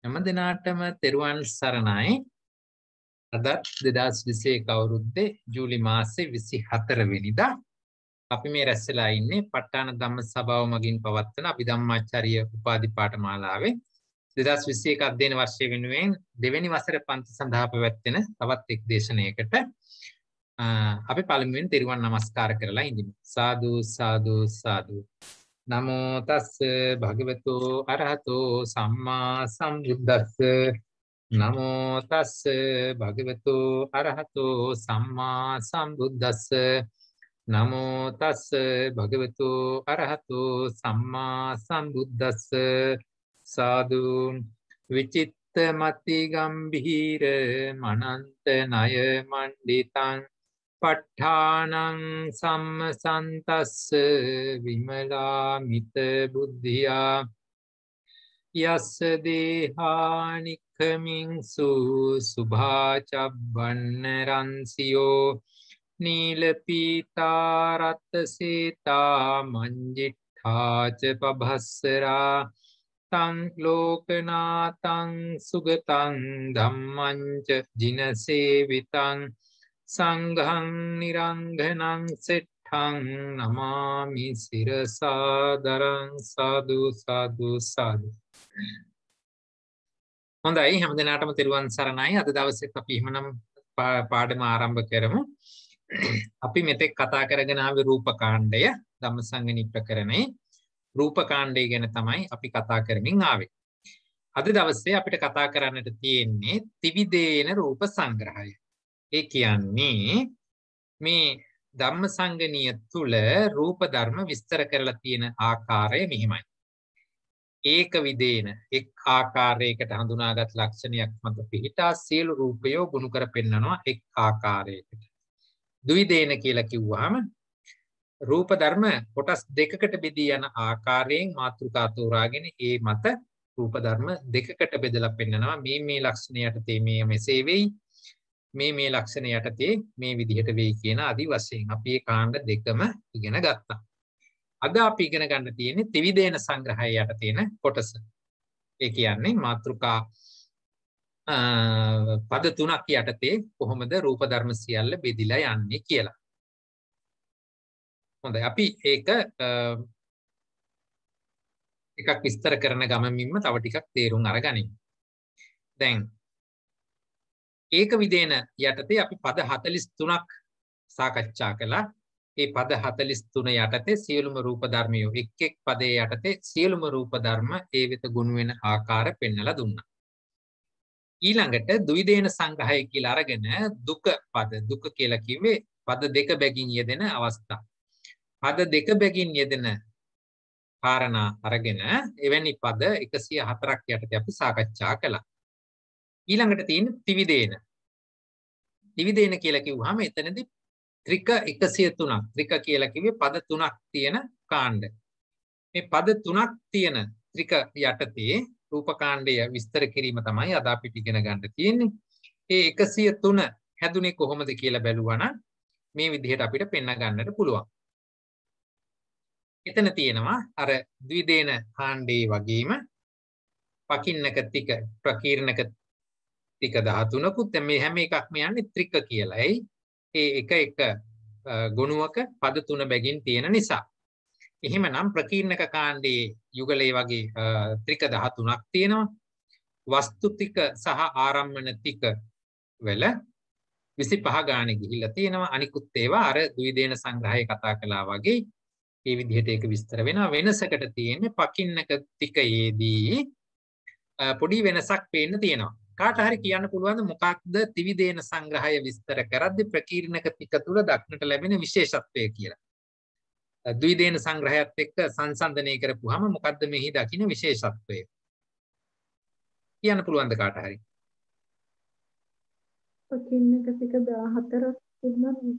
හැම දිනාටම තෙරුවන් සරණයි. අද 2021 අවුරුද්දේ ජූලි මාසේ 24 වෙනිදා අපි මේ රැස්ලා ඉන්නේ ප ဋ ාණ ධම්ම සභාව මගින් පවත්වන අභිධම්මාචාර්ය උපාධි පාඨමාලාවේ 2021 අධ්‍යයන වර්ෂය වෙනුවෙන් දෙවෙනි වසර පන්ති සඳහා පැවැත්වෙන තවත් එක් දේශනයකට අපි පළමුවෙන් තෙරුවන් නමස්කාර කරලා ඉඳිමු. සාදු සාදු සාදු. නමෝ තස්ස භගවතු අරහතෝ සම්මා සම්බුද්දස්ස නමෝ තස්ස භගවතු අරහතෝ සම්මා සම්බුද්දස්ස නමෝ තස්ස භගවතු අරහතෝ සම්මා සම්බුද්දස්ස සාදු විචිත්ත මති ගම්භීර මනන්ත ණය මණ්ඩිතං ප ဋ ාණං සම්මසන්තස්ස විමලා මිත බුද්ධියා යස්ස දේහානික්ඛමින්සු සුභාචබ්බන්න රන්සියෝ නීල පීතා රත් සීතා මංජිඨාච පභස්සරා තං ලෝකනාතං සුගතං ධම්මං ච ජිනසේවිතං සංඝං නිරංඝනං සෙට්ඨං නමාමි සිරසාදරං සාදු සාදු සාදු. හොඳයි හැම දිනාටම තෙරුවන් සරණයි. අද දවසේ අපි එහෙමනම් පාඩම ආරම්භ කරමු. අපි මෙතෙක් කතා කරගෙන ආවේ රූපකාණ්ඩය ධම්මසංගණී ප්‍රකරණේ රූපකාණ්ඩය ගැන තමයි අපි කතා කරමින් ආවේ. අද දවසේ අපිට කතා කරන්නට තියෙන්නේ ත්‍රිවිධේන රූප සංග්‍රහය. ඒ කියන්නේ මේ ධම්මසංගණිය තුල රූප ධර්ම විස්තර කරලා තියෙන ආකාරය මෙහිමයි. ඒක විදේන එක් ආකාරයකට හඳුනාගත් ලක්ෂණයක් මත පිහිටා සියලු රූපයෝ ගුණ කර පෙන්නනවා එක් ආකාරයකට. ද්විදේන කියලා කිව්වහම රූප ධර්ම කොටස් දෙකකට බෙදී යන ආකාරයෙන් මාතෘකා තෝරාගෙන ඒ මත රූප ධර්ම දෙකකට බෙදලා පෙන්නනවා මේ ලක්ෂණ යටතේ මේ මෙසේ වෙයි මේ ලක්ෂණ යටතේ මේ විදිහට වෙයි කියන ආදි වශයෙන් අපි මේ කාණ්ඩ දෙකම ඉගෙන ගත්තා. අද අපි ඉගෙන ගන්න තියෙන්නේ ත්‍රිවිධේන සංග්‍රහය යට තියෙන කොටස. ඒ කියන්නේ මාතෘකා පද තුනක් යටතේ කොහොමද රූප ධර්ම සියල්ල බෙදිලා යන්නේ කියලා. හොඳයි අපි ඒක එකක් විස්තර කරන ගමනින්ම තව ටිකක් තේරුම් අරගනිමු. දැන් ඒක විදේන යටතේ අපි පද 43ක් සාකච්ඡා කළා. ඒ පද 43 යටතේ සියලුම රූප ධර්මියෝ එක් එක් පදයේ යටතේ සියලුම රූප ධර්ම ඒ වෙත ගුණ වෙන ආකාර පෙන්වලා දුන්නා. ඊළඟට ද්විදේන සංග්‍රහය කියලා අරගෙන දුක පද දුක කියලා කිව්වේ පද දෙක බැගින් යෙදෙන අවස්ථා. පද දෙක බැගින් යෙදෙන කාරණා අරගෙන එවැනි පද 104ක් යටතේ අපි සාකච්ඡා කළා. ඊළඟට තියෙන ත්‍රිවිධේන. ත්‍රිවිධේන කියලා කිව්වහම එතනදී ත්‍රික 103ක්. ත්‍රික කියලා කිව්වේ පද 3ක් තියෙන කාණ්ඩ. මේ පද 3ක් තියෙන ත්‍රික යටතේ රූපකාණ්ඩය විස්තර කිරීම තමයි අද අපිට ඉගෙන ගන්න තියෙන්නේ. ඒ 103 හැදුනේ කොහොමද කියලා බැලුවා නම් මේ විදිහට අපිට පෙන්න ගන්නට පුළුවන්. එතන තියෙනවා අර ද්විදේන කාණ්ඩේ වගේම පකින්නක ටික ප්‍රකීර්ණක ටික 13කුත් මේ හැම එකක්ම යන්නේ ත්‍රික කියලායි. ඒ එක ගුණුවක පද 3 බැගින් තියෙන නිසා. එහෙමනම් ප්‍රකීර්ණක කාණ්ඩේ යුගලයේ වගේ ත්‍රික 13ක් තියෙනවා. වස්තු ටික සහ ආරම්මන ටික වල 25 ගානේ ගිහිල්ලා තියෙනවා. අනිකුත් ඒවා අර ද්විදේන සංග්‍රහය කතා කළා වගේ මේ විදිහට ඒක විස්තර වෙනවා. වෙනසකට තියෙන්නේ පකින්නක ටිකයේදී පොඩි වෙනසක් පේන්න තියෙනවා. කාට හරි කියන්න පුළුවන්ද මොකක්ද ත්‍රිවිධේන සංග්‍රහය විස්තර කරද්දී ප්‍රකීර්ණක ටික තුල දක්නට ලැබෙන විශේෂත්වය කියලා. ද්විදේන සංග්‍රහයත් එක්ක සංසන්දනය කරපුවාම මොකද්ද මෙහි දකින්න විශේෂත්වය? කියන්න පුළුවන්ද කාට හරි? ප්‍රකීර්ණක ටික 14ක් තිබුණා.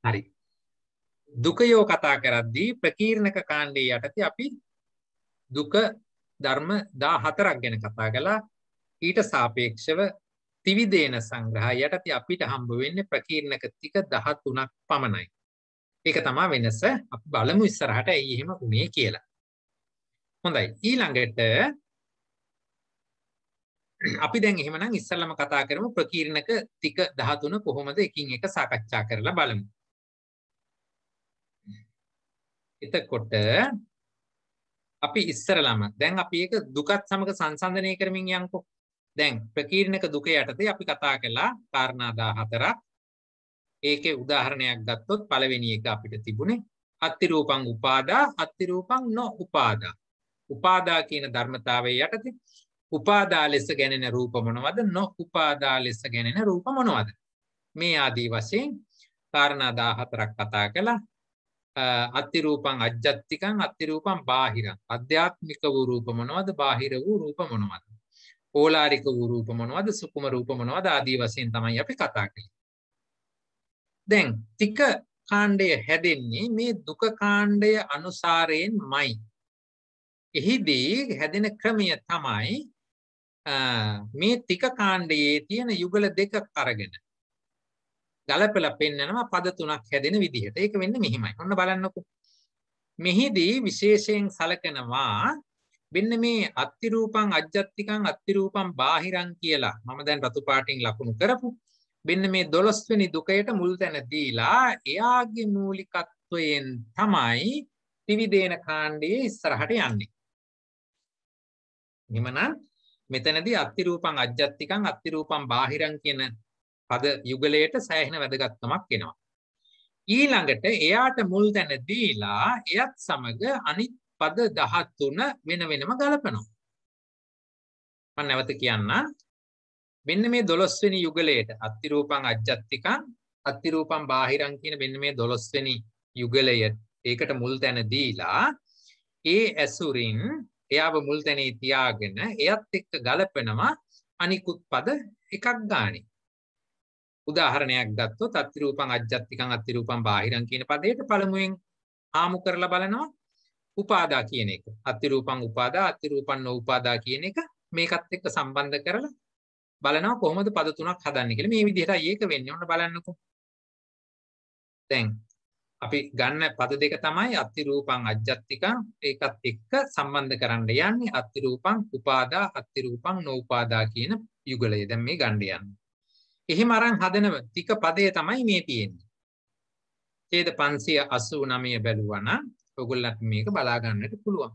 හරි. දුකයෝ කතා කරද්දී ප්‍රකීර්ණක කාණ්ඩේ යටතේ අපි දුක ධර්ම 14ක් ගැන කතා කළා. ඊට සාපේක්ෂව ත්‍රිවිධේන සංග්‍රහය යටතේ අපිට හම්බ වෙන්නේ ප්‍රකීර්ණක ටික 13ක් පමණයි. ඒක තමයි වෙනස. අපි බලමු ඉස්සරහට ඇයි එහෙම වුනේ කියලා. හොඳයි. ඊළඟට අපි දැන් එහෙමනම් ඉස්සෙල්ලාම කතා කරමු ප්‍රකීර්ණක ටික 13 කොහොමද එකින් එක සාකච්ඡා කරලා බලමු. එතකොට අපි ඉස්සරළම දැන් අපි ඒක දුකත් සමග සංසන්දනය කරමින් යන්කෝ. දැන් ප්‍රකීර්ණක දුක යටතේ අපි කතා කළා කාරණා 14ක්. ඒකේ උදාහරණයක් ගත්තොත් පළවෙනි එක අපිට තිබුණේ අත්තිරූපං උපාදා අත්තිරූපං නොඋපාදා. උපාදා කියන ධර්මතාවයේ යටතේ උපාදා ලෙස ගැනෙන රූප මොනවද නොඋපාදා ලෙස ගැනෙන රූප මොනවද මේ ආදී වශයෙන් කාරණා 14ක් කතා කළා. අත්තිරූපං අජ්ජත්තිකං අත්තිරූපං බාහිරං අධ්‍යාත්මික වූ රූප මොනවද බාහිර වූ රූප මොනවද ඕලාරික වූ රූප මොනවද සුකුම රූප මොනවද ආදී වශයෙන් තමයි අපි කතා කළේ. දැන් තික කාණ්ඩය හැදෙන්නේ මේ දුක කාණ්ඩය අනුසාරයෙන්මයි. එහිදී හැදෙන ක්‍රමය තමයි මේ තික කාණ්ඩයේ තියෙන යුගල දෙක අරගෙන ගලපලා පෙන්නනවා පද තුනක් හැදෙන විදිහට. ඒක වෙන්නේ මෙහිමයි. ඔන්න බලන්නකෝ. මෙහිදී විශේෂයෙන් සලකනවා මෙන්න මේ අත්තිරූපං අජ්ජත්තිකං අත්තිරූපං බාහිරං කියලා මම දැන් රතු පාටින් ලකුණු කරපු මෙන්න මේ 12 වෙනි දුකයට මුල් තැන දීලා එයාගේ මූලිකත්වයෙන් තමයි ත්‍රිවිධේන කාණ්ඩයේ ඉස්සරහට යන්නේ. එහෙමනම් මෙතනදී අත්තිරූපං අජ්ජත්තිකං අත්තිරූපං බාහිරං කියන පද යුගලයට සෑහෙන වැදගත්කමක් එනවා. ඊළඟට එයාට මුල් තැන දීලා එයත් සමග අනිත් පද 13 වෙන වෙනම ගලපනවා. මම නැවත කියන්නම්. මෙන්න මේ 12 වෙනි යුගලයට අත්තිරූපං අජ්ජත්තිකං අත්තිරූපං බාහිරං කියන මෙන්න මේ 12 වෙනි යුගලය ඒකට මුල් තැන දීලා ඒ ඇසුරින් එයාව මුල් තැනේ තියාගෙන එයත් එක්ක ගලපනවා අනිකුත් පද එකක් ගානේ. උදාහරණයක් ගත්තොත් අත්තිරූපං අජ්ජත්තිකං අත්තිරූපං බාහිරං කියන පදයට පළමුවෙන් ආමු කරලා බලනවා උපාදා කියන එක. අත්තිරූපං උපාදා අත්තිරූපං නොඋපාදා කියන එක මේකත් එක්ක සම්බන්ධ කරලා බලනවා කොහොමද පද තුනක් හදන්නේ කියලා. මේ විදිහටයි ඒක වෙන්නේ. ඔන්න බලන්නකෝ. දැන් අපි ගන්න පද දෙක තමයි අත්තිරූපං අජ්ජත්තිකං ඒකත් එක්ක සම්බන්ධ කරන්න යන්නේ අත්තිරූපං උපාදා අත්තිරූපං නොඋපාදා කියන යුගලය. දැන් මේ ගන්න යන්නේ. එහෙම අරන් හදන ටික පදේ තමයි මේ තියෙන්නේ. ඡේද 589 බැලුවා නම් ඔයගොල්ලන්ට මේක බලා ගන්නට පුළුවන්.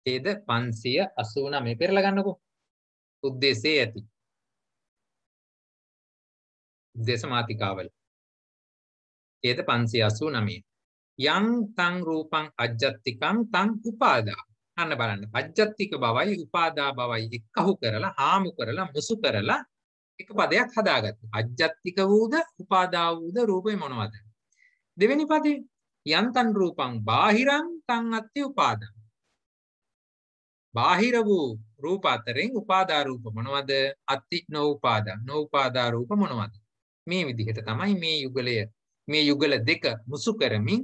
ඡේද 589 පෙරලා ගන්නකෝ. උද්දේශයේ ඇති. උද්දේශ මාතිකාවල. ඡේද 589. යං තං රූපං අජ්ජත්තිකං තං උපාදා. අන්න බලන්න. අජ්ජත්තික බවයි උපාදා බවයි එක්කහු කරලා හාමු කරලා මුසු කරලා එක පදයක් හදාගත්තා. අජ්ජත්තික වූද උපාදා වූද රූපේ මොනවද? දෙවෙනි පදේ යන්තන් රූපං බාහිරං තං අත්ති උපාදා. බාහිර වූ රූප අතරින් උපාදා රූප මොනවද? අත්ති නොඋපාදා. නොඋපාදා රූප මොනවද? මේ විදිහට තමයි මේ යුගල දෙක මුසු කරමින්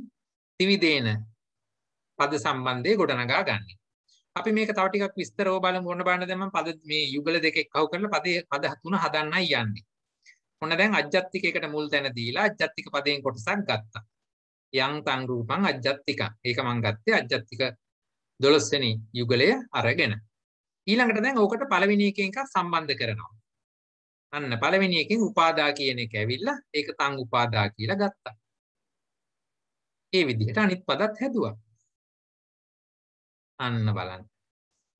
ත්‍රිවිධේන පද සම්බන්ධය ගොඩනගා ගන්න. අපි මේක තව ටිකක් විස්තරව බලමු. ඔන්න බලන්න දැන් මම පද මේ යුගල දෙක එක්කව කරලා පද තුන හදන්නයි යන්නේ. ඔන්න දැන් අජ්ජත්තිකයකට මුල් තැන දීලා අජ්ජත්තික පදයෙන් කොටසක් ගත්තා. යං තං රූපං අජ්ජත්තිකං. ඒක මම ගත්තේ අජ්ජත්තික 12 වෙනි යුගලය අරගෙන. ඊළඟට දැන් ඕකට පළවෙනි එකෙන් එකක් සම්බන්ධ කරනවා. අන්න පළවෙනි එකෙන් උපාදා කියන එක ඇවිල්ලා ඒක තං උපාදා කියලා ගත්තා. ඒ විදිහට අනිත් පදත් හැදුවා. අන්න බලන්න.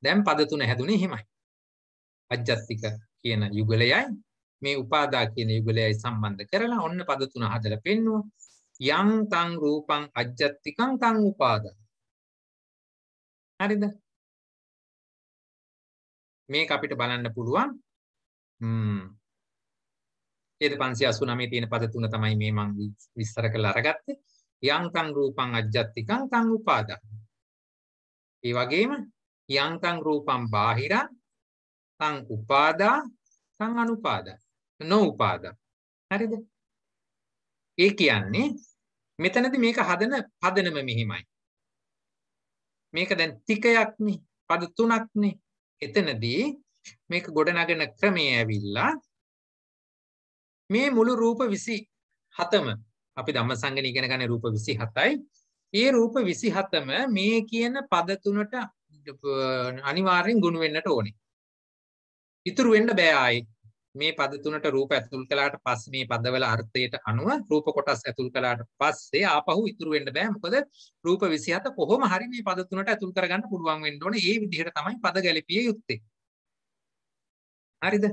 දැන් පද තුන හැදුනේ එහෙමයි. අජ්ජත්තික කියන යුගලයයි මේ උපාදා කියන යුගලයයි සම්බන්ධ කරලා ඔන්න පද තුන හදලා පෙන්නුවා. යං තං රූපං අජ්ජත්තිකං තං උපාදා. හරිද? මේක අපිට බලන්න පුළුවන්. ඡේද 589 තියෙන පද තුන තමයි මේ මම විස්තර කරලා අරගත්තේ. යං තං රූපං අජ්ජත්තිකං තං උපාදා. ඒ වගේම යං තං රූපං බාහිරං තං උපාදා තං අනුපාදා නොඋපාදා. හරිද? ඒ කියන්නේ මෙතනදී මේක හදන පදනම මෙහිමයි. මේක දැන් ටිකයක්නේ පද තුනක්නේ. එතනදී මේක ගොඩනගන ක්‍රමය ඇවිල්ලා මේ මුළු රූප 27ම අපි ධම්මසංගණී ඉගෙන ගන්න රූප 27යි. ඒ රූප 27ම මේ කියන පද තුනට අනිවාර්යෙන් ගුණ වෙන්නට ඕනේ. ඉතුරු වෙන්න බෑ ආයි. මේ පද තුනට රූප ඇතුල් කළාට පස්සේ මේ පදවල අර්ථයට අනුව රූප කොටස් ඇතුල් කළාට පස්සේ ආපහු ඉතුරු වෙන්න බෑ. මොකද රූප 27 කොහොම හරි මේ පද තුනට ඇතුල් කරගන්න පුළුවන් වෙන්න ඕනේ. ඒ විදිහට තමයි පද ගැලපිය යුත්තේ. හරිද?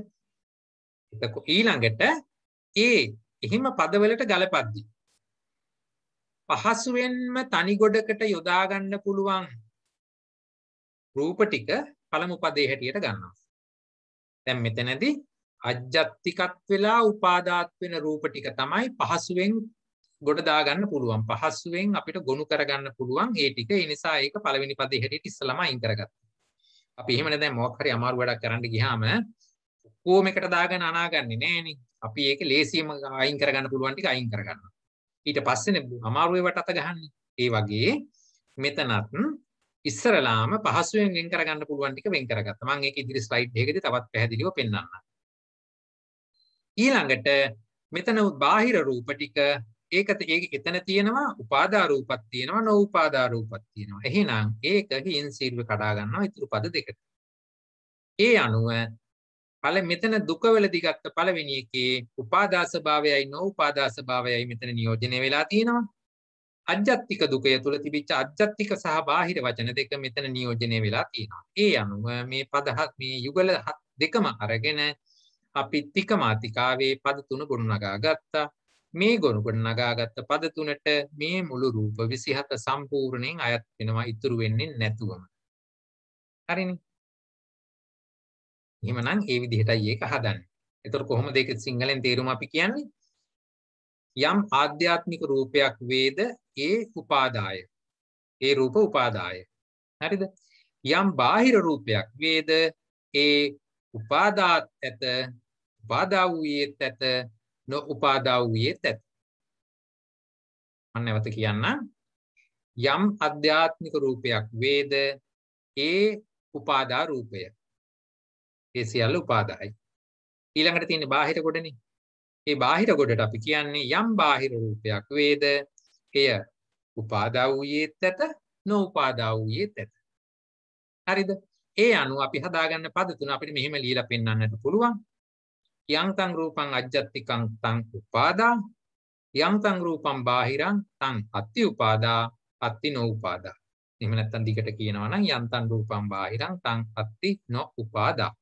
එතකොට ඊළඟට එහෙම පදවලට ගලපද්දී පහසුවෙන්ම තනි ගොඩකට යොදා ගන්න පුළුවන් රූප ටික පළමු පදේ හැටියට ගන්නවා. දැන් මෙතනදී අජ්ජත්තිකත් වෙලා උපාදාත් වෙන රූප ටික තමයි පහසුවෙන් ගොඩ දා ගන්න පුළුවන්. පහසුවෙන් අපිට ගොනු කර ගන්න පුළුවන් ඒ ටික. ඒ නිසා ඒක පළවෙනි පදේ හැටියට ඉස්සලම අයින් කරගත්තා. අපි එහෙමනේ දැන් මොකක් හරි අමාරු වැඩක් කරන්න ගියාම කොහොම එකට දාගෙන අනාගන්නේ නෑනේ. අපි ඒක ලේසියෙම අයින් කරගන්න පුළුවන් ටික අයින් කරගන්නවා. ඊට පස්සේනේ අමාරු ඒවට අත ගහන්නේ. ඒ වගේ මෙතනත් ඉස්සරලාම පහසුවෙන් වෙන් කරගන්න පුළුවන් ටික වෙන් කරගත්තා. මම ඒක ඉදිරි ස්ලයිඩ් එකකදී තවත් පැහැදිලිව පෙන්නන්නම්. ඊළඟට මෙතන බාහිර රූප ටික ඒක එතන තියෙනවා උපාදා රූපත් තියෙනවා නොඋපාදා රූපත් තියෙනවා. එහෙනම් ඒක හින්සීර්ව කඩා ගන්නවා ඉතුරු පද දෙකට. ඒ අනුව මෙතන දුකවලදී ගත්ත පළවෙනි එකේ උපාදා ස්වභාවයයි නොඋපාදා ස්වභාවයයි මෙතන නියෝජනය වෙලා තියෙනවා. අජ්ජත්තික දුකය තුල තිබිච්ච අජ්ජත්තික සහ බාහිර වචන දෙක මෙතන නියෝජනය වෙලා තියෙනවා. ඒ අනුව මේ පද මේ යුගල දෙකම අරගෙන අපි තික මාතිකාවේ පද තුන ගොඩනගා ගත්තා. මේ ගොඩනගාගත්ත පද තුනට මේ මුළු රූප 27 සම්පූර්ණයෙන් අයත් වෙනවා ඉතුරු වෙන්නේ නැතුවම. හරිනේ. එහෙමනම් ඒ විදිහටයි ඒක හදන්නේ. එතකොට කොහොමද ඒක සිංහලෙන් තේරුම අපි කියන්නේ? යම් ආධ්‍යාත්මික රූපයක් වේද ඒ උපාදාය. ඒ රූප උපාදාය. හරිද? යම් බාහිර රූපයක් වේද ඒ උපාදාත් ඇත උපාදා වූයේත් ඇත නොඋපාදා වූයේත් ඇත. මම නැවත කියන්නම්. යම් ආධ්‍යාත්මික රූපයක් වේද ඒ උපාදා රූපය. ඒ සියල්ල උපාදායි. ඊළඟට තියෙන බාහිර ගොඩනේ. ඒ බාහිර ගොඩට අපි කියන්නේ යම් බාහිර රූපයක් වේද එය උපාදා වූයේත් ඇත නොඋපාදා වූයේත් ඇත. හරිද? ඒ අනුව අපි හදාගන්න පද තුන අපිට මෙහෙම ලියලා පෙන්වන්නට පුළුවන්. යං තං රූපං අජ්ජත්තිකං තං උපාදා යං තං රූපං බාහිරං තං අත්ති උපාදා අත්ති නොඋපාදා. එහෙම නැත්නම් දිගට කියනවා නම් යං තං රූපං බාහිරං තං අත්ති නොඋපාදා.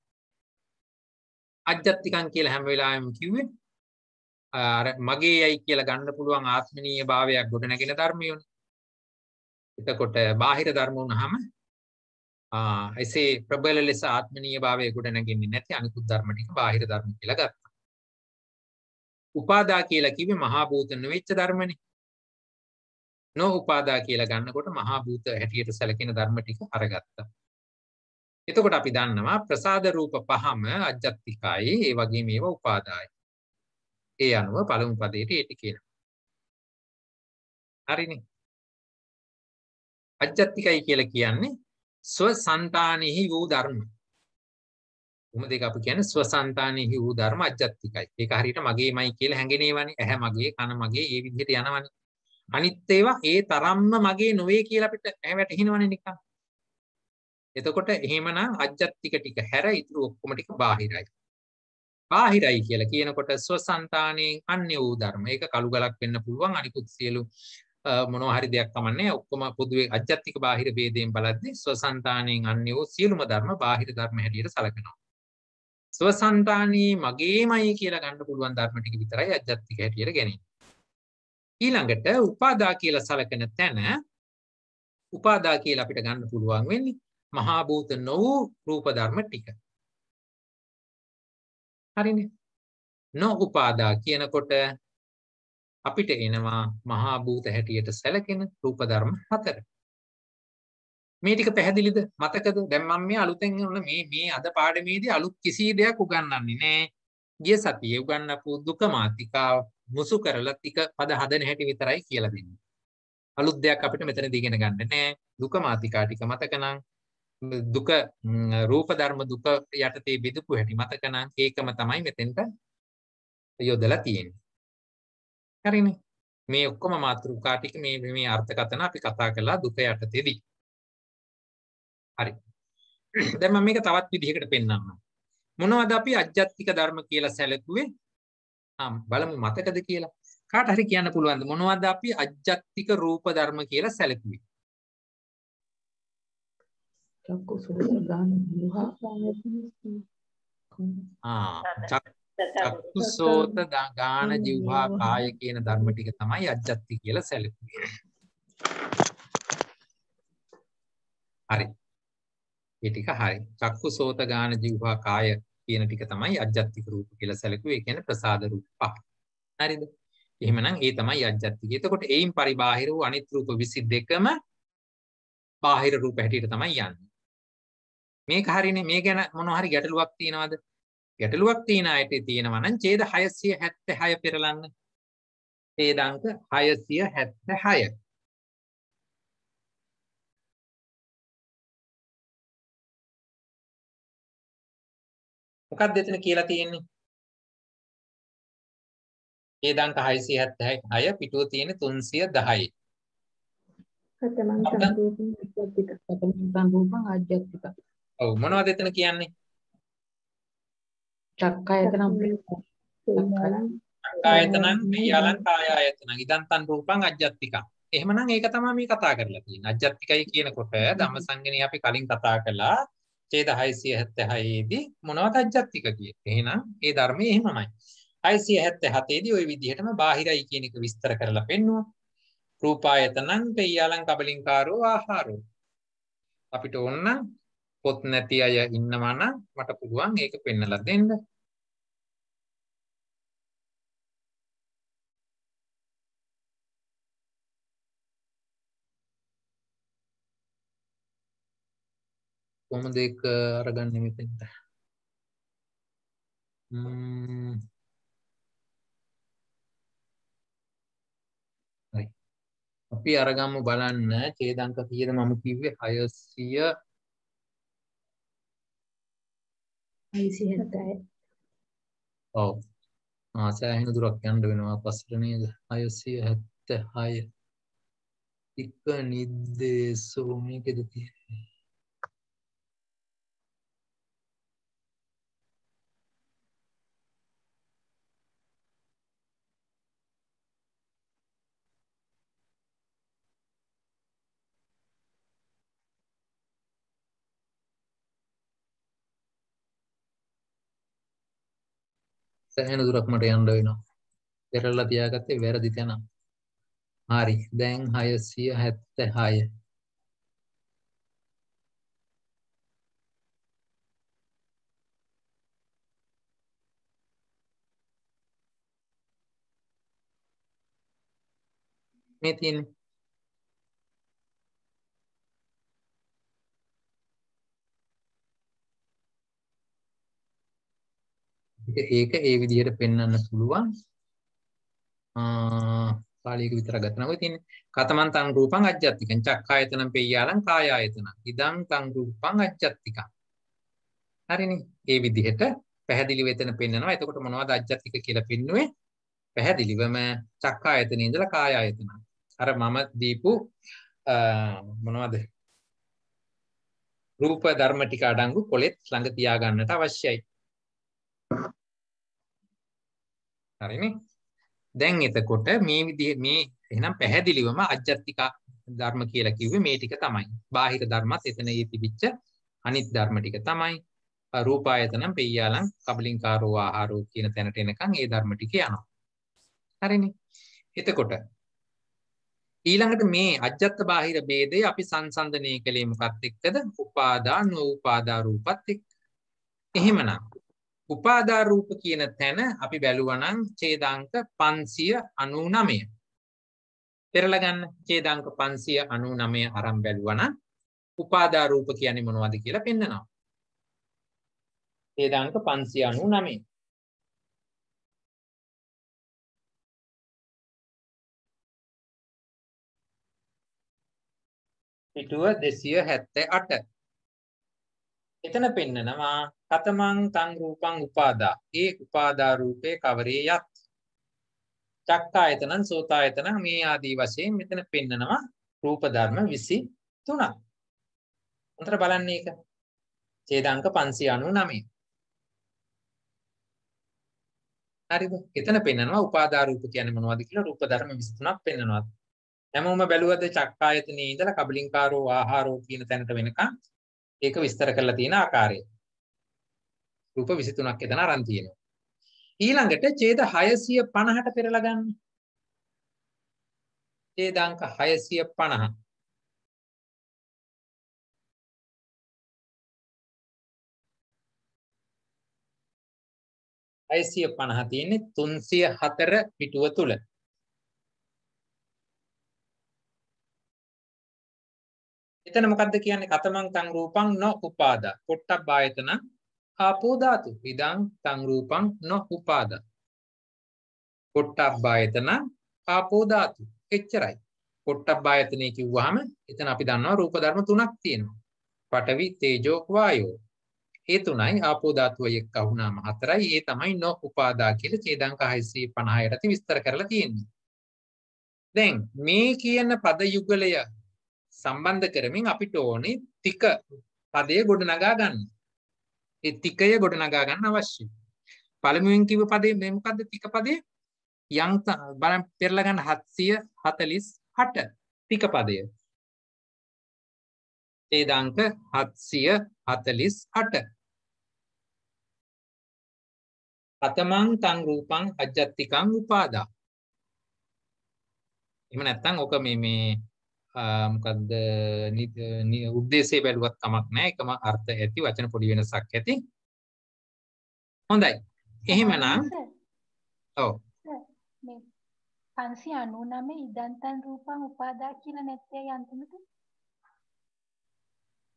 අජ්ජත්තිකං කියලා හැම වෙලාවෙම කිව්වේ අර මගේයයි කියලා ගන්න පුළුවන් ආත්මනීය භාවයක් ගොඩනගෙන ධර්මියෝනේ. එතකොට බාහිර ධර්ම වුණාම එසේ ප්‍රබල ලෙස ආත්මනීය භාවය ගොඩනගන්නේ නැති අනිකුත් ධර්ම ටික බාහිර ධර්ම කියලා ගත්තා. උපාදා කියලා කිව්වේ මහා භූත නෙවෙච්ච ධර්මනේ. නොඋපාදා කියලා ගන්නකොට මහා භූත හැටියට සැලකෙන ධර්ම ටික අරගත්තා. එතකොට අපි දන්නවා ප්‍රසාද රූප පහම අජ්ජත්තිකයි ඒ වගේම ඒවා උපාදායි. ඒ අනුව පළමු පදයට ඒටි කියනවා. හරිනේ. අජ්ජත්තිකයි කියලා කියන්නේ ස්වසන්තානෙහි වූ ධර්ම. මොකද ඒක අපි කියන්නේ ස්වසන්තානෙහි වූ ධර්ම අජ්ජත්තිකයි. ඒක හරියට මගේමයි කියලා හැඟෙනේවනේ. ඇහැ මගේ, කන මගේ, ඒ විදිහට යනවනේ. අනිත් ඒවා ඒ තරම්ම මගේ නොවේ කියලා අපිට වැටහෙනවනේ නිකන්. එතකොට එහෙමනම් අජ්ජත්තික ටික හැර ඉතුරු ඔක්කොම ටික බාහිරයි. බාහිරයි කියලා කියනකොට ස්වසන්තානෙන් අන්‍ය වූ ධර්ම. ඒක කළු ගලක් වෙන්න පුළුවන්. අනිකුත් සියලු මොනවා හරි දෙයක් කමන්නේ. ඔක්කොම පොදුවේ අජ්ජත්තික බාහිර ભેදයෙන් බලද්දී ස්වසන්තානෙන් අන්‍ය වූ සියලුම ධර්ම බාහිර ධර්ම හැටියට සැලකෙනවා. ස්වසන්තානී මගේමයි කියලා ගන්න පුළුවන් ධර්ම ටික විතරයි අජ්ජත්තික හැටියට ගන්නේ. ඊළඟට උපාදා කියලා සැලකෙන තැන උපාදා කියලා අපිට ගන්න පුළුවන් වෙන්නේ මහා භූත නොවූ රූප ධර්ම ටික. හරිනේ. නොඋපාදා කියනකොට අපිට එනවා මහා භූත හැටියට සැලකෙන රූප ධර්ම 4. මේ ටික පැහැදිලිද? මතකද? දැන් මම මේ අලුතෙන් මේ අද පාඩමේදී අලුත් කිසි දෙයක් උගන්වන්නේ නෑ. ගිය සතියේ උගන්වපු දුක මාතිකාව මුසු කරලා ටික පද හදන හැටි විතරයි කියලා දෙන්නේ. අලුත් දෙයක් අපිට මෙතනදී ඉගෙන ගන්න නෑ. දුක මාතිකා ටික මතක නම් දුක රූප ධර්ම දුක යටතේ බෙදපු හැටි මතක නම් ඒකම තමයි මෙතෙන්ට යොදලා තියෙන්නේ. හරිනේ. මේ ඔක්කොම මාතෘකා ටික මේ අර්ථකථන අපි කතා කළා දුක යටතේදී. හරි. දැන් මම මේක තවත් විදිහකට පෙන්නන්නම්. මොනවද අපි අජ්ජත්තික ධර්ම කියලා සැලකුවේ? බලමු මතකද කියලා. කාට හරි කියන්න පුළුවන්ද මොනවද අපි අජ්ජත්තික රූප ධර්ම කියලා සැලකුවේ? චක්කු සෝත ගාන විහා චක්කුසෝත ගාන ජීවහා කාය කියන ධර්ම ටික තමයි අජ්ජත්ති කියලා සැලකුවේ. හරි. ඒ ටික හරි. චක්කුසෝත ගාන ජීවහා කාය කියන ටික තමයි අජ්ජත්තික රූප කියලා සැලකුවේ. ඒ කියන්නේ ප්‍රසාද රූප පහ. හරිද? එහෙමනම් ඒ තමයි අජ්ජත්තික. එතකොට ඒයින් පරිබාහිර වූ අනිත් රූප 22ම බාහිර රූප හැටියට තමයි යන්නේ. මේක හරිනේ. මේ ගැන මොනවා හරි ගැටලුවක් තියනවද? ගැටලුවක් තියෙන අයට තියෙනවා නම් ඡේද 676 පෙරලන්න. ඡේදාංක 676. මොකක්ද එතන කියලා තියෙන්නේ? ඡේදාංක 676 පිටුව තියෙන්නේ 310. කතමං සංරූපං අජ්ජත්තික. කතමං සංරූපං අජ්ජත්තික. ඔව් මොනවද එතන කියන්නේ? චක්කායතනම් චක්කායතනං පියාලං කායායතනං ඉදන්තං රූපං අජ්ජත්තික. එහෙමනම් ඒක තමයි මේ කතා කරලා තියෙන්නේ. අජ්ජත්තිකයි කියනකොට ධම්මසංගණේ අපි කලින් කතා කළා ඡේද 676 දී මොනවද අජ්ජත්තික කියේ. එහෙනම් ඒ ධර්මයේ එහෙමමයි. 677 දී ওই විදිහටම බාහිරයි කියන එක විස්තර කරලා පෙන්නුවා. රූපායතනං පෙය්‍යාලං කබලින්කාරෝ ආහාරෝ. අපිට ඕන පොත් නැති අය ඉන්නවා නම් මට පුළුවන් ඒක පෙන්නලා දෙන්න. කොහොමද ඒක අරගන්නේ මෙතෙන්ට? හරි. අපි අරගමු බලන්න ඡේදාංක කීයද මම කිව්වේ 670. ඔව්. සෑහෙන දුරක් යන්න වෙනවා පස්සට නේද? 676. එක නිද්දේශෝ මේකද තියෙන්නේ? සෑහෙන දුරක් මට යන්න වෙනවා. පෙරලා තියාගත්තේ වැරදි තැන. හරි. දැන් 676. මේ තියෙන්නේ ඒක ඒ විදිහට පෙන්වන්න පුළුවන්. කාලයක විතර ගන්න ඔය තියෙන්නේ. කතමන් තං රූපං අජ්ජත්තිකං චක්ඛායතනං පෙය්‍යාලං කායායතනං ඉදං තං රූපං අජ්ජත්තිකං. හරිනේ. ඒ විදිහට පැහැදිලි වෙතන පෙන්නනවා. එතකොට මොනවද අජ්ජත්තික කියලා පෙන්නුවේ? පැහැදිලිවම චක්ඛායතනෙ ඉඳලා කායායතන. අර මම දීපු මොනවද? රූප ධර්ම ටික අඩංගු කොලෙත් ළඟ තියාගන්නට අවශ්‍යයි. හරිනේ. දැන් එතකොට මේ විදිහ මේ එහෙනම් පැහැදිලිවම අජ්ජත්තික ධර්ම කියලා කිව්වේ මේ ටික තමයි. බාහිර ධර්මත් එතන ඒ තිබිච්ච අනිත් ධර්ම ටික තමයි. රූපායතනම් පෙය්‍යාලං කබලින්කාරෝ ආහාරෝ කියන තැනට එනකන් ඒ ධර්ම ටික යනවා. හරිනේ. එතකොට ඊළඟට මේ අජ්ජත් බාහිර ભેදය අපි සංසන්දනය කළේ මොකක්ද එක්කද? උපාදා නෝඋපාදා රූපත් එක්ක. එහෙමනම් උපාදා රූප කියන තැන අපි බැලුවා නම් ඡේදාංක 599. පෙරලා ගන්න ඡේදාංක 599 අරන් බැලුවා නම් උපාදා රූප කියන්නේ මොනවද කියලා පෙන්නනවා. ඡේදාංක 599. පිටුව 278. එතන පෙන්නනවා කතමං තං රූපං උපාදා. ඒ උපාදා රූපේ කවරේ යත්. චක්කායතනං සෝතායතනං මේ ආදී වශයෙන් මෙතන පෙන්නනවා රූප ධර්ම 23ක්. උන්ට බලන්න ඒක. ඡේදාංක 599. හරිද? එතන පෙන්නනවා උපාදා රූප කියන්නේ මොනවද කියලා රූප ධර්ම 23ක් පෙන්නනවා. හැමෝම බැලුවද චක්කායතනයේ ඉඳලා කබලින්කාරෝ ආහාරෝ කියන තැනට වෙනකන් ඒක විස්තර කරලා තියෙන ආකාරය. රූප 23ක් එතන අරන් තියෙනවා. ඊළඟට ඡේද 650ට පෙරලා ගන්න. ඡේදාංක 650. අයිසිය 50 තියෙන්නේ 304 පිටුව තුල. එතන මොකද්ද කියන්නේ? කතමං තං රූපං නො උපාදා. පොට්ටබ්බායතන ආපෝ ධාතු. ඉදං තං රූපං නො උපාදා. පොට්ටබ්බායතන ආපෝ ධාතු. එච්චරයි. පොට්ටබ්බායතනේ කිව්වහම එතන අපි දන්නවා රූප ධර්ම තුනක් තියෙනවා. පඨවි, තේජෝ, වායෝ. ඒ තුනයි ආපෝ ධාතුව එක්ක වුණාම හතරයි. ඒ තමයි නො උපාදා කියලා ඡේදාංක 650 යටතේ විස්තර කරලා තියෙන්නේ. දැන් මේ කියන පද යුගලය සම්බන්ධ කරමින් අපිට ඕනේ තික පදයේ ගොඩනගා ගන්න. ඒ තිකය ගොඩනගා ගන්න අවශ්‍යයි. පළමුවෙන් කිව්ව පදේ මේ මොකද්ද තික පදේ? යම් බලන්න පෙරලා ගන්න 748 තික පදය. ඡේදාංක 748. කතමං තං රූපං අජ්ජත්තිකං උපාදා. එහෙම නැත්නම් ඔක මේ මොකද්ද උද්දේශය බැලුවත් කමක් නැහැ. එකම අර්ථ ඇති වචන පොඩි වෙනසක් ඇති. හොඳයි. එහෙමනම් ඔව් මේ 599 ඉදන්තන් රූපං උපාදා කියලා නැත්තේ අන්තිමට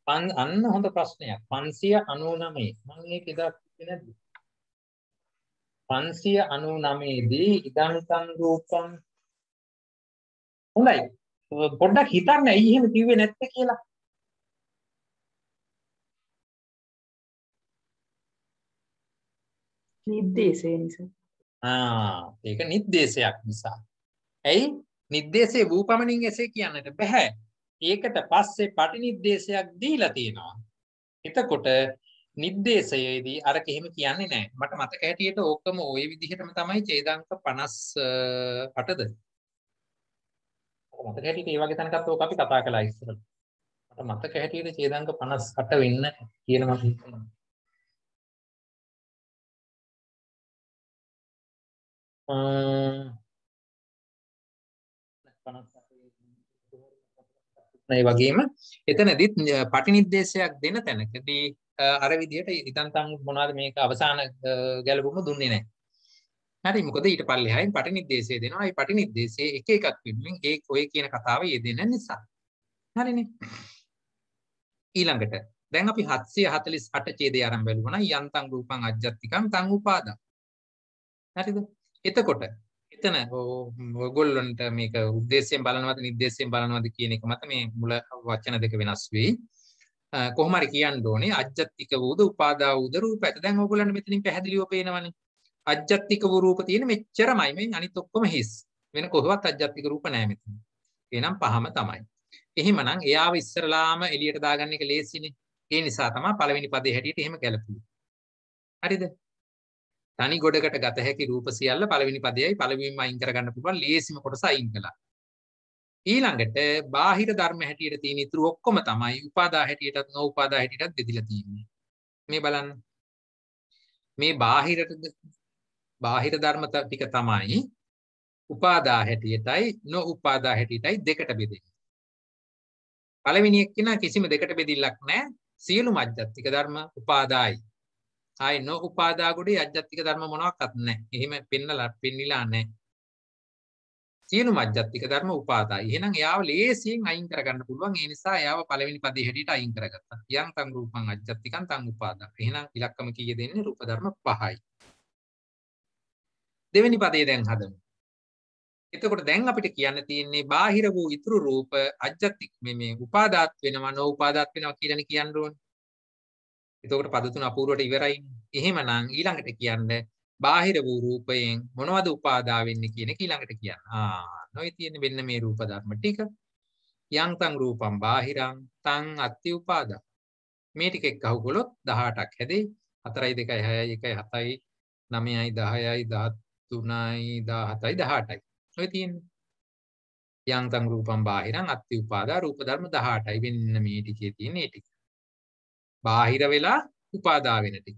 අන්න හොඳ ප්‍රශ්නයක්. 599 මම මේක එදා කිව්වේ නැද්ද? 599 දී ඉදන්තන් රූපං හොඳයි. පොඩ්ඩක් හිතන්න ඇයි එහෙම කිව්වේ නැත්තේ කියලා. නිर्देशය නිසා. ඒක නිर्देशයක් නිසා. ඇයි? නිर्देशේ වූපමණින් එසේ කියන්නට බෑ. ඒකට පස්සේ පටිනිर्देशයක් දීලා තියෙනවා. එතකොට නිर्देशයේදී අර කෙහෙම කියන්නේ නැහැ. මට මතක හැටියට ඕකම ওই විදිහටම තමයි ඡේදාංක 58ද. මතක හැටියට ඒ වගේ තැනකත් ඕක අපි කතා කළා ඉස්සරහ. මට මතක හැටියට ඡේදාංක 58 වෙන්න කියලා මම හිතනවා. ඒ වගේම එතනදිත් පටිනිर्देशයක් දෙන තැනකදී අර විදිහට ඉදන්තම් මොනවාද මේක අවසාන ගැලපුම දුන්නේ නැහැ. හරි මොකද ඊට පල්ලෙහායින් පටිනිर्देशය දෙනවා. ඒ පටිනිर्देशයේ එක එකක් වෙනුවෙන් ඒ ඔය කියන කතාව යෙදෙන නිසා. හරිනේ. ඊළඟට දැන් අපි 748 ඡේදය ආරම්භ වෙලුණා. යන්තං රූපං අජ්ජත්තිකං තං උපාදා. හරිද? එතකොට එතන ඔයගොල්ලන්ට මේක උද්දේශයෙන් බලනවද නිर्देशයෙන් බලනවද කියන එක මත මේ මුල වචන දෙක වෙනස් වෙයි. කොහොම හරි කියන්න ඕනේ අජ්ජත්තික වූද උපාදා වූද රූපයත. දැන් ඔයගොල්ලන්ට මෙතනින් පැහැදිලිව පේනවනේ. අජ්ජත්තික වූ රූප තියෙන මෙච්චරමයි. මේ අනිත් ඔක්කොම හිස්. වෙන කොහොමවත් අජ්ජත්තික රූප නැහැ මෙතන. එහෙනම් පහම තමයි. එහෙමනම් එයාව ඉස්සරලාම එළියට දාගන්න එක ලේසිනේ. ඒ නිසා තමයි පළවෙනි පදේ හැටියට එහෙම ගැලපුවේ. හරිද? තනි ගොඩකට ගත හැකි රූප සියල්ල පළවෙනි පදයයි පළවෙනිම අයින් කරගන්න පුළුවන් ලේසිම කොටස අයින් කළා. ඊළඟට බාහිර ධර්ම හැටියට තියෙන ඉතුරු ඔක්කොම තමයි උපාදා හැටියටත් නොඋපාදා හැටියටත් බෙදලා තියෙන්නේ. මේ බලන්න. මේ බාහිර ධර්ම ටික තමයි උපාදා හැටියටයි නොඋපාදා හැටියටයි දෙකට බෙදෙන්නේ. පළවෙනි එක්කිනා කිසිම දෙකට බෙදිල්ලක් නැහැ. සියලුම අජ්ජත්තික ධර්ම උපාදායි. ආයි නොඋපාදා ගොඩේ අජ්ජත්තික ධර්ම මොනවාක්වත් නැහැ. එහෙම පෙන්නලා නැහැ. සියලුම අජ්ජත්තික ධර්ම උපාදායි. එහෙනම් එයාව ලේසියෙන් අයින් කරගන්න පුළුවන්. ඒ නිසා එයාව පළවෙනි පදේ හැටියට අයින් කරගත්තා. යම් තං රූපං අජ්ජත්තිකං තං උපාදා. එහෙනම් ඉලක්කම කීය දෙන්නේ රූප ධර්ම 5යි. දෙවෙනි පදේ දැන් හදමු. එතකොට දැන් අපිට කියන්න තියෙන්නේ බාහිර වූ ඉතුරු රූප අජ්ජත්තික මේ උපාදාත් වෙනවා නොඋපාදාත් වෙනවා කියලානේ කියන්න ඕනේ. එතකොට පද තුන අපූර්වට ඉවරයි. එහෙමනම් ඊළඟට කියන්නේ බාහිර වූ රූපයෙන් මොනවද උපාදා වෙන්නේ කියන එක ඊළඟට කියන්න. නොයි තියෙන්නේ මෙන්න මේ රූප ධර්ම ටික. යං තං රූපං බාහිරං තං අත්ති උපාදා. මේ ටික එක්කහුවොත් 18ක් හැදෙයි. 4යි 2යි 6යි 1යි 7යි 9යි 10යි 3යි 17යි 18යි. ඔය තියෙන්නේ. යන්තං රූපං බාහිරං අත්ති උපාදා රූප ධර්ම 18යි. වෙන්න මේ ටිකේ තියෙන ඒ ටික. බාහිර වෙලා උපාදා වෙන ටික.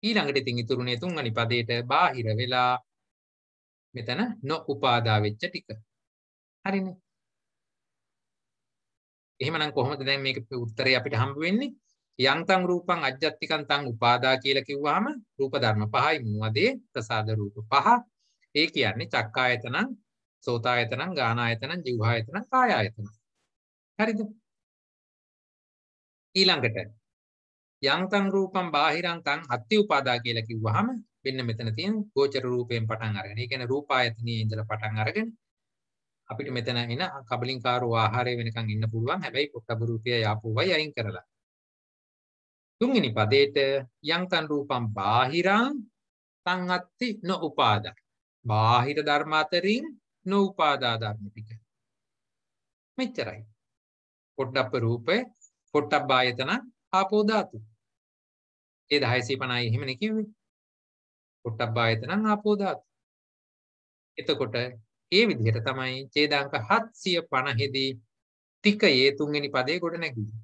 ඊළඟට ඉතින් ඉතුරුනේ තුන්වෙනි පදේට බාහිර වෙලා මෙතන නොඋපාදා වෙච්ච ටික. හරිනේ. එහෙමනම් කොහොමද දැන් මේක උත්තරේ අපිට හම්බ වෙන්නේ? යන්තං රූපං අජ්ජත්තිකං තං උපාදා කියලා කිව්වහම රූප ධර්ම 5යි මුවදේ ප්‍රසාද රූප 5. ඒ කියන්නේ චක්කායතනං, සෝතායතනං, ගානායතනං, જીවහායතනං, කායායතනං. හරිද? ඊළඟට යන්තං රූපං බාහිරං තං අත්ති උපාදා කියලා කිව්වහම මෙන්න මෙතන තියෙන ගෝචර රූපයෙන් පටන් අරගෙන. ඒ කියන්නේ රූපායතනයේ ඉඳලා පටන් අරගෙන අපිට මෙතන එන කබලින්කාරෝ ආහාරය වෙනකන් ඉන්න පුළුවන්. හැබැයි පොට්ටබ රූපය යාපුවයි අයින් කරලා. තුන්වෙනි පදේට යන්තං රූපං බාහිරං තං අත්ති නොඋපාදා. බාහිර ධර්ම අතරින් නොඋපාදා ධර්ම ටික. මෙච්චරයි. පොට්ටබ්බ රූපේ පොට්ටබ්බායතන ආපෝ ධාතු. ඒ 1650 එහෙමනේ කිව්වේ. පොට්ටබ්බායතනං ආපෝ ධාතු. එතකොට ඒ විදිහට තමයි ඡේදාංක 750 දී ටිකයේ තුන්වෙනි පදේ ගොඩ නැගුවේ.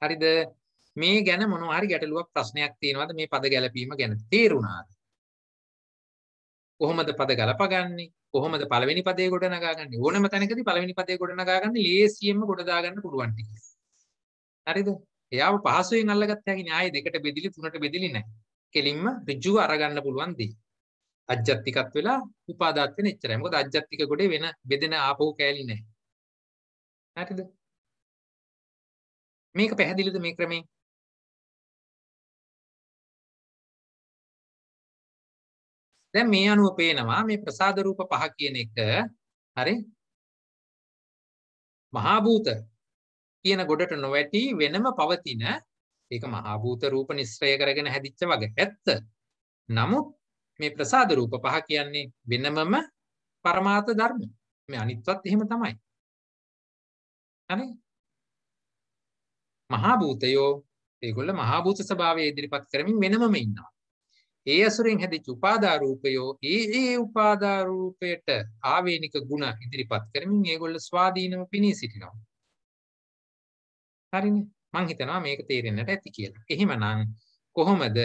හරිද? මේ ගැන මොනවා හරි ගැටලුවක් ප්‍රශ්නයක් තියෙනවද මේ පද ගැලපීම ගැන? තේරුණාද? කොහොමද පද ගලපගන්නේ? කොහොමද පළවෙනි පදේ ගොඩ නගාගන්නේ? ඕනම තැනකදී පළවෙනි පදේ ගොඩ නගාගන්න ලේසියෙන්ම ගොඩ දාගන්න පුළුවන් ටික. හරිද? එයාව පහසුවෙන් අල්ලගත්ත හැකිනේ. ආයේ දෙකට බෙදිලි තුනට බෙදිලි නැහැ. කෙලින්ම ඍජුව අරගන්න පුළුවන් දෙයක්. අජ්ජත්තිකත් වෙලා උපාදාත් වෙන එච්චරයි. මොකද අජ්ජත්තික ගොඩේ වෙන බෙදෙන ආපහු කෑලි නැහැ. හරිද? මේක පැහැදිලිද මේ ක්‍රමේ? දැන් මේ අනුව පේනවා මේ ප්‍රසාද රූප පහ කියන එක හරි මහා භූත කියන ගොඩට නොවැටි වෙනම පවතින ඒක මහා භූත රූප නිස්සය කරගෙන හැදිච්ච වගේ ඇත්ත. නමුත් මේ ප්‍රසාද රූප පහ කියන්නේ වෙනමම පරමාර්ථ ධර්ම. මේ අනිත්වත් එහෙම තමයි. හරි? මහා භූතයෝ ඒගොල්ල මහා භූත ස්වභාවය ඉදිරිපත් කරමින් වෙනමම ඉන්නවා. ඒ අසුරෙන් හැදිච්ච උපාදා රූපයෝ ඒ උපාදා රූපයට ආවේනික ගුණ ඉදිරිපත් කරමින් ඒගොල්ල ස්වාධීනව පිනී සිටිනවා. හරිනේ? මං හිතනවා මේක තේරෙන්නට ඇති කියලා. එහෙමනම් කොහොමද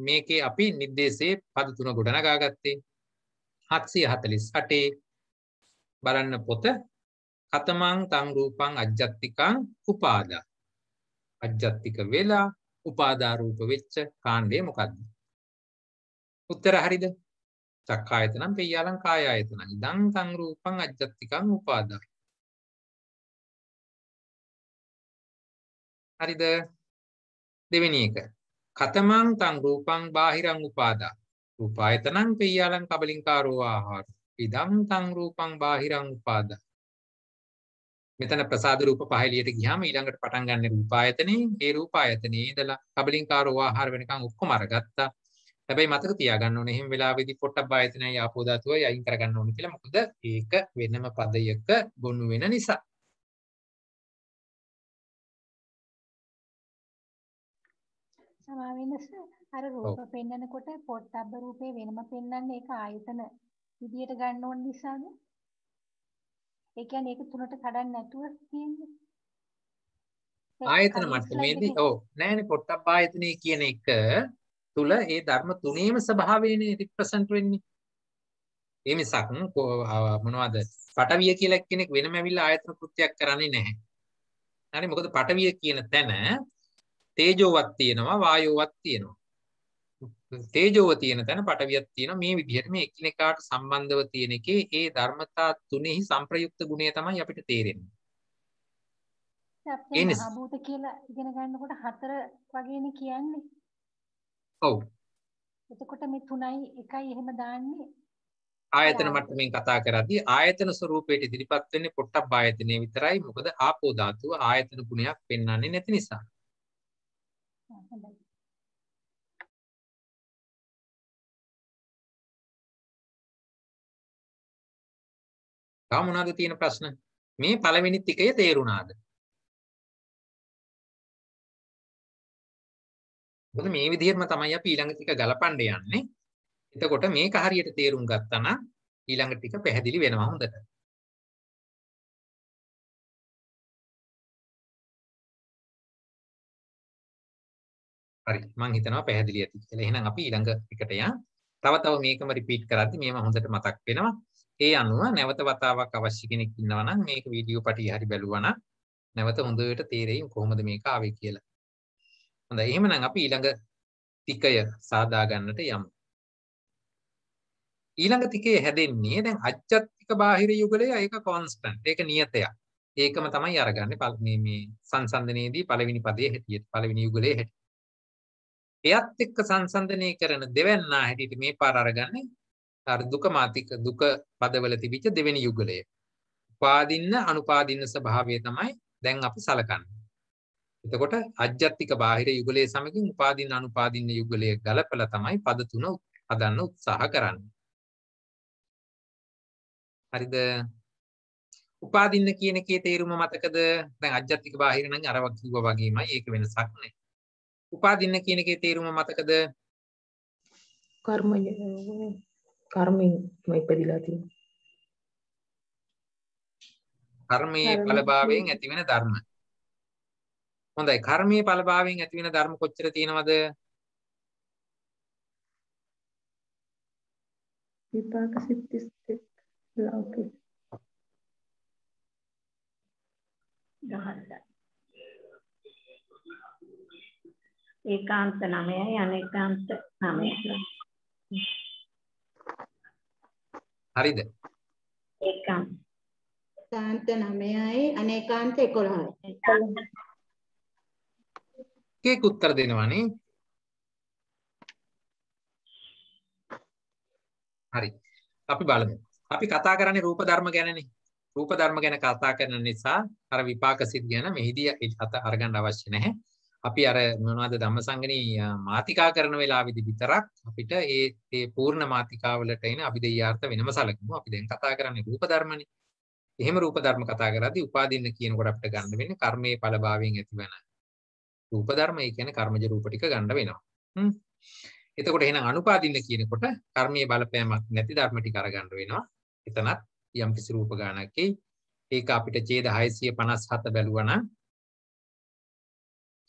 මේකේ අපි නිर्देशයේ පද තුන ගොඩනගා ගත්තේ? 748 බලන්න පොත කතමං තං රූපං අජ්ජත්තිකං උපාදා. අජ්ජත්තික වෙලා උපාදා රූප වෙච්ච කාණ්ඩය මොකද්ද? උත්තර හරිද? චක්කායතනං පෙය්‍යාලං කායායතනං ඉදං තං රූපං අජ්ජත්තිකං උපාදා. හරිද? දෙවෙනි එක. කතමං තං රූපං බාහිරං උපාදා. රූපායතනං පෙය්‍යාලං කබලින්කාරෝ ආහාර. ඉදං තං රූපං බාහිරං උපාදා. මෙතන ප්‍රසාද රූප පහ එළියට ගියාම ඊළඟට පටන් ගන්න රූපායතනේ. ඒ රූපායතනේ ඉඳලා කබලින්කාරෝ ආහාර වෙනකන් ඔක්කොම අරගත්තා. හැබැයි මතක තියාගන්න ඕනේ එහෙම වෙලාවෙදී පොට්ටබ්බ ආයතනයයි ආපෝ ධාතුවයි අයින් කරගන්න ඕනේ කියලා. මොකද ඒක වෙනම පදයක ගොනු වෙන නිසා. සමාවෙන්නස අර රූප පෙන්නකොට පොට්ටබ්බ රූපේ වෙනම පෙන්වන්නේ ඒක ආයතන විදියට ගන්න ඕන නිසාද? ඒ කියන්නේ ඒක තුනට කඩන්න නැතුව තියෙන්නේ. ආයතන මට්ටමේදී ඔව් නෑනේ පොට්ටබ්බ ආයතනේ කියන එක තුල ඒ ධර්ම තුනේම ස්වභාවයනේ රිප්‍රසන්ට් වෙන්නේ. ඒ මිසක් මොනවද පටවිය කියලා කෙනෙක් වෙනම ඇවිල්ලා ආයතන කෘත්‍යයක් කරන්නේ නැහැ. හරි මොකද පටවිය කියන තැන තේජෝවක් තියෙනවා වායෝවක් තියෙනවා. තේජෝව තියෙන තැන පටවියක් තියෙනවා. මේ විදිහට මේ එකිනෙකාට සම්බන්ධව තියෙන එකේ ඒ ධර්මතා තුනේහි සංප්‍රයුක්ත ගුණය තමයි අපිට තේරෙන්නේ. අපේ මහා භූත කියලා ඉගෙන ගන්නකොට හතර වගේනේ කියන්නේ. ඔව්. එතකොට මේ 3යි 1යි එහෙම දාන්නේ ආයතන මට්ටමින් කතා කරද්දී ආයතන ස්වරූපයට ඉදිරිපත් වෙන්නේ පොට්ටබ්බ ආයතනයේ විතරයි. මොකද ආපෝ ධාතුව ආයතන ගුණයක් පෙන්වන්නේ නැති නිසා. තව මොනවද තියෙන ප්‍රශ්න? මේ පළවෙනි ටිකේ තේරුණාද? මොකද මේ විදිහටම තමයි අපි ඊළඟ ටික ගලපන්න යන්නේ. එතකොට මේක හරියට තේරුම් ගත්තා නම් ඊළඟ ටික පැහැදිලි වෙනවා හොඳට. හරි මම හිතනවා පැහැදිලි ඇති කියලා. එහෙනම් අපි ඊළඟ එකට යමු. තව මේකම රිපීට් කරද්දි මේව හොඳට මතක් වෙනවා. ඒ අනුව නැවත වතාවක් අවශ්‍ය කෙනෙක් ඉන්නවා නම් මේක වීඩියෝ පටිය හරි බැලුවා නම් නැවත හොඳට තේරෙයි කොහොමද මේක ආවේ කියලා. හොඳයි එහෙමනම් අපි ඊළඟ ටිකය සාදා ගන්නට යමු. ඊළඟ ටිකේ හැදෙන්නේ දැන් අජ්ජත්තික බාහිර යුගලය ඒක කොන්ස්ටන්ට්. ඒක නියතයක්. ඒකම තමයි අරගන්නේ මේ සංසන්දනයේදී පළවෙනි පදයේ හැටියට පළවෙනි යුගලයේ හැටියට. එයත් එක්ක සංසන්දනය කරන දෙවන්නා හැටියට මේ පාර අරගන්නේ අර දුක මාතික දුක පදවල තිබිච්ච දෙවෙනි යුගලය. උපාදින්න අනුපාදින්න ස්වභාවය තමයි දැන් අපි සලකන්නේ. එතකොට අජ්ජත්තික බාහිර යුගලයේ සමගින් උපාදින්න අනුපාදින්න යුගලයේ ගලපලා තමයි පද තුන හදන්න උත්සාහ කරන්නේ. හරිද? උපාදින්න කියන එකේ තේරුම මතකද? දැන් අජ්ජත්තික බාහිර නම් අර කිව්වා වගේමයි ඒක වෙනසක් නෑ. උපාදින්න කියන එකේ තේරුම මතකද? කර්මයෙන් ඉපදිලා තියෙනවා. කර්මයේ ඵලභාවයෙන් ඇතිවෙන ධර්ම. හොඳයි කර්මයේ ඵලභාවයෙන් ඇතිවෙන ධර්ම කොච්චර තියෙනවද? විපාක සිත් 32 ලෞකික 10යි. ඒකාන්ත 9යි අනේකාන්ත 9යි. හරිද? ඒකාන්ත 9යි අනේකාන්ත 11යි. ඒකේ උත්තර දෙනවනේ. හරි. අපි බලමු. අපි කතා කරන්නේ රූප ධර්ම ගැනනේ. රූප ධර්ම ගැන කතා කරන නිසා අර විපාක සිත් ගැන මෙහිදී අරගන්න අවශ්‍ය නැහැ. අපි අර මොනවද ධම්මසංගණී මාතිකා කරන වෙලාවෙදි විතරක් අපිට ඒ පූර්ණ මාතිකාවලට එන අභිදේයාර්ථ වෙනම සැලකුමු. අපි දැන් කතා කරන්නේ රූප ධර්මනේ. එහෙම රූප ධර්ම කතා කරද්දී උපාදින්න කියනකොට අපිට ගන්න වෙන්නේ කර්මයේ ඵලභාවයෙන් ඇතිවන රූප ධර්ම. ඒ කියන්නේ කර්මජ රූප ටික ගන්න වෙනවා. එතකොට එහෙනම් අනුපාදින්න කියනකොට කර්මයේ බලපෑමක් නැති ධර්ම ටික අරගන්න වෙනවා. එතනත් යම් කිසි රූප ගානකේ ඒක අපිට ඡේද 657 බැලුවා නම්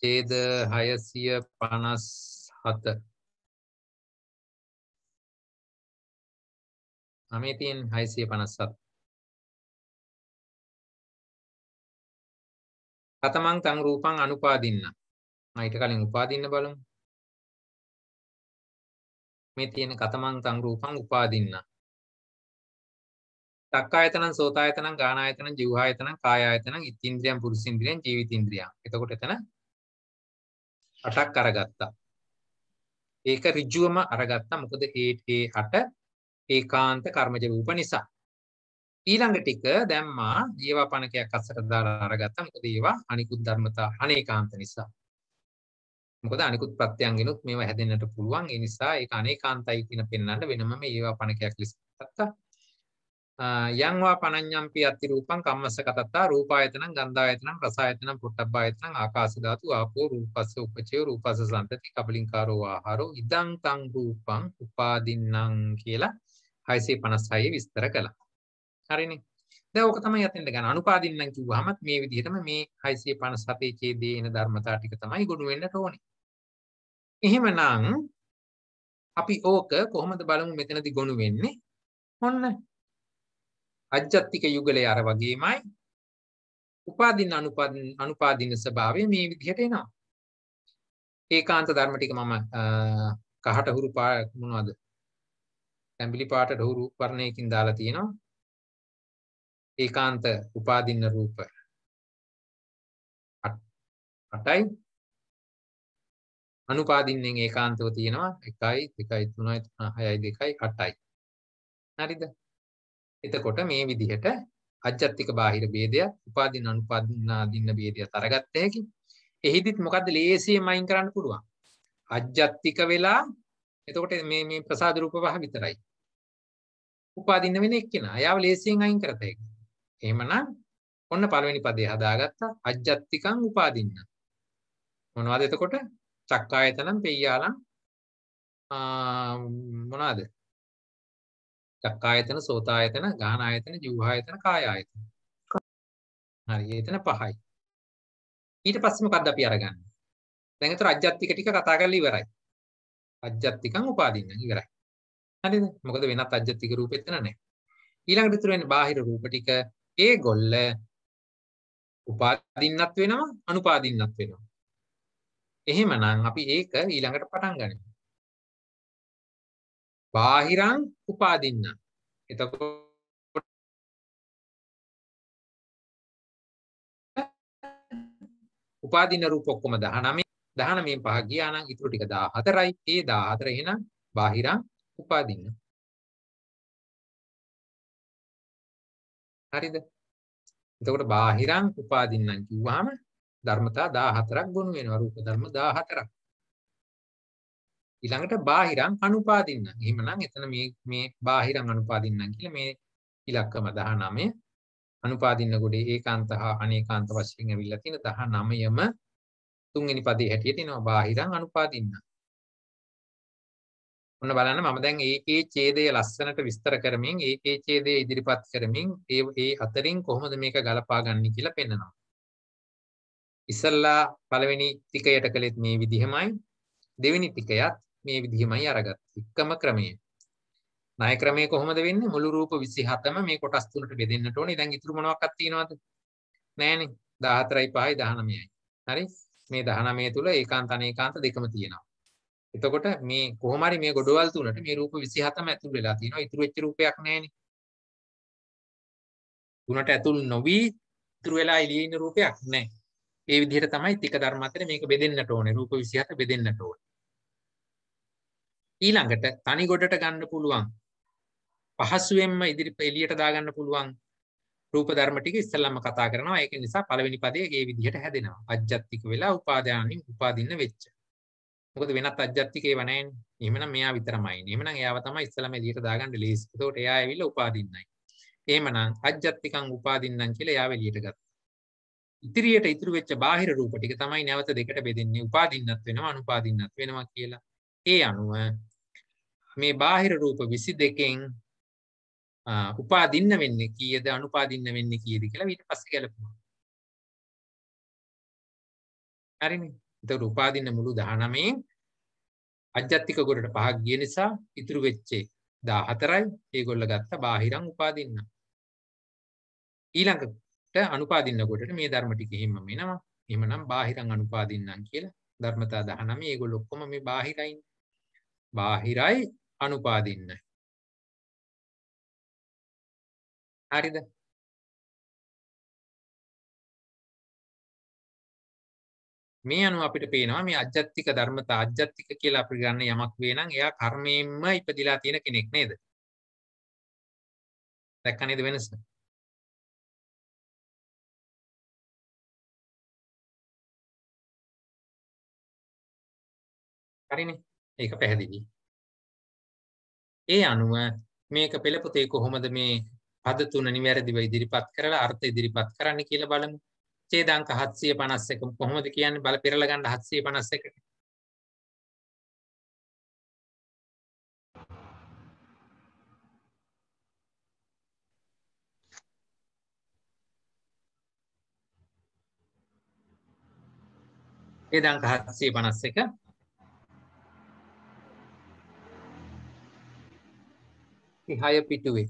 ඡේද 657 මේ තියෙන 657 කතමං තං රූපං අනුපාදින්න. ඊට කලින් උපාදින්න බලමු. මේ තියෙන කතමං තං රූපං උපාදින්න. චක්කායතනං සෝතායතනං ගානායතනං ජීවආයතනං කායායතනං ඉත්ත්‍ින්ද්‍රියං පුරුෂින්ද්‍රියං ජීවිතින්ද්‍රියං. එතකොට එතන 8ක් අරගත්තා. ඒක ඍජුවම අරගත්තා. මොකද ඒ 8 ඒකාන්ත කර්මජ රූප නිසා. ඊළඟ ටික දැම්මා ජීවා පණකයක් අස්සට දාලා අරගත්තා. මොකද ඒවා අනිකුත් ධර්මතා අනේකාන්ත නිසා. මොකද අනිකුත් ප්‍රත්‍යයන්ගෙනුත් මේවා හැදෙන්නට පුළුවන්. ඒ නිසා ඒක අනේකාන්තයි කියන පෙන්වන්න වෙනම මේ ජීවා පණකයක් ලෙස ගත්තා. යං වා පනඤ්ඤම්පි අත්ති රූපං කම්මස්ස කතත්තා රූපායතනං ගන්ධායතනං රසායතනං පොට්ටබ්බායතනං ආකාශ ධාතු ආපෝ රූපස්ස උපචේ රූපස්ස සම්පති කබලින්කාරෝ ආහාරෝ ඉදං තං රූපං උපාදින්නම් කියලා 656 විස්තර කළා. හරිනේ. දැන් ඕක තමයි යතින්ද ගන්න. අනුපාදින්නම් කිව්වහම මේ විදිහටම මේ 657 ඡේදයේ එන ධර්මතා ටික තමයි ගොනු වෙන්නට ඕනේ. එහෙමනම් අපි ඕක කොහොමද බලමු මෙතනදී ගොනු වෙන්නේ? ඔන්න අජ්ජත්තික යුගලයේ අර වගේමයි උපාදින්න අනුපාදින්න ස්වභාවය මේ විදිහට එනවා. ඒකාන්ත ධර්ම ටික මම කහට හුරු මොනවද? තැඹිලි පාටට හුරු වර්ණයකින් දාලා තියෙනවා. ඒකාන්ත උපාදින්න රූප 8යි. අනුපාදින්නෙන් ඒකාන්තව තියෙනවා 1 2 3 6 2 8යි. හරිද? එතකොට මේ විදිහට අජ්ජත්තික බාහිර ભેදයක් උපාදින්න අනුපාදින්න ભેදයක් අරගත්ත හැකි. එහිදිත් මොකද්ද ලේසියෙන් අයින් කරන්න පුළුවන්. අජ්ජත්තික වෙලා එතකොට මේ ප්‍රසාද රූප පහ විතරයි. උපාදින්න වෙන එක්කෙනා. එයාව ලේසියෙන් අයින් කරත හැකි. එහෙමනම් ඔන්න පළවෙනි පදේ හදාගත්තා. අජ්ජත්තිකං උපාදින්න. මොනවද එතකොට? චක්කායතනම් පෙය්‍යාලං මොනවාද? චක්කායතන, සෝතායතන, ගාහනායතන, ජීවහායතන, කායායතන. හරි, එතන පහයි. ඊට පස්සේ මොකද්ද අපි අරගන්නේ? දැන් ඒතර අජ්ජත්තික ටික කතා කරලා ඉවරයි. අජ්ජත්තිකං උපාදින්න ඉවරයි. හරිද? මොකද වෙනත් අජ්ජත්තික රූපෙත් නැහැ. ඊළඟට ඉතුරු වෙන්නේ බාහිර රූප ටික. ඒගොල්ල උපාදින්නත් වෙනවා, අනුපාදින්නත් වෙනවා. එහෙමනම් අපි ඒක ඊළඟට පටන් ගනිමු. බාහිරං උපාදින්න. එතකොට උපාදින්න රූප ඔක්කොම 19. 19න් පහ ගියා නම් ඉතුරු ටික 14යි. ඒ 14 එහෙනම් බාහිරං උපාදින්න. හරිද? එතකොට බාහිරං උපාදින්නම් කිව්වහම ධර්මතා 14ක් ගොනු වෙනවා. රූප ධර්ම 14ක්. ඊළඟට බාහිරං අනුපාදින්න. එහෙමනම් එතන මේ බාහිරං අනුපාදින්නම් කියලා මේ ඉලක්කම 19 අනුපාදින්න ගොඩේ ඒකාන්ත හා අනේකාන්ත වශයෙන් ඇවිල්ලා තියෙන 19ම තුන්වෙනි පදේ හැටියට එනවා බාහිරං අනුපාදින්න. ඔන්න බලන්න මම දැන් ඒකේ ඡේදය ලස්සනට විස්තර කරමින් ඒකේ ඡේදය ඉදිරිපත් කරමින් ඒ අතරින් කොහොමද මේක ගලපා ගන්න කියලා පෙන්නනවා. ඉස්සල්ලා පළවෙනි ටිකයට කළෙත් මේ විදිහමයි දෙවෙනි ටිකයත් මේ විදිහමයි අරගත්තේ. එකම ක්‍රමය. ණය ක්‍රමය කොහොමද වෙන්නේ? මුළු රූප 27ම මේ කොටස් තුනට බෙදෙන්නට ඕනේ. දැන් ඉතුරු මොනවක්වත් තියනවද? නෑනේ. 14යි 5යි 19යි. හරි? මේ 19 තුල ඒකාන්ත අනේකාන්ත දෙකම තියෙනවා. එතකොට මේ කොහොම හරි මේ ගොඩවල් තුනට මේ රූප 27ම ඇතුල් වෙලා තියෙනවා. ඉතුරු වෙච්ච රූපයක් නෑනේ. තුනට ඇතුල් නොවි ඉතුරු වෙලා එළියේ ඉන්න රූපයක් නෑ. ඒ විදිහට තමයි ටික ධර්ම අතර මේක බෙදෙන්නට ඕනේ. රූප 27 බෙදෙන්නට ඕනේ. ඊළඟට තනි ගොඩට ගන්න පුළුවන්. පහසුවෙන්ම එළියට දාගන්න පුළුවන් රූප ධර්ම ටික ඉස්සෙල්ලාම කතා කරනවා. ඒක නිසා පළවෙනි පදයේ මේ විදිහට හැදෙනවා. අජ්ජත්තික වෙලා උපාදානින් උපාදින්න වෙච්ච. මොකද වෙනත් අජ්ජත්තික ඒව නැහැනේ. එහෙමනම් මෙයා විතරමයි. එහෙමනම් එයාව තමයි ඉස්සෙල්ලාම එළියට දාගන්න ලේසි. ඒකට එයා ඇවිල්ලා උපාදින්නයි. එහෙමනම් අජ්ජත්තිකං උපාදින්නම් කියලා එයාව එළියට ගත්තා. ඉතිරියට ඉතුරු වෙච්ච බාහිර රූප ටික තමයි නැවත දෙකට බෙදෙන්නේ. උපාදින්නත් වෙනවා අනුපාදින්නත් වෙනවා කියලා. ඒ අනුව මේ බාහිර රූප 22කින් උපාදින්න වෙන්නේ කීයද අනුපාදින්න වෙන්නේ කීයද කියලා ඊට පස්සේ ගැලපුවා. හරිනේ. ඒතකොට උපාදින්න මුළු 19න් අජ්ජත්තික ගොඩට 5ක් ගිය නිසා ඉතුරු වෙච්චේ 14යි. ඒගොල්ල ගත්ත බාහිරං උපාදින්න. ඊළඟට අනුපාදින්න ගොඩට මේ ධර්ම ටික එහෙමම එනවා. එහෙමනම් බාහිරං අනුපාදින්නම් කියලා ධර්මතා 19 ඒගොල්ලෝ ඔක්කොම මේ බාහිරයි. බාහිරයි අනුපාදින්න. හරිද? මේ අනුව අපිට පේනවා මේ අජ්ජත්තික ධර්මතා අජ්ජත්තික කියලා අපි ගන්න යමක් වේ නම් එයා කර්මයෙන්ම ඉපදිලා තියෙන කෙනෙක් නේද? දැක්ක නේද වෙනස? හරිනේ. ඒක පැහැදිලි. ඒ අනුව මේක පෙළ පොතේ කොහොමද මේ පද තුන නිවැරදිව ඉදිරිපත් කරලා අර්ථ ඉදිරිපත් කරන්න කියලා බලමු. ඡේදාංක 751 කොහොමද කියන්නේ බල පෙරලා ගන්න 751ට. ඡේදාංක 751 6 පිටුවේ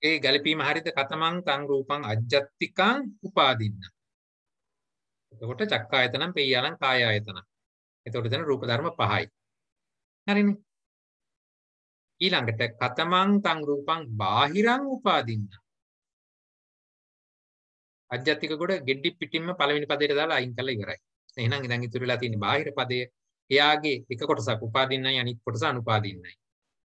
ඒ ගැලපීම හරිද? කතමං තං රූපං අජ්ජත්තිකං උපාදින්න. එතකොට චක්කායතනම් පෙය්‍යාලං කායායතනම්. එතකොට එතන රූප ධර්ම 5යි. හරිනේ. ඊළඟට කතමං තං රූපං බාහිරං උපාදින්න. අජ්ජත්තික කොට ගෙඩි පිටින්ම පළවෙනි පදයට දාලා අයින් කරලා ඉවරයි. එහෙනම් දැන් ඉතුරු වෙලා තියෙන්නේ බාහිර පදයේ. එයාගේ එක කොටසක් උපාදින්නයි අනිත් කොටස අනුපාදින්නයි.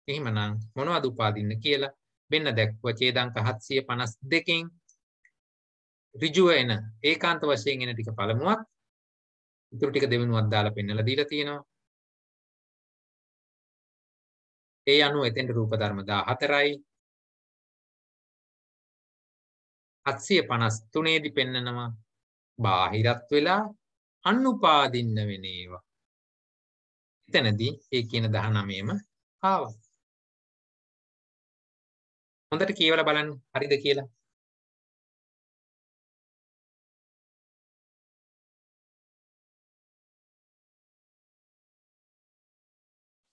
එහෙමනම් මොනවද උපාදින්න කියලා වෙන්න දැක්ව ඡේදාංක 752කින් ඍජුව එන ඒකාන්ත වශයෙන් එන ටික පළමුවක් ඉතුරු ටික දෙවෙනුවක් දාලා පෙන්නලා දීලා තියෙනවා. ඒ අනුව එතෙන්ට රූප ධර්ම 14යි. 753 දී පෙන්නනවා බාහිරත් වෙලා අනුපාදින්න වෙන ඒවා. එතනදී ඒ කියන 19ම ආවා. හොඳට කියවලා බලන්න හරිද කියලා.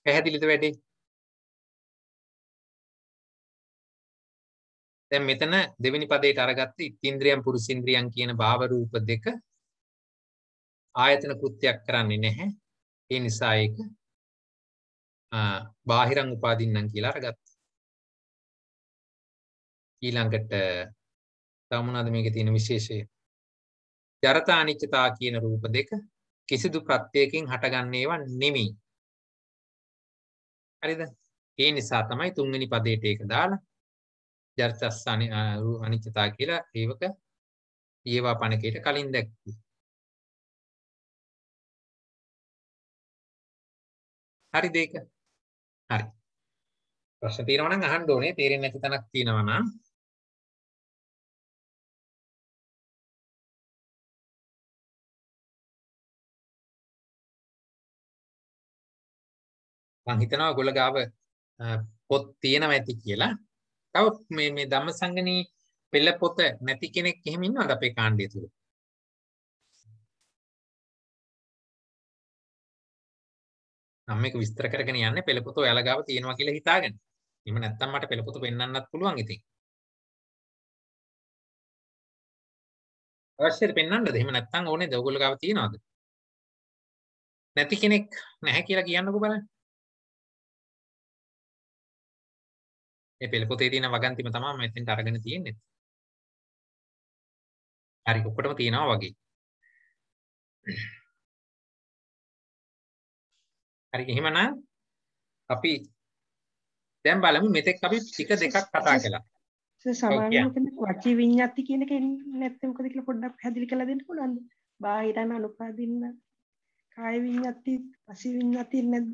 පැහැදිලිද වැඩි? දැන් මෙතන දෙවෙනි පදයට අරගත්ත ඉන්ද්‍රියම් පුරුෂින්ද්‍රියම් කියන භාව රූප දෙක ආයතන කෘත්‍යයක් කරන්නේ නැහැ. ඒ නිසා ඒක බාහිරං උපාදින්නම් කියලා අරගත්තා. ඊළඟට තව මොනවද මේකේ තියෙන විශේෂය? ජරතා අනිච්චතා කියන රූප දෙක කිසිදු ප්‍රත්‍යයකින් හටගන්නේ ඒවා නෙමෙයි. හරිද? ඒ නිසා තමයි තුන්වෙනි පදයට ඒක දාලා ජරතස් අනිච්චතා කියලා ඒවක ඊවා පණකයට කලින් දැක්කේ. හරිද ඒක? හරි. ප්‍රශ්න තියෙනවා නම් අහන්න ඕනේ. තේරෙන්නේ නැති තැනක් තියෙනවා නම් මම හිතනවා ඔයගොල්ලෝ ගාව පොත් තියෙනවා ඇති කියලා. තව මේ ධම්මසංගණී පෙළ පොත නැති කෙනෙක් එහෙම ඉන්නවද අපේ කාණ්ඩය තුල? මම මේක විස්තර කරගෙන යන්නේ පෙළ පොත ඔයාලා ගාව තියෙනවා කියලා හිතාගෙන. එහෙම නැත්නම් මට පෙළ පොත පෙන්වන්නත් පුළුවන් ඉතින්. අවශ්‍යද පෙන්වන්නද? එහෙම නැත්නම් ඕනේද? ඔයගොල්ලෝ ගාව තියෙනවද? නැති කෙනෙක් නැහැ කියලා කියන්නකෝ බලන්න. මේ පෙළ පොතේ තියෙන වගන්තිම තමයි මම මෙතෙන්ට අරගෙන තියෙන්නේ. හරි ඔක්කොටම තියෙනවා වගේ. හරි එහෙමනම් අපි දැන් බලමු මෙතෙක් අපි ටික දෙකක් කතා කළා. සමාන මෙතන වචී විඤ්ඤාති කියන එක එන්නේ නැත්නම් මොකද කියලා පොඩ්ඩක් පැහැදිලි කරලා දෙන්න පුළුවන්ද? බාහිරන අනුපාදින්න කාය විඤ්ඤාති වචී විඤ්ඤාති නැද්ද?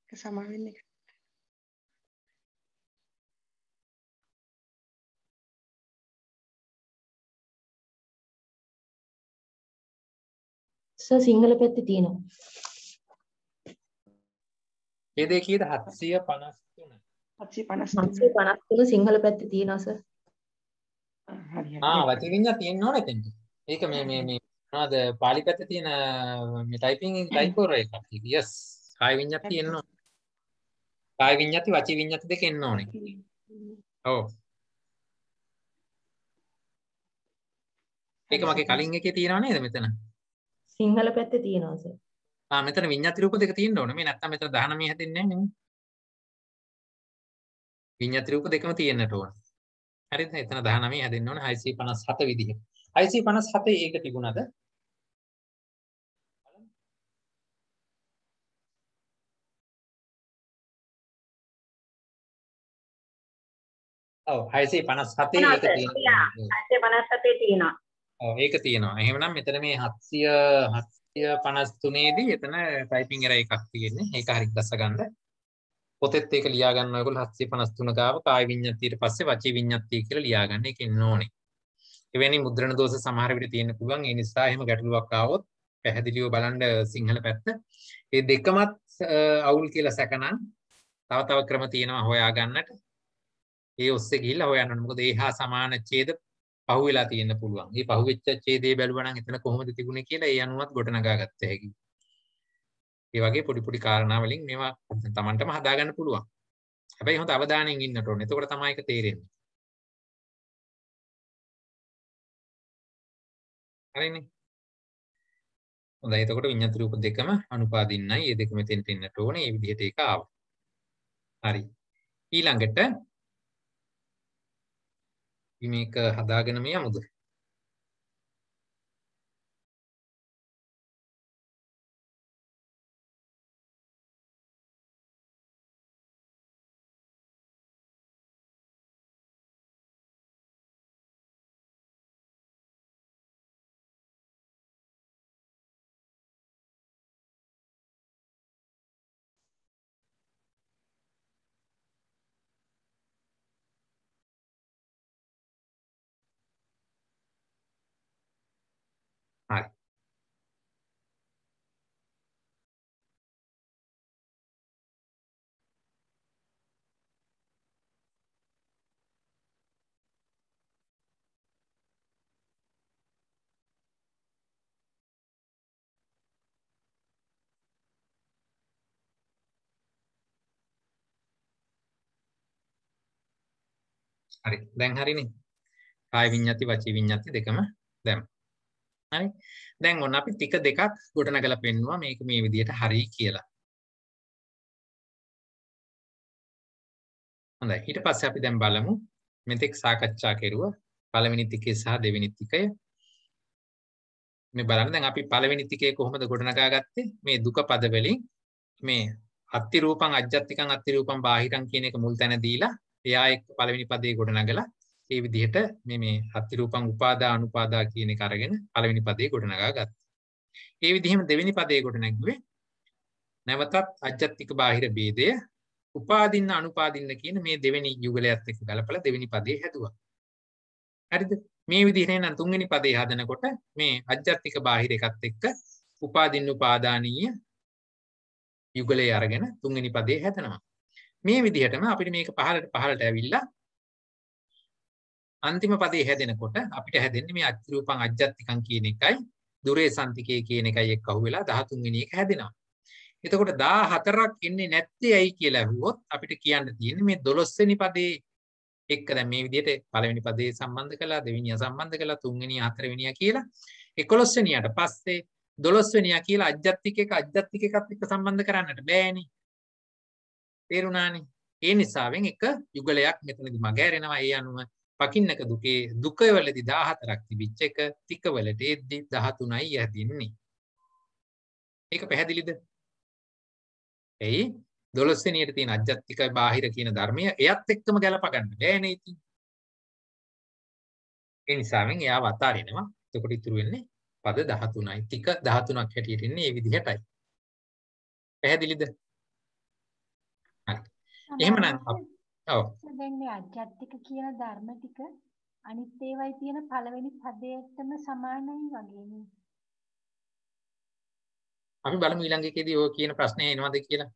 ඒක සමා වෙන්නේ. සිංහල පැත්තේ තියෙනවා. ඒ දෙක කීයද 753. 753 සිංහල පැත්තේ තියෙනවා සර්. හරි හරි. වචී විඤ්ඤාති තියෙන්න ඕනේ එතෙන්ට. ඒක මේ මොනවද පාලි පැත්තේ තියෙන මේ ටයිපින් ටයිප් කර එකක්. yes කාය විඤ්ඤාති තියෙන්න ඕනේ. කාය විඤ්ඤාති වචී විඤ්ඤාති දෙක එන්න ඕනේ. ඔව්. ඒක මගේ කලින් එකේ තියෙනව නේද මෙතන? සිංහල පැත්තේ තියෙනවා සර්. මෙතන විඤ්ඤාති රූප දෙක තියෙන්න ඕනේ. මේ නැත්තම් මෙතන 19 හැදෙන්නේ නැහැ නේ. විඤ්ඤාති රූප දෙකම තියෙන්නට ඕනේ. හරිද? එතන 19 හැදෙන්න ඕනේ 657 විදිහට. 657 ඒක තිබුණාද? ඔව් 657 ඒක තියෙනවා. 657 තියෙනවා. ඔව් ඒක තියෙනවා. එහෙමනම් මෙතන මේ 753 දී එතන ටයිපින් එරර් එකක් තියෙන්නේ. ඒක හරියට දැස ගන්න. පොතෙත් ඒක ලියා ගන්න ඔයගොල්ලෝ 753 ගාව කාය විඤ්ඤාතියට පස්සේ වචී විඤ්ඤාතිය කියලා ලියා ගන්න. ඒක එන්න ඕනේ. එවැනි මුද්‍රණ දෝෂ සමහර විට තියෙන්න පුළුවන්. ඒ නිසා එහෙම ගැටලුවක් ආවොත් පැහැදිලිව බලන්න සිංහල පැත්ත. මේ දෙකමත් අවුල් කියලා සැකනම් තව ක්‍රම තියෙනවා හොයා ගන්නට. ඒ ඔස්සේ ගිහිල්ලා හොයන්න ඕනේ. මොකද ඒ හා සමාන ඡේද පහුවෙලා තියෙන්න පුළුවන්. මේ පහුවෙච්ච ඡේදය බැලුවා නම් එතන කොහොමද තිබුණේ කියලා ඒ අනුවත් ගොඩනගා ගත්ත හැකියි. ඒ වගේ පොඩි කාරණා වලින් මේවා තමන්ටම හදාගන්න පුළුවන්. හැබැයි හොඳ අවධානයෙන් ඉන්නට ඕනේ. එතකොට තමයි ඒක තේරෙන්නේ. හරිනේ. හොඳයි. එතකොට විඤ්ඤාති රූප දෙකම අනුපාදින්නයි. මේ දෙක මෙතෙන්ට එන්නට ඕනේ. මේ විදිහට ඒක ආවා. හරි. ඊළඟට මේක හදාගෙන යමුද? හරි. දැන් හරිනේ. කාය විඤ්ඤාති වචී විඤ්ඤාති දෙකම දැන්. හරි. දැන් ඔන්න අපි ටික දෙකක් ගොඩනගලා පෙන්නුවා මේක මේ විදිහට හරි කියලා. හොඳයි. ඊට පස්සේ අපි දැන් බලමු මෙතෙක් සාකච්ඡා කෙරුවා පළවෙනි ටිකේ සහ දෙවෙනි ටිකය. මේ බලන්න දැන් අපි පළවෙනි ටිකේ කොහොමද ගොඩනගා ගත්තේ? මේ දුක පද වලින් මේ අත්ති රූපං අජ්ජත්තිකං අත්ති රූපං බාහිරං කියන එක මුල් තැන දීලා එයා එක්ක පළවෙනි පදේ ගොඩනගලා ඒ විදිහට මේ අත්ති රූපං උපාදා අනුපාදා කියන එක අරගෙන පළවෙනි පදේ ගොඩනගා ගත්තා. ඒ විදිහෙම දෙවෙනි පදේ ගොඩනගුවේ නැවතත් අජ්ජත්තික බාහිර ભેදය උපාදින්න අනුපාදින්න කියන මේ දෙවෙනි යුගලයත් එක්ක ගලපලා දෙවෙනි පදේ හැදුවා. හරිද? මේ විදිහට නම් තුන්වෙනි පදේ හදනකොට මේ අජ්ජත්තික බාහිර එකත් එක්ක උපාදින්න උපාදානීය යුගලයේ අරගෙන තුන්වෙනි පදේ හැදෙනවා. මේ විදිහටම අපිට මේක පහළට ඇවිල්ලා අන්තිම පදේ හැදෙනකොට අපිට හැදෙන්නේ මේ අත්ති රූපං අජ්ජත්තිකං කියන එකයි දුරේ සම්තිකේ කියන එකයි එක්ක අහුවෙලා 13 වෙනි එක හැදෙනවා. එතකොට 14ක් එන්නේ නැත්තේ ඇයි කියලා අහුවොත් අපිට කියන්න තියෙන්නේ මේ 12 වෙනි පදේ එක්ක දැන් මේ විදිහට පළවෙනි පදේ සම්බන්ධ කළා, දෙවෙනිය සම්බන්ධ කළා, තුන්වෙනිය, හතරවෙනිය කියලා 11 වෙනියට පස්සේ 12 වෙනියා කියලා අජ්ජත්තික එකත් එක්ක සම්බන්ධ කරන්නට බෑනේ. තේරුණානේ? ඒ නිසාවෙන් එක යුගලයක් මෙතනදි මග ඇරෙනවා. ඒ අනුව පකින්නක දුකේ දුකවලදී 14ක් තිබිච්ච එක තිකවලට එද්දි 13යි යදින්නේ. ඒක පැහැදිලිද? එයි 12 වෙනියට තියෙන අජ්ජත්තික බාහිර කියන ධර්මය එයත් එක්කම ගලප ගන්න බෑනේ ඉතින්. ඒ නිසාවෙන් එයාව අතාරිනවා. එතකොට ඉතුරු වෙන්නේ පද 13යි. තික 13ක් හැටියට ඉන්නේ මේ විදිහටයි. පැහැදිලිද? හරි. එහෙමනම් ඔව්. දැන් මේ අජ්ජත්තික කියන ධර්ම ටික අනිත් ඒවායි තියෙන පළවෙනි පදයටම සමානයි වගේනේ. අපි බලමු ඊළඟ එකේදී ඔය කියන ප්‍රශ්නේ එනවද කියලා.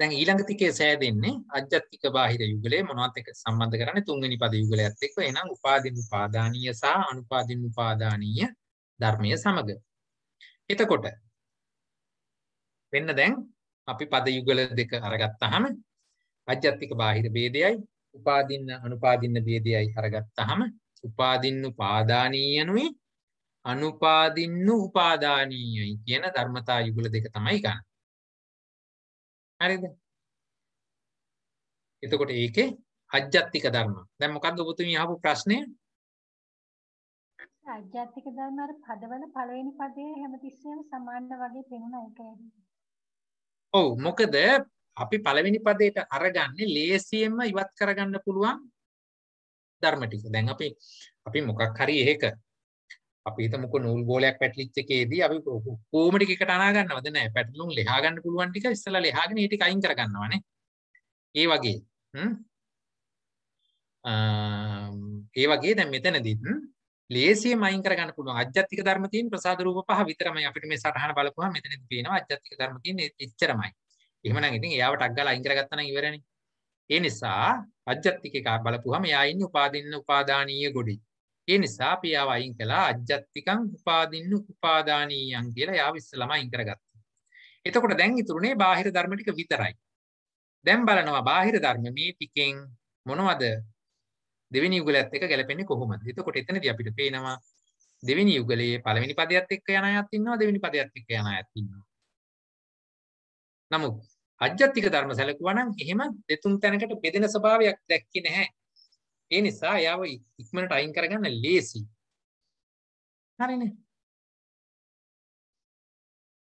දැන් ඊළඟ ටිකේ සෑදෙන්නේ අජ්ජත්තික බාහිර යුගලයේ මොනවත් එක්ක සම්බන්ධ කරන්නේ තුන්වෙනි පද යුගලයත් එක්ක. එහෙනම් උපාදින්න උපාදානීය සහ අනුපාදින්න උපාදානීය ධර්මයේ සමග. එතකොට වෙන්න දැන් අපි පද යුගල දෙක අරගත්තාම අජ්ජත්තික බාහිර ભેදයයි උපාදින්න අනුපාදින්න ભેදයයි අරගත්තාම උපාදින්න උපාදානීයනුයි අනුපාදින්න උපාදානීයයි කියන ධර්මතා යුගල දෙක තමයි ගන්න. හරිද? එතකොට ඒකේ අජ්ජත්තික ධර්ම. දැන් මොකද්ද ඔබතුමී අහපු ප්‍රශ්නය? අජ්ජත්තික ධර්ම අර පදවල පළවෙනි පදයේ හැමතිස්සෙම සමාන වගේ පෙනුණා ඒකයි. ඔව් මොකද අපි පළවෙනි පදයට අරගන්නේ ලේසියෙන්ම ඉවත් කරගන්න පුළුවන් ධර්ම ටික. දැන් අපි මොකක් හරි එහෙක අපි හිතමුකෝ නූල් බෝලයක් පැටලිච්ච එකේදී අපි කොහොම ටික එකට අනා ගන්නවද නැහැ. පැටලුම් ලෙහා ගන්න පුළුවන් ටික ඉස්සලා ලෙහාගෙන ඒ ටික අයින් කර ගන්නවනේ. ඒ වගේ දැන් මෙතනදිත් ලේසියෙන්ම අයින් කර ගන්න පුළුවන් අජ්ජත්තික ධර්ම තියෙන ප්‍රසාද රූප පහ විතරමයි. අපිට මේ සටහන බලපුවම මෙතනදි පේනවා අජ්ජත්තික ධර්ම තියෙන එච්චරමයි. එහෙමනම් ඉතින් එයාව ටක් ගාලා අයින් කරගත්තා නම් ඉවරනේ. ඒ නිසා අජ්ජත්තික එක බලපුවම එයා ඉන්නේ උපාදින්න උපාදානීය ගොඩේ. ඒ නිසා අපි ආව අයින් කළා අජ්ජත්තිකං උපාදින්න උපාදානීයං කියලා යාව ඉස්සලම අයින් කරගත්තා. එතකොට දැන් ඉතුරුනේ බාහිර ධර්ම ටික විතරයි. දැන් බලනවා බාහිර ධර්ම මේ ටිකෙන් මොනවද දෙවෙනි යුගලයත් එක්ක ගැලපෙන්නේ කොහොමද? එතකොට එතනදී අපිට පේනවා දෙවෙනි යුගලයේ පළවෙනි පදයට එක්ක යන අයත් ඉන්නවා දෙවෙනි පදයට එක්ක යන අයත් ඉන්නවා. නමුත් අජ්ජත්තික ධර්ම සැලකුවා නම් එහෙම දෙතුන් තැනකට බෙදෙන ස්වභාවයක් දැක්කේ නැහැ. ඒ නිසා යාව ඉක්මනට අයින් කරගන්න ලේසි. හරිනේ.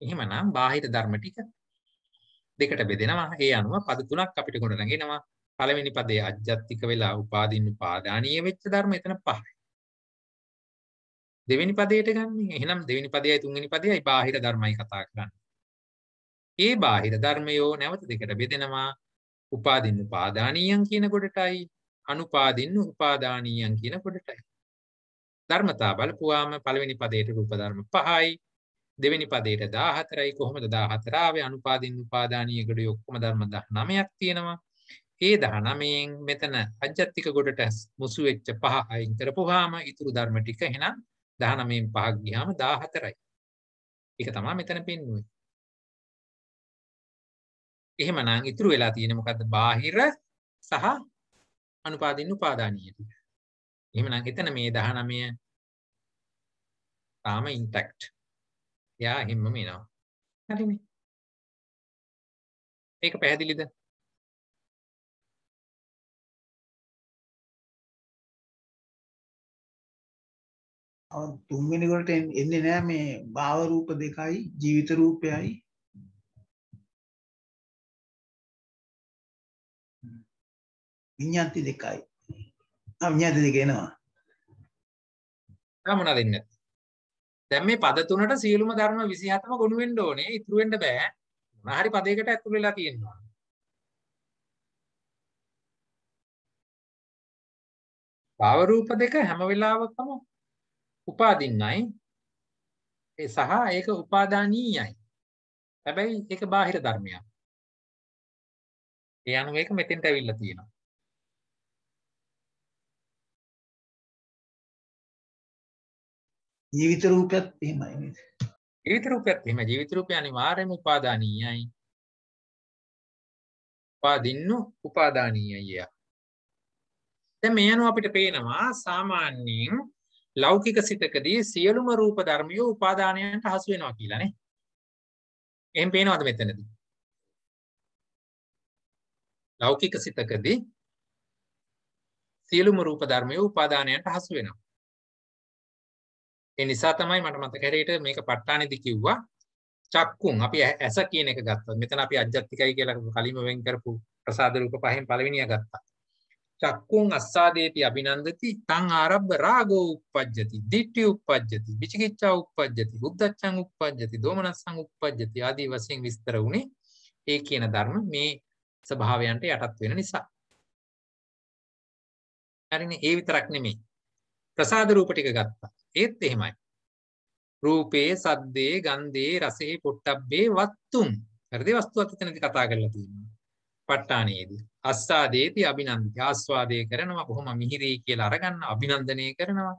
එහෙමනම් බාහිර ධර්ම ටික දෙකට බෙදෙනවා. ඒ අනුව පද තුනක් අපිට ගොඩනගෙනවා. පළවෙනි පදයේ අජ්ජත්තික වෙලා උපාදින්න උපාදානීය වෙච්ච ධර්ම එතන 5යි. දෙවෙනි පදයට ගන්න. එහෙනම් දෙවෙනි පදයයි තුන්වෙනි පදයයි බාහිර ධර්මයි කතා කරන්නේ. ඒ බාහිර ධර්මයෝ නැවත දෙකට බෙදෙනවා. උපාදින්න උපාදානීයන් කියන කොටටයි අනුපාදින්න උපාදානීයන් කියන කොටටයි. ධර්මතා බලපුවාම පළවෙනි පදයට රූප ධර්ම 5යි. දෙවෙනි පදයට 14යි. කොහොමද 14 ආවේ? අනුපාදින්න උපාදානීය ගොඩේ ඔක්කොම ධර්ම 19ක් තියෙනවා. ඒ 19න් මෙතන අජ්ජත්තික ගොඩට මුසු වෙච්ච 5 අයින් කරපුවාම ඉතුරු ධර්ම ටික එහෙනම් 19න් 5ක් ගියාම 14යි. ඒක තමයි මෙතන පෙන්වන්නේ. එහෙමනම් ඉතුරු වෙලා තියෙන්නේ මොකද්ද? බාහිර සහ අනුපාදින්න උපාදානීය ටික. එහෙමනම් එතන මේ 19 තාම ඉන්ටැක්ට්. යා හිම්ම මේනවා. හරිනේ. ඒක පැහැදිලිද? තුන්වෙනි වලට එන්නේ නැහැ මේ භාව රූප දෙකයි ජීවිත රූපයයි විඤ්ඤාති දෙකයි. විඤ්ඤාති දෙක එනවා. මොනවද ඉන්නේ? දැන් මේ පද තුනට සියලුම ධර්ම 27ම ගොනු වෙන්න ඕනේ. ඉතුරු වෙන්න බෑ. මොනවා හරි පදයකට ඇතුළු වෙලා තියෙනවා. භාව රූප දෙක හැම වෙලාවකම උපාදින්නයි. ඒ සහ ඒක උපාදානීයයි. හැබැයි ඒක බාහිර ධර්මයක්. ඒ අනුව ඒක මෙතෙන්ට ඇවිල්ලා තියෙනවා. ජීවිත රූපයත් එහෙමයි නේද? ජීවිත රූපයත් එහෙම. ජීවිත රූපය අනිවාර්යයෙන්ම උපාදානීයයි. උපාදින්නු උපාදානීයය. දැන් මේ අනුව අපිට පේනවා සාමාන්‍යයෙන් ලෞකික සිතකදී සියලුම රූප ධර්මිය උපාදානයන්ට හසු වෙනවා කියලා නේ. එහෙම පේනවද මෙතනදී? ලෞකික සිතකදී සියලුම රූප ධර්මිය උපාදානයන්ට හසු වෙනවා. ඒ නිසා තමයි මට මතක හැටියට මේක ප ဋ ාණෙදි කිව්වා චක්කුන් අපි ඇස කියන එක ගත්තා. මෙතන අපි අජ්ජත්තිකයි කියලා කලින්ම වෙන් කරපු ප්‍රසාද රූප පහෙන් පළවෙනිය ගත්තා. චක්කුන් අස්සාදේති අභිනන්දති තං ආරබ්බ රාගෝ උප්පජ්ජති ditthi උප්පජ්ජති විචිකිච්ඡා උප්පජ්ජති උද්ධච්ඡං උප්පජ්ජති දෝමනස්සං උප්පජ්ජති ආදී වශයෙන් විස්තර වුණේ ඒ කියන ධර්ම මේ ස්වභාවයන්ට යටත් වෙන නිසා. හරිනේ. ඒ විතරක් නෙමෙයි. ප්‍රසාද රූප ටික ගත්තා. ඒත් එහෙමයි. රූපේ සද්දේ ගන්ධේ රසේ පොට්ටබ්බේ වත්තුම්. හරිද? වස්තුවත් එතනදී කතා කරලා තියෙනවා. ප ဋ ාණයේදී අස්සාදේති අභිනන්දති ආස්වාදේ කරනවා බොහොම මිහිරි කියලා අරගන්න අභිනන්දනය කරනවා.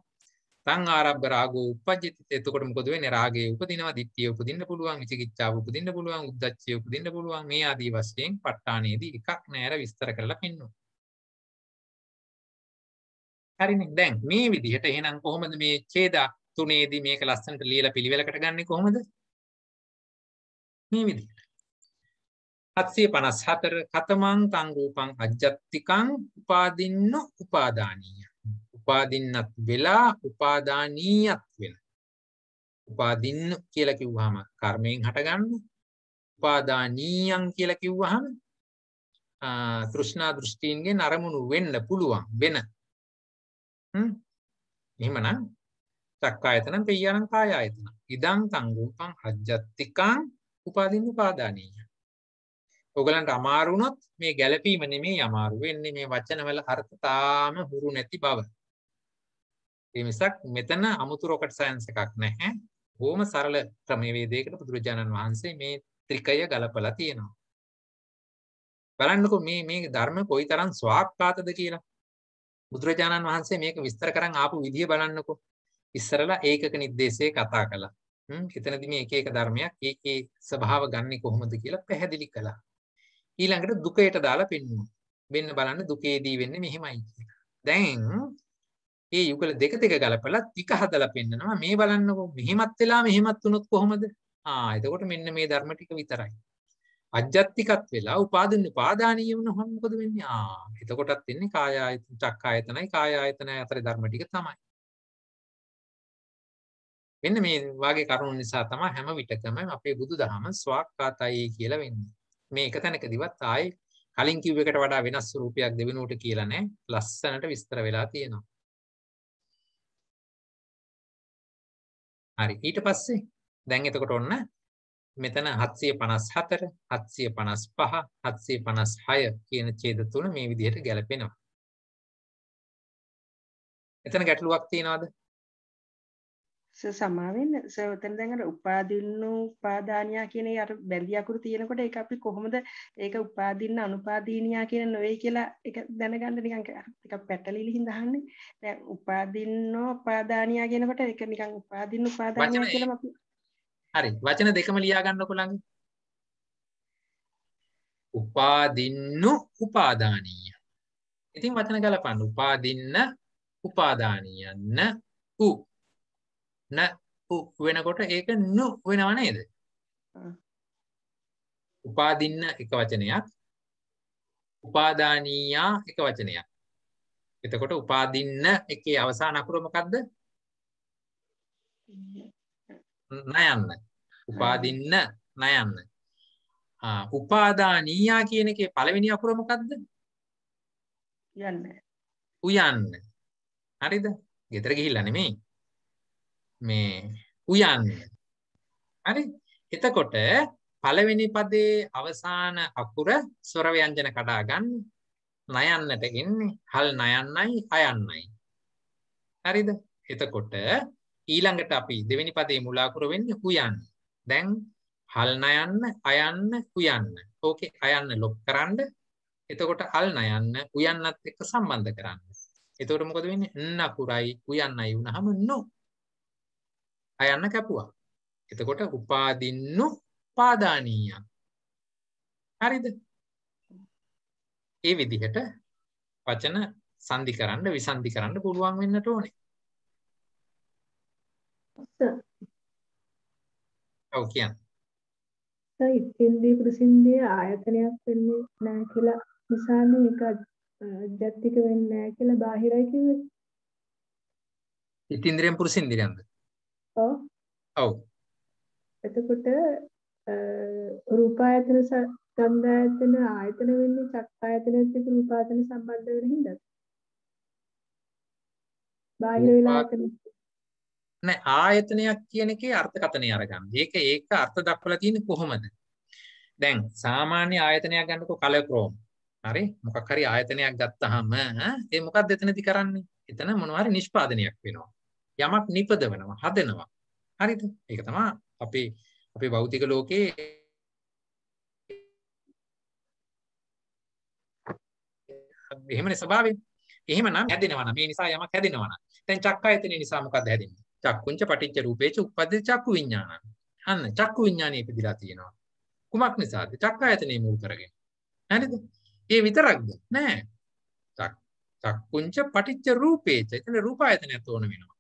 තං ආරබ්බ රාගෝ උප්පජ්ජති. එතකොට මොකද වෙන්නේ? රාගයේ උපදිනවා, ditthිය උපදින්න පුළුවන්, විචිකිච්ඡාව උපදින්න පුළුවන්, උද්ධච්චය උපදින්න පුළුවන්. මේ ආදී වශයෙන් ප ဋ ාණයේදී එකක් නෑර විස්තර කරලා පෙන්නනවා. හරිනේ. දැන් මේ විදිහට එහෙනම් කොහොමද මේ ඡේද තුනේදී මේක ලස්සනට ලියලා පිළිවෙලකට ගන්නෙ කොහොමද? මේ විදිහට. 754 කතමං තං රූපං අජ්ජත්තිකං උපාදින්න උපාදානීය. උපාදින්නත් වෙලා උපාදානීයත් වෙලා. උපාදින්න කියලා කිව්වහම කර්මයෙන් හටගන්න. උපාදානීයං කියලා කිව්වහම තෘෂ්ණා දෘෂ්ටීන්ගෙන් අරමුණු වෙන්න පුළුවන් වෙන. එහෙමනම් චක්කායතන පෙය්‍යනං කායායතන. ඉදං තං රූපං අජ්ජත්තිකං උපාදින්න උපාදානීය. ඔයගලන්ට අමාරු වුණොත් මේ ගැළපීම නෙමෙයි අමාරු වෙන්නේ මේ වචනවල අර්ථ තාම හුරු නැති බව. ඒ මිසක් මෙතන අමුතු රොකට් සයන්ස් එකක් නැහැ. බොහොම සරල ක්‍රමවේදයකට බුදුරජාණන් වහන්සේ මේ ත්‍රිකය ගලපලා තියෙනවා. බලන්නකෝ මේ ධර්ම කොයිතරම් ස්වාක්ඛාතද කියලා. බුදුරජාණන් වහන්සේ මේක විස්තර කරන් ආපු විදිය බලන්නකෝ. ඉස්සරලා ඒකක නිर्देशේ කතා කළා. එතනදී මේ එක එක ධර්මයක් ඒකේ ස්වභාව ගන්නෙ කොහොමද කියලා පැහැදිලි කළා. ඊළඟට දුකයට දාලා පෙන්නුවා. වෙන්න බලන්න දුකේදී වෙන්නේ මෙහෙමයි කියලා. දැන් මේ යුගල දෙක ගලපලා ටික හදලා පෙන්නනවා. මේ බලන්නකෝ මෙහෙමත් වෙලා මෙහෙමත් වුණොත් කොහොමද? එතකොට මෙන්න මේ ධර්ම ටික විතරයි. අජ්ජත්තිකත් වෙලා උපාදින්න උපාදානීය වුණොත් මොකද වෙන්නේ? එතකොටත් වෙන්නේ කාය ආයතන චක්කායතනයි කාය ආයතනයි අතර ධර්ම ටික තමයි. මෙන්න මේ වාගේ කරුණු නිසා තමයි හැම විටකම අපේ බුදුදහම ස්වාක්ඛාතයි කියලා වෙන්නේ. මේ එක තැනකදීවත් ආයේ කලින් කිව්ව එකට වඩා වෙනස් ස්වරූපයක් දෙවෙනුවට කියලා නැහැ. ලස්සනට විස්තර වෙලා තියෙනවා. හරි. ඊට පස්සේ දැන් එතකොට ඔන්න මෙතන 754 755 756 කියන ඡේද තුන මේ විදිහට ගැලපෙනවා. එතන ගැටලුවක් තියනවද? සමාවෙන්න උතන දැන් අර උපාදින්න උපාදානියා කියන ඒ අර බැඳි අකුරු තියෙනකොට ඒක අපි කොහොමද ඒක උපාදින්න අනුපාදීනියා කියන නොවේ කියලා ඒක දැනගන්න නිකන් ටිකක් පැටලිලි හින්දා අහන්නේ. දැන් උපාදින්න උපාදානියා කියනකොට ඒක නිකන් උපාදින්න උපාදානියා කියලා අපි හරි වචන දෙකම ලියා ගන්නකො ළඟ. උපාදින්න උපාදානීය. ඉතින් වචන ගලපන්න. උපාදින්න උපාදානියන්න උ න උ වෙනකොට ඒක නු වෙනව නේද? උපාදින්න එක වචනයක්. උපාදානීයා එක වචනයක්. එතකොට උපාදින්න එකේ අවසාන අකුර මොකද්ද? නයන්න. උපාදින්න නයන්න. උපාදානීයා කියන එකේ පළවෙනි අකුර මොකද්ද? යන්න. උයන්න. හරිද? ගෙදර ගිහිල්ලා නෙමෙයි. මේ උයන්න. හරි? එතකොට පළවෙනි පදේ අවසාන අකුර ස්වර ව්‍යංජන කඩා ගන්න. නයන්නට එන්නේ හල් නයන්නයි අයන්නයි. හරිද? එතකොට ඊළඟට අපි දෙවෙනි පදේ මුල අකුර වෙන්නේ උයන්න. දැන් හල් නයන්න අයන්න උයන්න. ඕකේ අයන්න ලොක් කරන්න. එතකොට හල් නයන්න උයන්නත් එක්ක සම්බන්ධ කරන්න. එතකොට මොකද වෙන්නේ? න් අකුරයි උයන්නයි වුණාම නු. අයන්න කැපුවා. එතකොට උපාදින්නු පාදානීය. හරිද? ඒ විදිහට වචන සංදි කරන්න විසන්දි කරන්න පුළුවන් වෙන්නට ඕනේ. ඔව් කියන්නේ. ඉතින්දී පුරුසින්දී ආයතනයක් වෙන්නේ නැහැ කියලා නිසානේ ඒක අජ්ජත්තික වෙන්නේ නැහැ කියලා බාහිරයි කිව්වේ. ඉතින්ද්‍රියම් පුරුසින්ද්‍රියම්ද? ඔව්. ඔව්. එතකොට රූපායතන ගන්ධායතන ආයතන වෙන්නේ චක්කායතනෙත් එක්ක රූපායතන සම්බන්ධ වෙන හින්දාද? බාහිර වෙලා නෑ ආයතනයක් කියන එකේ අර්ථකථනය අරගන්න. ඒක අර්ථ දක්වලා තියෙන්නේ කොහොමද? දැන් සාමාන්‍ය ආයතනයක් ගන්නකො කලර් ක්‍රෝම්. හරි? මොකක් හරි ආයතනයක් ගත්තාම ඒ මොකක්ද එතනදි කරන්නේ? එතන මොනවා හරි නිෂ්පාදනයක් වෙනවා. යමක් නිපදවනවා, හදනවා. හරිද? ඒක තමයි අපේ භෞතික ලෝකේ එහෙමනේ ස්වභාවය. එහෙමනම් හැදෙනවා නම් මේ නිසා යමක් හැදෙනවා නම් දැන් චක්කායතනෙ නිසා මොකද්ද හැදෙන්නේ? චක්කුංච පටිච්ච රූපේච උප්පද්දේ චක්කු විඥානං. අන්න චක්කු විඥානේ ඉපදිලා තියෙනවා. කුමක් නිසාද? චක්කායතනෙ මුල් කරගෙන. හරිද? ඒ විතරක්ද? නෑ. චක්කුංච පටිච්ච රූපේච. එතන රූපායතනයත් ඕන වෙනවා.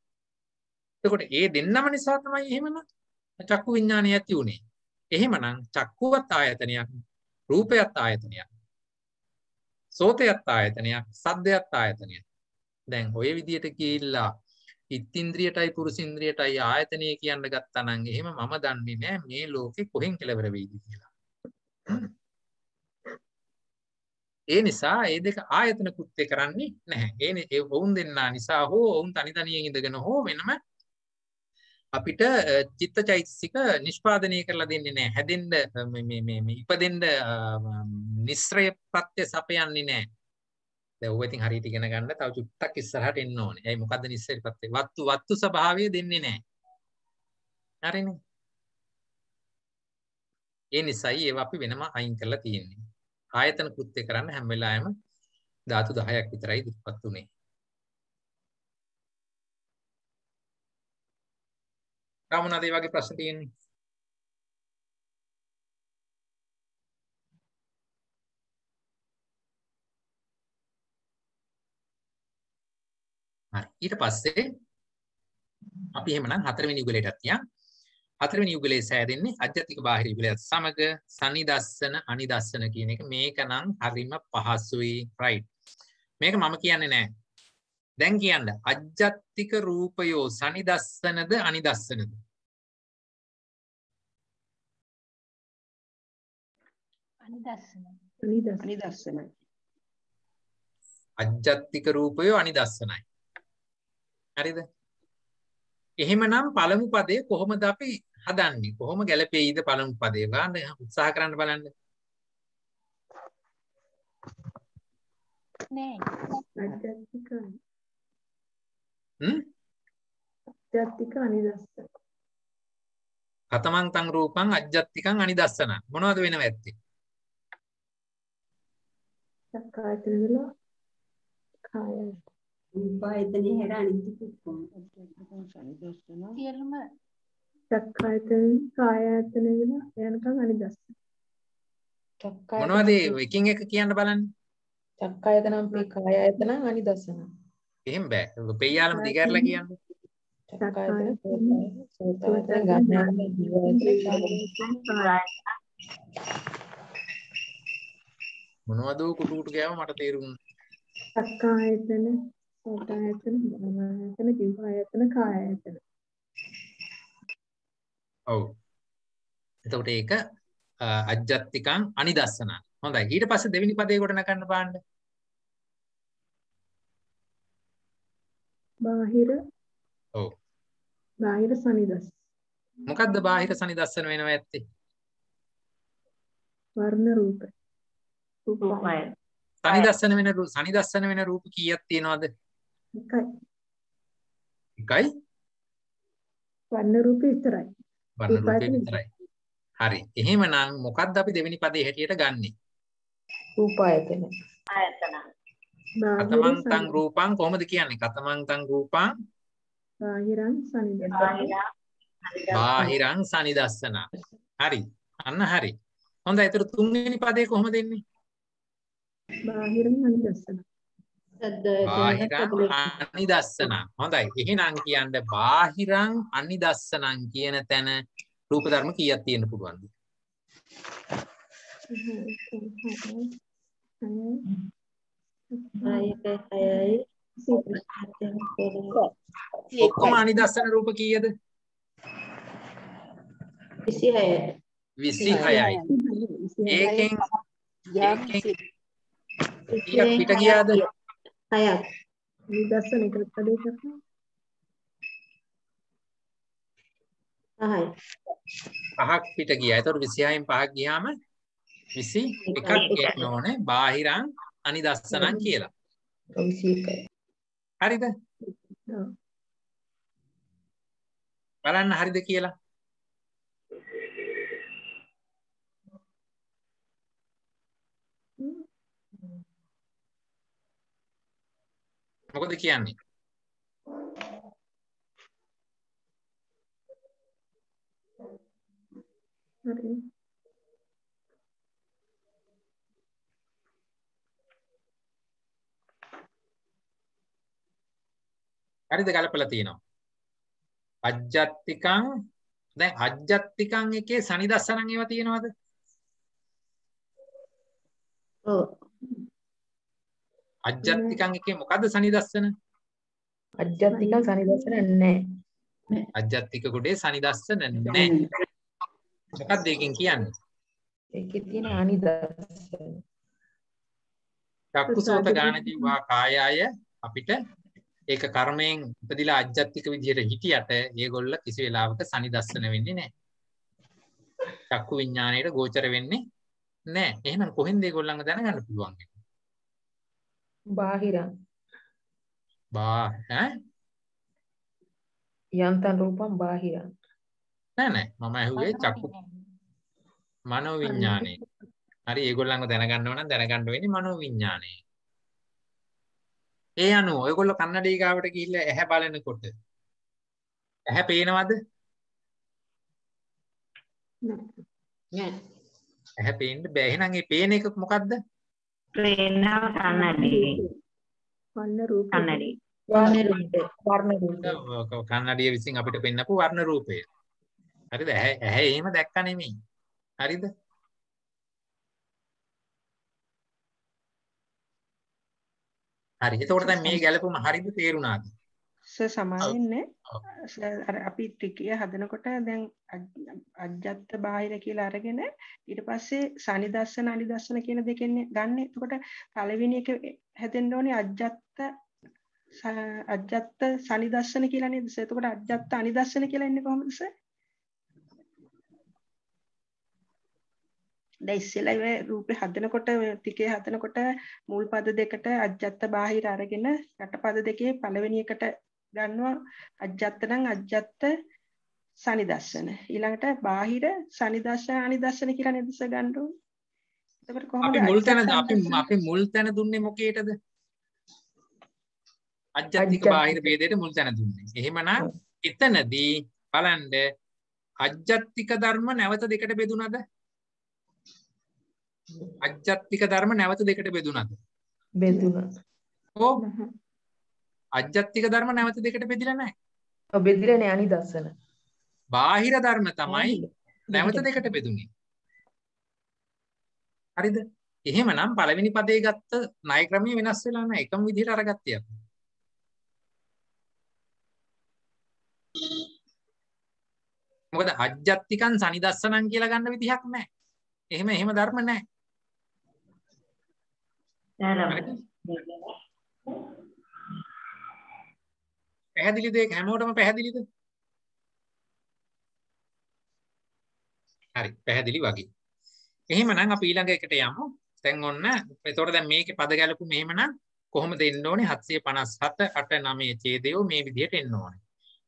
එතකොට ඒ දෙන්නම නිසා තමයි එහෙමනම් චක්කු විඥානය ඇති උනේ. එහෙමනම් චක්කුවත් ආයතනයක්, රූපයත් ආයතනයක්. සෝතයත් ආයතනයක්, සද්දයත් ආයතනයක්. දැන් ඔය විදියට ගිහිල්ලා ඉත්ත්‍ින්ද්‍රියටයි පුරුසින්ද්‍රියටයි ආයතනය කියන්න ගත්තා නම් එහෙම මම දන්නේ නැහැ මේ ලෝකෙ කොහෙන් කෙලවර වෙයිද කියලා. ඒ නිසා මේ දෙක ආයතන කෘත්‍ය කරන්නේ නැහැ. ඒ වුන් දෙන්නා නිසා හෝ වුන් තනි තනියෙන් ඉඳගෙන හෝ වෙනම අපිට චිත්තචෛතසික නිෂ්පාදනය කරලා දෙන්නේ නැහැ. හැදෙන්න මේ ඉපදෙන්න නිස්සය ප්‍රත්‍ය සපයන්නේ නැහැ. දැන් ඔය ඉතින් හරියට ඉගෙන ගන්න තව චුට්ටක් ඉස්සරහට එන්න ඕනේ. එයි මොකද්ද නිස්සය ප්‍රත්‍ය? වත්තු ස්වභාවය දෙන්නේ නැහැ. හරිනේ. ඒ නිසායි ඒවා අපි වෙනම අයින් කරලා තියෙන්නේ. ආයතන කෘත්‍ය කරන්න හැම වෙලාවෙම ධාතු 10ක් විතරයි ඉදිරිපත් උනේ. රාමුණාද ඒ වගේ ප්‍රශ්න තියෙන්නේ? හරි. ඊට පස්සේ අපි එහෙමනම් හතරවෙනි යුගලයටත් යන්. හතරවෙනි යුගලයේ සෑදෙන්නේ අජ්ජතික බාහිර යුගලයත් සමග සනිදස්සන අනිදස්සන කියන එක. මේක නම් හරිම පහසුයි. රයිට්. මේක මම කියන්නේ නෑ. දැන් කියන්න අජ්ජත්තික රූපයෝ සනිදස්සනද අනිදස්සනද? අනිදස්සනයි. අජ්ජත්තික රූපයෝ අනිදස්සනයි. හරිද? එහෙමනම් පළමු පදේ කොහොමද අපි හදන්නේ? කොහොම ගැලපෙයිද පළමු පදේ? ගන්න උත්සාහ කරන්න බලන්න. නෑ. අජ්ජත්තික අනිදස්සන. කතමං තං රූපං අජ්ජත්තිකං අනිදස්සන. මොනවද වෙනව ඇත්තේ? චක්කායතන වල කාය රූපායතනේ හැර අනිත් සියලුම චක්කායතන කායායතන වල යනකම් අනිදස්සන. මොනවද එකින් එක කියන්න බලන්න. චක්කායතනම් පේ කායායතනම් අනිදස්සන. එහෙම බෑ. පෙයාලම දිගහැරලා කියන්නේ. චක්කායතන සෝතායතන ගානායතන ජීවායතන මොනවද කුටු කුටු ගෑව මට තේරුණා. සක්කායතන, සෝතායතන, ධම්මායතන, ජීවායතන, කායායතන. ඔව්. එතකොට ඒක අජ්ජත්තිකං අනිදස්සන. හොඳයි. ඊට පස්සේ දෙවෙනි පදේ කොට නගන්න බලන්න. බාහිර. ඔව්. බාහිර සනිදස්. මොකද්ද බාහිර සනිදස්සන වෙනවා ඇත්තේ? වර්ණ රූප. රූපය. සනිදස්සන වෙන රූප කීයක් තියෙනවද? එකයි. එකයි. වර්ණ රූප විතරයි. වර්ණ රූපේ විතරයි. හරි. එහෙමනම් මොකද්ද අපි දෙවෙනි පදේ හැටියට ගන්නෙ? රූපායතන. ආයතන. කතමං තං රූපං කොහොමද කියන්නේ? කතමං තං රූපං බාහිරං සනිදස්. බාහිරං සනිදස්සන. හරි. අන්න හරි. හොඳයි. ඒතර තුන්වෙනි පදේ කොහොමද එන්නේ? බාහිරං අනිදස්සන. බාහිරං අනිදස්සන. හොඳයි. එහෙනම් කියන්නේ බාහිරං අනිදස්සනං කියන තැන රූප ධර්ම කීයක් තියෙන්න පුළුවන්ද? ඔක්කොම අනිදස්සන රූප කීයද? 26යි. 26යි. ඒකෙන් කීයක් පිට ගියාද? 6ක්. නිදර්ශන එක පදේ කරා. 5යි. 5ක් පිට ගියා. ඒතකොට 26න් 5ක් ගියාම 21ක් කියන්න ඕනේ බාහිරං අනිදස්සනං කියලා. 21යි. හරිද? බලන්න හරිද කියලා. මොකද කියන්නේ? හරි. හරිද ගලපලා තියෙනවා. අජ්ජත්තිකං දැන් අජ්ජත්තිකං එකේ සනිදස්සනං ඒවා තියෙනවද? ඔව්. අජ්ජත්තිකං එකේ මොකද්ද සනිදස්සන? අජ්ජත්තික සනිදස්සන නැහැ. අජ්ජත්තික කොටේ සනිදස්සන නැහැ. මොකක්ද ඒකෙන් කියන්නේ? ඒකේ තියෙන අනිදස්සන. චක්කුසෝත ගාන ජීවා කායය අපිට ඒක කර්මයෙන් උපදිලා අජ්ජත්තික විදියට හිටියට ඒගොල්ල කිසි වෙලාවක සනිදස්සන වෙන්නේ නැහැ. චක්කු විඥාණයට ගෝචර වෙන්නේ නැහැ. එහෙනම් කොහෙන්ද ඒගොල්ලන්ව දැනගන්න පුළුවන්? බාහිරං. යන්තං රූපං බාහිරං. නෑ මම ඇහුවේ චක්කු මනෝ විඥානේ. හරි ඒගොල්ලන්ව දැනගන්න ඕන නම් දැනගන්න වෙන්නේ මනෝ විඥානේ. ඒ අනුව ඔයගොල්ලෝ කන්නඩී ගාවට ගිහිල්ලා ඇහැ බලනකොට ඇහැ පේනවද? නෑ. ඇහැ පේන්න බෑ. එහෙනම් මේ පේන එක මොකද්ද? පේනවා කන්නඩී. වර්ණ රූප. කන්නඩී. වර්ණ රූප. කන්නඩිය විසින් අපිට පෙන්නපු වර්ණ රූපය. හරිද? ඇහැ එහෙම දැක්ක නෙමෙයි. හරිද? හරි. එතකොට දැන් මේ ගැලපුම හරිද තේරුණාද? සමාවෙන්නේ අර අපි ටිකේ හදනකොට දැන් අජ්ජත් බාහිර කියලා අරගෙන ඊට පස්සේ සනිදස්සන අනිදස්සන කියන දෙකෙන් ගන්න. එතකොට පළවෙනි එක හැදෙන්න ඕනේ අජ්ජත් සනිදස්සන කියලා නේද? එතකොට අජ්ජත් අනිදස්සන කියලා ඉන්නේ කොහොමද සර්? දැන් ඉස්සෙල්ලා ඒ රූපේ හදනකොට ටිකේ හදනකොට මුල් පද දෙකට අජ්ජත් බාහිර අරගෙන යට පද දෙකේ පළවෙනි එකට ගන්නවා අජ්ජත් නම් අජ්ජත් සනිදස්සන. ඊළඟට බාහිර සනිදස්සන අනිදස්සන කියලා නේද සර් ගන්න ඕනේ. එතකොට කොහොමද අපි මුල් තැන දුන්නේ මොකේටද? අජ්ජත්තික බාහිර ભેදයට මුල් තැන දුන්නේ. එහෙමනම් එතනදී බලන්න අජ්ජත්තික ධර්ම නැවත දෙකට බෙදුනද? අජ්ජත්තික ධර්ම නැවත දෙකට බෙදුනද? බෙදුණා. ඕ අජ්ජත්තික ධර්ම නැවත දෙකට බෙදිලා නැහැ. ඔව් බෙදිලානේ අනිදස්සන. බාහිර ධර්ම තමයි නැවත දෙකට බෙදුනේ. හරිද? එහෙමනම් පළවෙනි පදේ ගත්ත ණය ක්‍රමය වෙනස් වෙලා නැහැ. එකම විදිහට අරගත්තේ අපි. මොකද අජ්ජත්තිකං සනිදස්සනං කියලා ගන්න විදිහක් නැහැ. එහෙම ධර්ම නැහැ. පැහැදිලිද? ඒක හැමෝටම පැහැදිලිද? හරි පැහැදිලි වගේ. එහෙමනම් අපි ඊළඟ එකට යමු. දැන් ඔන්න එතකොට දැන් මේකේ පද ගැලපුම එහෙමනම් කොහොමද එන්න ඕනේ? 757 8 9 ඡේදයෝ මේ විදිහට එන්න ඕනේ.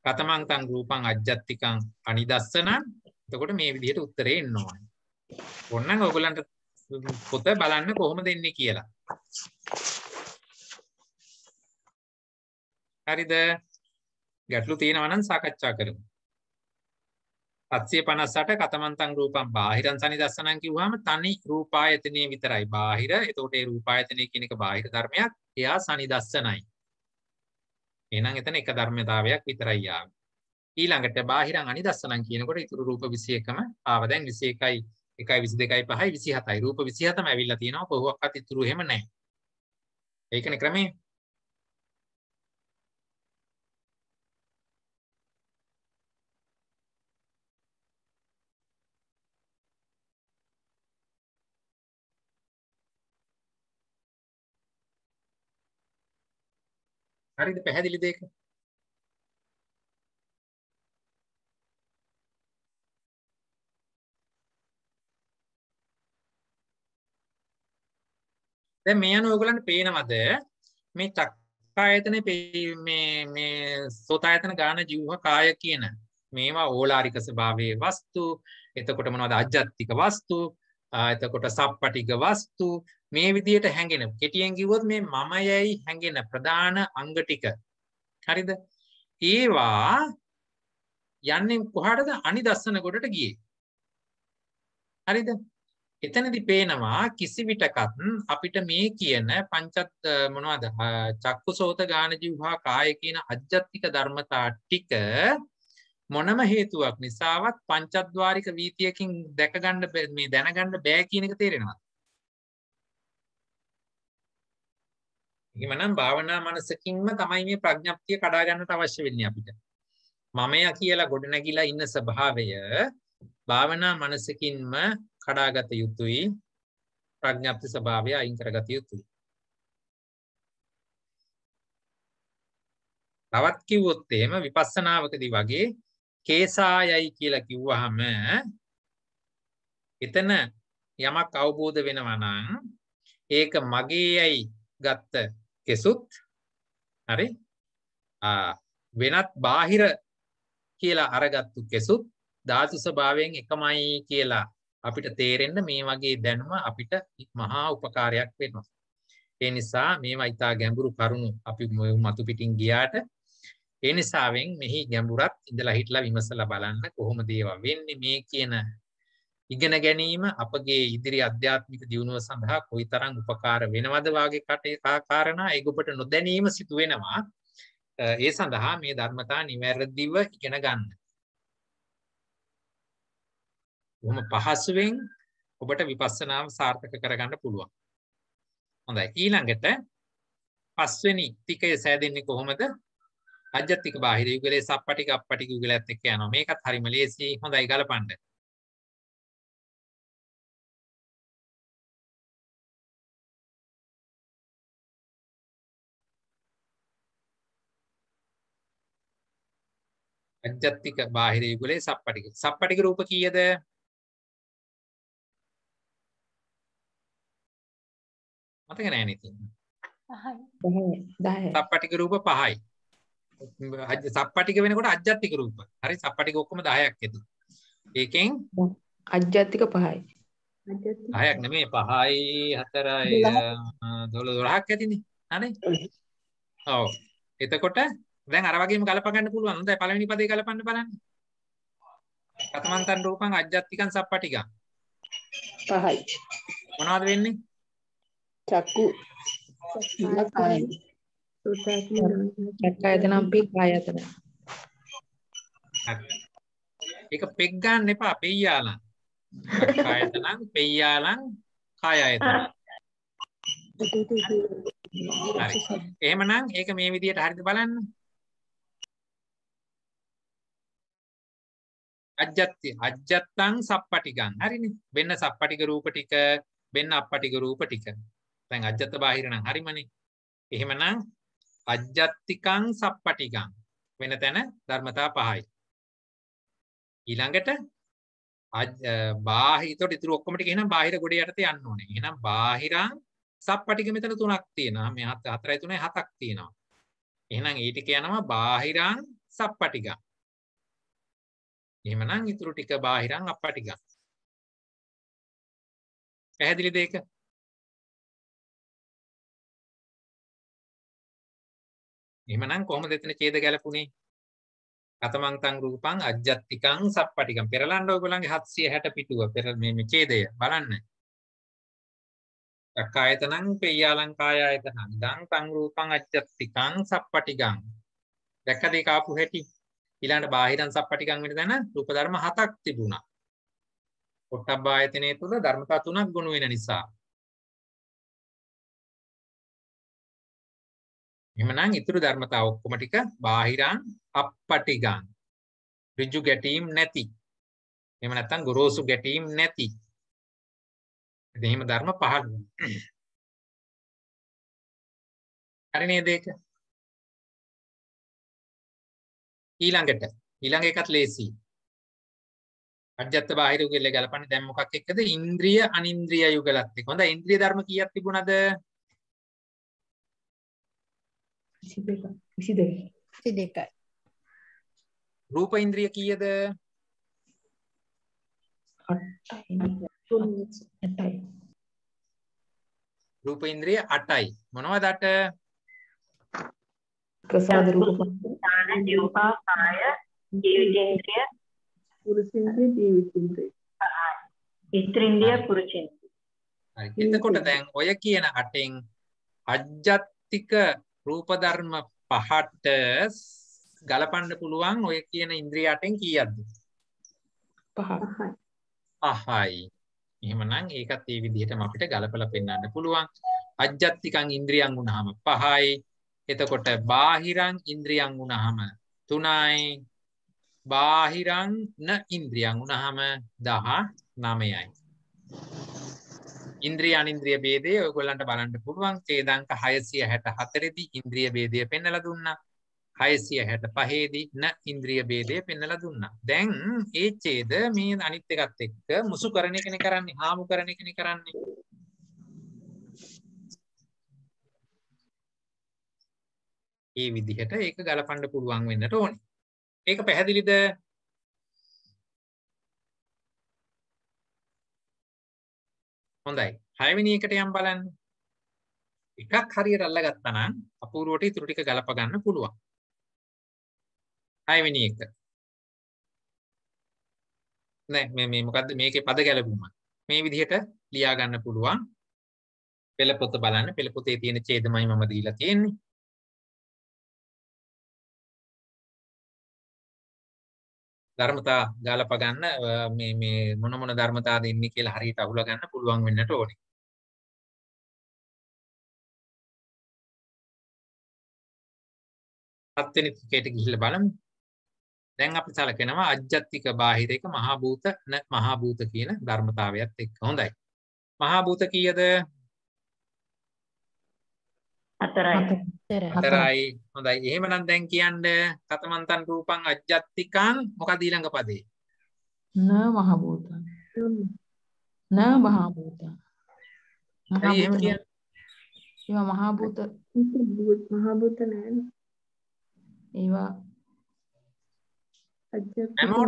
කතමං තං රූපං අජ්ජත්තිකං අනිදස්සනං. එතකොට මේ විදිහට උත්තරේ එන්න ඕනේ. ඕනනම් ඔයගලන්ට පොත බලන්න කොහොමද එන්නේ කියලා. හරිද? ගැටලු තියෙනවා නම් සාකච්ඡා කරමු. 758 කතමන්තං රූපං බාහිරං සනිදස්සනං කිව්වහම තනි රූපායතනෙ විතරයි බාහිර. එතකොට ඒ රූපායතනෙ කියන එක බාහිර ධර්මයක්. එයා සනිදස්සනයි. එහෙනම් එතන එක ධර්මතාවයක් විතරයි ආවේ. ඊළඟට බාහිරං අනිදස්සනං කියනකොට ඊතුරු රූප 21ම ආව. දැන් 21යි 1යි 22යි 5යි 27යි. රූප 27ම ඇවිල්ලා තියෙනවා. කොහොමවත් ඊතුරු එහෙම නැහැ. ඒකනේ ක්‍රමේ. හරිද? පැහැදිලිද ඒක? දැන් මේ අනුව ඔයගලන්ට පේනවද මේ චක්කායතනේ මේ සෝතායතන ගාන ජීව කාය කියන මේවා ඕලාරික ස්වභාවයේ වස්තු. එතකොට මොනවද? අජ්ජත්තික වස්තු. එතකොට සප්පටික වස්තු. මේ විදිහට හැංගෙන කෙටියෙන් කිව්වොත් මේ මමයයි හැංගෙන ප්‍රධාන අංග ටික. හරිද? ඒවා යන්නේ කොහාටද? අනිදස්සන කොටට ගියේ. හරිද? එතනදී පේනවා කිසි විටකත් අපිට මේ කියන පංචත් මොනවද? චක්කුසෝත ගාන ජීවහා කාය කියන අජ්ජත්තික ධර්මතා ටික මොනම හේතුවක් නිසාවත් පංචද්වාරික වීතියකින් දැක ගන්න මේ දැනගන්න බෑ කියන එක තේරෙනවා. එහෙමනම් භාවනා මනසකින්ම තමයි මේ ප්‍රඥප්තිය කඩා ගන්නට අවශ්‍ය වෙන්නේ අපිට. මමයා කියලා ගොඩනැගිලා ඉන්න ස්වභාවය භාවනා මනසකින්ම කඩාගත යුතුයි. ප්‍රඥප්ති ස්වභාවය අයින් කරගත යුතුයි. තවත් කිව්වොත් එහෙම විපස්සනාවකදී වගේ කේසායයි කියලා කිව්වහම එතන යමක් අවබෝධ වෙනවා නම් ඒක මගේයි ගත්ත කෙසුත් හරි වෙනත් බාහිර කියලා අරගත්තු කෙසුත් ධාතු ස්වභාවයෙන් එකමයි කියලා අපිට තේරෙන්න මේ වගේ දැනුම අපිට මහා උපකාරයක් වෙනවා. ඒ නිසා මේවා ඊටා ගැඹුරු කරුණු අපි මතු පිටින් ගියාට ඒ නිසාවෙන් මෙහි ගැඹුරත් ඉඳලා හිටලා විමසලා බලන්න කොහොමද ඒවා වෙන්නේ මේ කියන ඉගෙන ගැනීම අපගේ ඉදිරි අධ්‍යාත්මික දියුණුව සඳහා කොයිතරම් උපකාර වෙනවද වාගේ කාරණා ඒක ඔබට නොදැනීම සිදු වෙනවා. ඒ සඳහා මේ ධර්මතා නිවැරදිව ඉගෙන ගන්න. බොහොම පහසුවෙන් ඔබට විපස්සනාව සාර්ථක කරගන්න පුළුවන්. හොඳයි ඊළඟට පස්වෙනි ටිකය සෑදෙන්නේ කොහොමද? අජ්ජත්තික බාහිර යුගලේ සප්පටික අප්පටික යුගලයත් එක්ක යනවා. මේකත් හරිම ලේසි. හොඳයි ගලපන්න. අජ්ජත්තික බාහිර යුගලේ සප්පටික රූප කීයද? මතක නැහැ නේද? 10. සප්පටික රූප 5යි. සප්පටික වෙනකොට අජ්ජත්තික රූප. හරි සප්පටික ඔක්කොම 10ක් එතන. ඒකෙන් අජ්ජත්තික 5යි. 10ක් නෙමෙයි 5යි 4යි 12ක් ඇතිනේ. හරි? ඔව්. එතකොට දැන් අර වගේම ගලප ගන්න පුළුවන්. හොඳයි පළවෙනි පදේ ගලපන්න බලන්න. කතමන්තං රූපං අජ්ජත්තිකං සප්පටිකං. 5යි. මොනවද වෙන්නේ? චක්කු චක්කායතනම්පි කායතන. හරි. ඒක පෙක් ගන්න එපා පෙయ్యాලං. චක්කායතනං පෙయ్యాලං කායයතන. හරි. එහෙමනම් ඒක මේ විදිහට හරියට බලන්න. අජ්ජත්තං සප්පටිගං. හරිනේ. වෙන්න සප්පටික රූප ටික, වෙන්න අප්පටික රූප ටික. දැන් අජ්ජත් බාහිර නම් හරිමනේ. එහෙමනම් අජ්ජත්තිකං සප්පටිගං. වෙන තැන ධර්මතා පහයි. ඊළඟට බාහිරට ඉතුරු ඔක්කොම ටික එහෙනම් බාහිර ගොඩ යටතේ යන්න ඕනේ. එහෙනම් බාහිරං සප්පටික මෙතන තුනක් තියෙනවා. මේ 4යි 3යි 7ක් තියෙනවා. එහෙනම් ඒ ටික යනවා බාහිරං සප්පටිගං. එහෙමනම් ඉතුරු ටික බාහිරං අප්පටිගං. පැහැදිලිද ඒක? එහෙමනම් කොහොමද එතන ඡේද ගැලපුණේ? කතමං තං රූපං අජ්ජත්තිකං සප්පටිකං. පෙරලන්න ඔයගොල්ලන්ගේ 760 පිටුව පෙර මේ ඡේදය බලන්න. චක්කායතනං පෙය්‍යාලං කායායතනං දං තං රූපං අජ්ජත්තිකං සප්පටිකං. දැක්කද ඒක ආපු හැටි? ඊළඟට බාහිරං සප්පටිකං වෙන තැන රූප ධර්ම 7ක් තිබුණා. පොට්ටබ්බ ආයතනයේ තුල ධර්මතා 3ක් ගුණ වෙන නිසා. එහෙමනම් ඊතුරු ධර්මතා ඔක්කොම ටික බාහිරං අප්පටිගං. ඍජු ගැටීම් නැති. එහෙම නැත්නම් ගොරෝසු ගැටීම් නැති. එහෙම ධර්ම 15. හරි නේද ඒක? ඊළඟ එකත් ලේසි. අජ්ජත් බාහිර යුගල ගලපන්නේ දැන් මොකක් එක්කද? ඉන්ද්‍රිය අනින්ද්‍රිය යුගලත් එක්ක. හොඳයි ඉන්ද්‍රිය ධර්ම කීයක් තිබුණද? 22. රූප ඉන්ද්‍රිය කීයද? 8යි. රූප ඉන්ද්‍රිය 8යි. මොනවද 8? ප්‍රසාද රූප ඥාන ජීවපා කාය ජීවිතේන්ද්‍රිය පුරුෂේන්ද්‍රිය ජීවිතේන්ද්‍රිය. ඉන්ද්‍රිය පුරුෂේන්ද්‍රිය. හරි. එතකොට දැන් ඔය කියන 8න් අජ්ජත්තික රූප ධර්ම 5ට ගලපන්න පුළුවන් ඔය කියන ඉන්ද්‍රිය 8න් කීයක්ද? 5යි. 5යි. එහෙමනම් ඒකත් මේ විදිහටම අපිට ගලපලා පෙන්වන්න පුළුවන්. අජ්ජත්තිකං ඉන්ද්‍රියං වුණාම 5යි. එතකොට බාහිරං ඉන්ද්‍රියං වුණාම 3යි. බාහිරං න ඉන්ද්‍රියං වුණාම 19යි. ඉන්ද්‍රිය අනින්ද්‍රිය ભેදය ඔයගොල්ලන්ට බලන්න පුළුවන්. ඡේදාංක 664 දී ඉන්ද්‍රිය ભેදය පෙන්වලා දුන්නා. 665 දී න ඉන්ද්‍රිය ભેදය පෙන්වලා දුන්නා. දැන් ඒ ඡේද මේ අනිත් එකත් එක්ක මුසු කරන එකනේ කරන්නේ. හාමු කරන එකනේ කරන්නේ. ඒ විදිහට ඒක ගලපන්න පුළුවන් වෙන්නට ඕනේ. ඒක පැහැදිලිද? හොඳයි. 6 වෙනි එකට යම් බලන්න. එකක් හරියට අල්ලගත්තා නම් අපූර්වට ඉතුරු ටික ගලප ගන්න පුළුවන්. 6 වෙනි එක. නෑ මේ මොකද්ද මේකේ පද ගැලපුම. මේ විදිහට ලියා ගන්න පුළුවන්. පෙළ පොත බලන්න. පෙළ පොතේ තියෙන ඡේදමයි මම දීලා තියෙන්නේ. ධර්මතා ගලප ගන්න මේ මොන ධර්මතාවද ඉන්නේ කියලා හරියට අහුලා ගන්න පුළුවන් වෙන්නට ඕනේ. හත්වෙනි ටිකේට ගිහිල්ලා බලමු. දැන් අපි සලකනවා අජ්ජත්තික බාහිර එක මහා භූත න මහා භූත කියන ධර්මතාවයත් එක්ක. හොඳයි. මහා භූත කීයද? 4යි. හොඳයි. එහෙමනම් දැන් කියන්නේ කතමන්තං රූපං අජ්ජත්තිකං මොකද ඊළඟ පදේ? න මහ භූතං. න මහ භූතං. එහෙම කියන්නේ ඒවා මහා භූත මහා භූත නෑනේ. ඒවා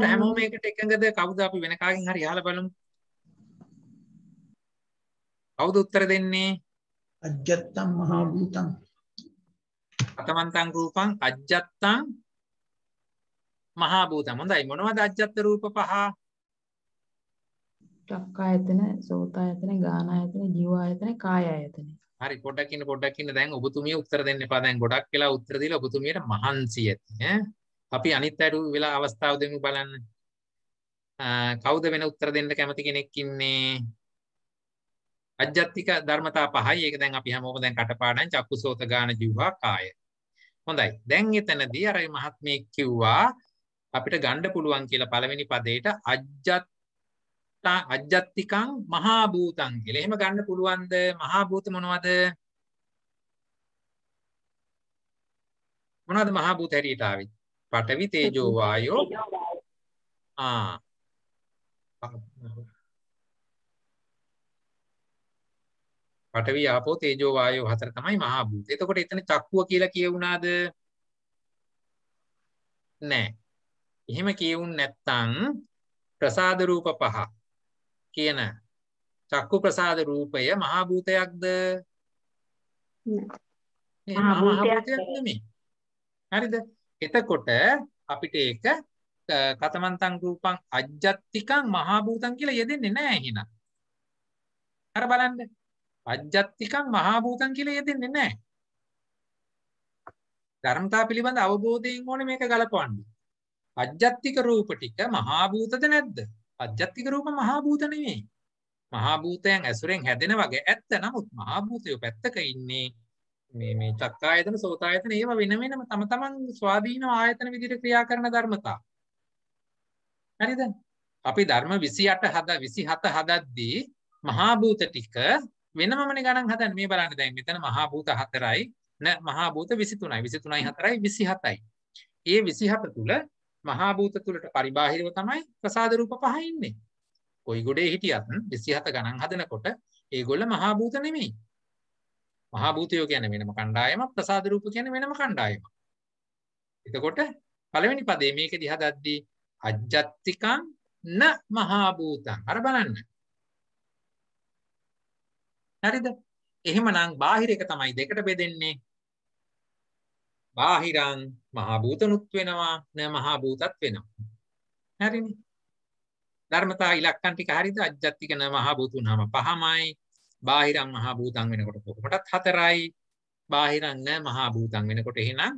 හැමෝම එකට එකඟද? කවුද අපි වෙන කාගෙන් හරි අහලා බලමු. කවුද උත්තර දෙන්නේ? අජ්ජත්තං මහා භූතං. කතමන්තං රූපං අජ්ජත්තං මහා භූතං. හොඳයි. මොනවද අජ්ජත් රූප 5? චක්කායතන, සෝතායතන, ගානායතන, ජීවායතන, කායායතන. හරි පොඩ්ඩක් ඉන්න දැන් ඔබතුමිය උත්තර දෙන්න එපා. දැන් ගොඩක් වෙලා උත්තර දීලා ඔබතුමියට මහන්සි ඇති ඈ. අපි අනිත් අයට වෙලා අවස්ථාව දෙමු බලන්න. කවුද වෙන උත්තර දෙන්න කැමති කෙනෙක් ඉන්නේ? අජ්ජත්තික ධර්මතා පහයි. ඒක දැන් අපි හැමෝම දැන් කටපාඩම් චක්කුසෝත ගාන ජීවහා කාය. හොඳයි. දැන් එතනදී අර මහත්මයෙක් කිව්වා අපිට ගන්න පුළුවන් කියලා පළවෙනි පදේට අජ්ජත්තිකං මහා භූතං කියලා. එහෙම ගන්න පුළුවන්ද? මහා භූත මොනවද? මොනවද මහා භූත හැටියට ආවේ? පඨවි තේජෝ වායෝ පඨවි ආපෝ තේජෝ වායෝ හතර තමයි මහා භූත. එතකොට එතන චක්කුව කියලා කියවුණාද? නෑ. එහෙම කියවුන් නැත්තම් ප්‍රසාද රූප පහ කියන චක්කු ප්‍රසාද රූපය මහා භූතයක්ද? මහා භූතයක් නෙමෙයි. හරිද? එතකොට අපිට ඒක කතමන්තං රූපං අජ්ජත්තිකං මහා භූතං කියලා යෙදෙන්නේ නැහැ එහෙනම්. අර බලන්න. අජ්ජත්තිකං මහා භූතං කියලා යෙදෙන්නේ නැහැ. ධර්මතා පිළිබඳ අවබෝධයෙන් ඕනේ මේක ගලපවන්න. අජ්ජත්තික රූප ටික මහා භූතද නැද්ද? අජ්ජත්තික රූප මහා භූත නෙමෙයි. මහා භූතයන් ඇසුරෙන් හැදෙන වගේ ඇත්ත. නමුත් මහා භූතය පැත්තක ඉන්නේ මේ චක්කායතන සෝතායතන ඒවා වෙන වෙනම තම තමන් ස්වාධීන ආයතන විදිහට ක්‍රියා කරන ධර්මතා. හරිද? අපි ධර්ම 27 හදද්දී මහා භූත ටික වෙනමමනේ ගණන් හදන්නේ. මේ බලන්න දැන් මෙතන මහා භූත 4යි මහා භූත 23යි 23යි 4යි 27යි. ඒ 27 තුල මහා භූත තුලට පරිබාහිරව තමයි ප්‍රසාද රූප පහ ඉන්නේ. කොයි ගොඩේ හිටියත් 27 ගණන් හදනකොට ඒගොල්ල මහා භූත නෙමෙයි. මහා භූතයෝ කියන්නේ වෙනම කණ්ඩායමක්, ප්‍රසාද රූප කියන්නේ වෙනම කණ්ඩායමක්. එතකොට පළවෙනි පදේ මේකෙදි හදද්දී අජ්ජත්තිකං න මහා භූතං. අර බලන්න. හරිද? එහෙමනම් බාහිර එක තමයි දෙකට බෙදෙන්නේ. බාහිරං මහා භූතනුත් වෙනවා, න මහා භූතත් වෙනවා. හරිනේ. ධර්මතා ඉලක්කම් ටික හරිද? අජ්ජත්තික න මහා භූතුනම පහමයි. බාහිරං මහා භූතං වෙනකොට කොහොමදත් 4යි. බාහිරං න මහා භූතං වෙනකොට එහෙනම්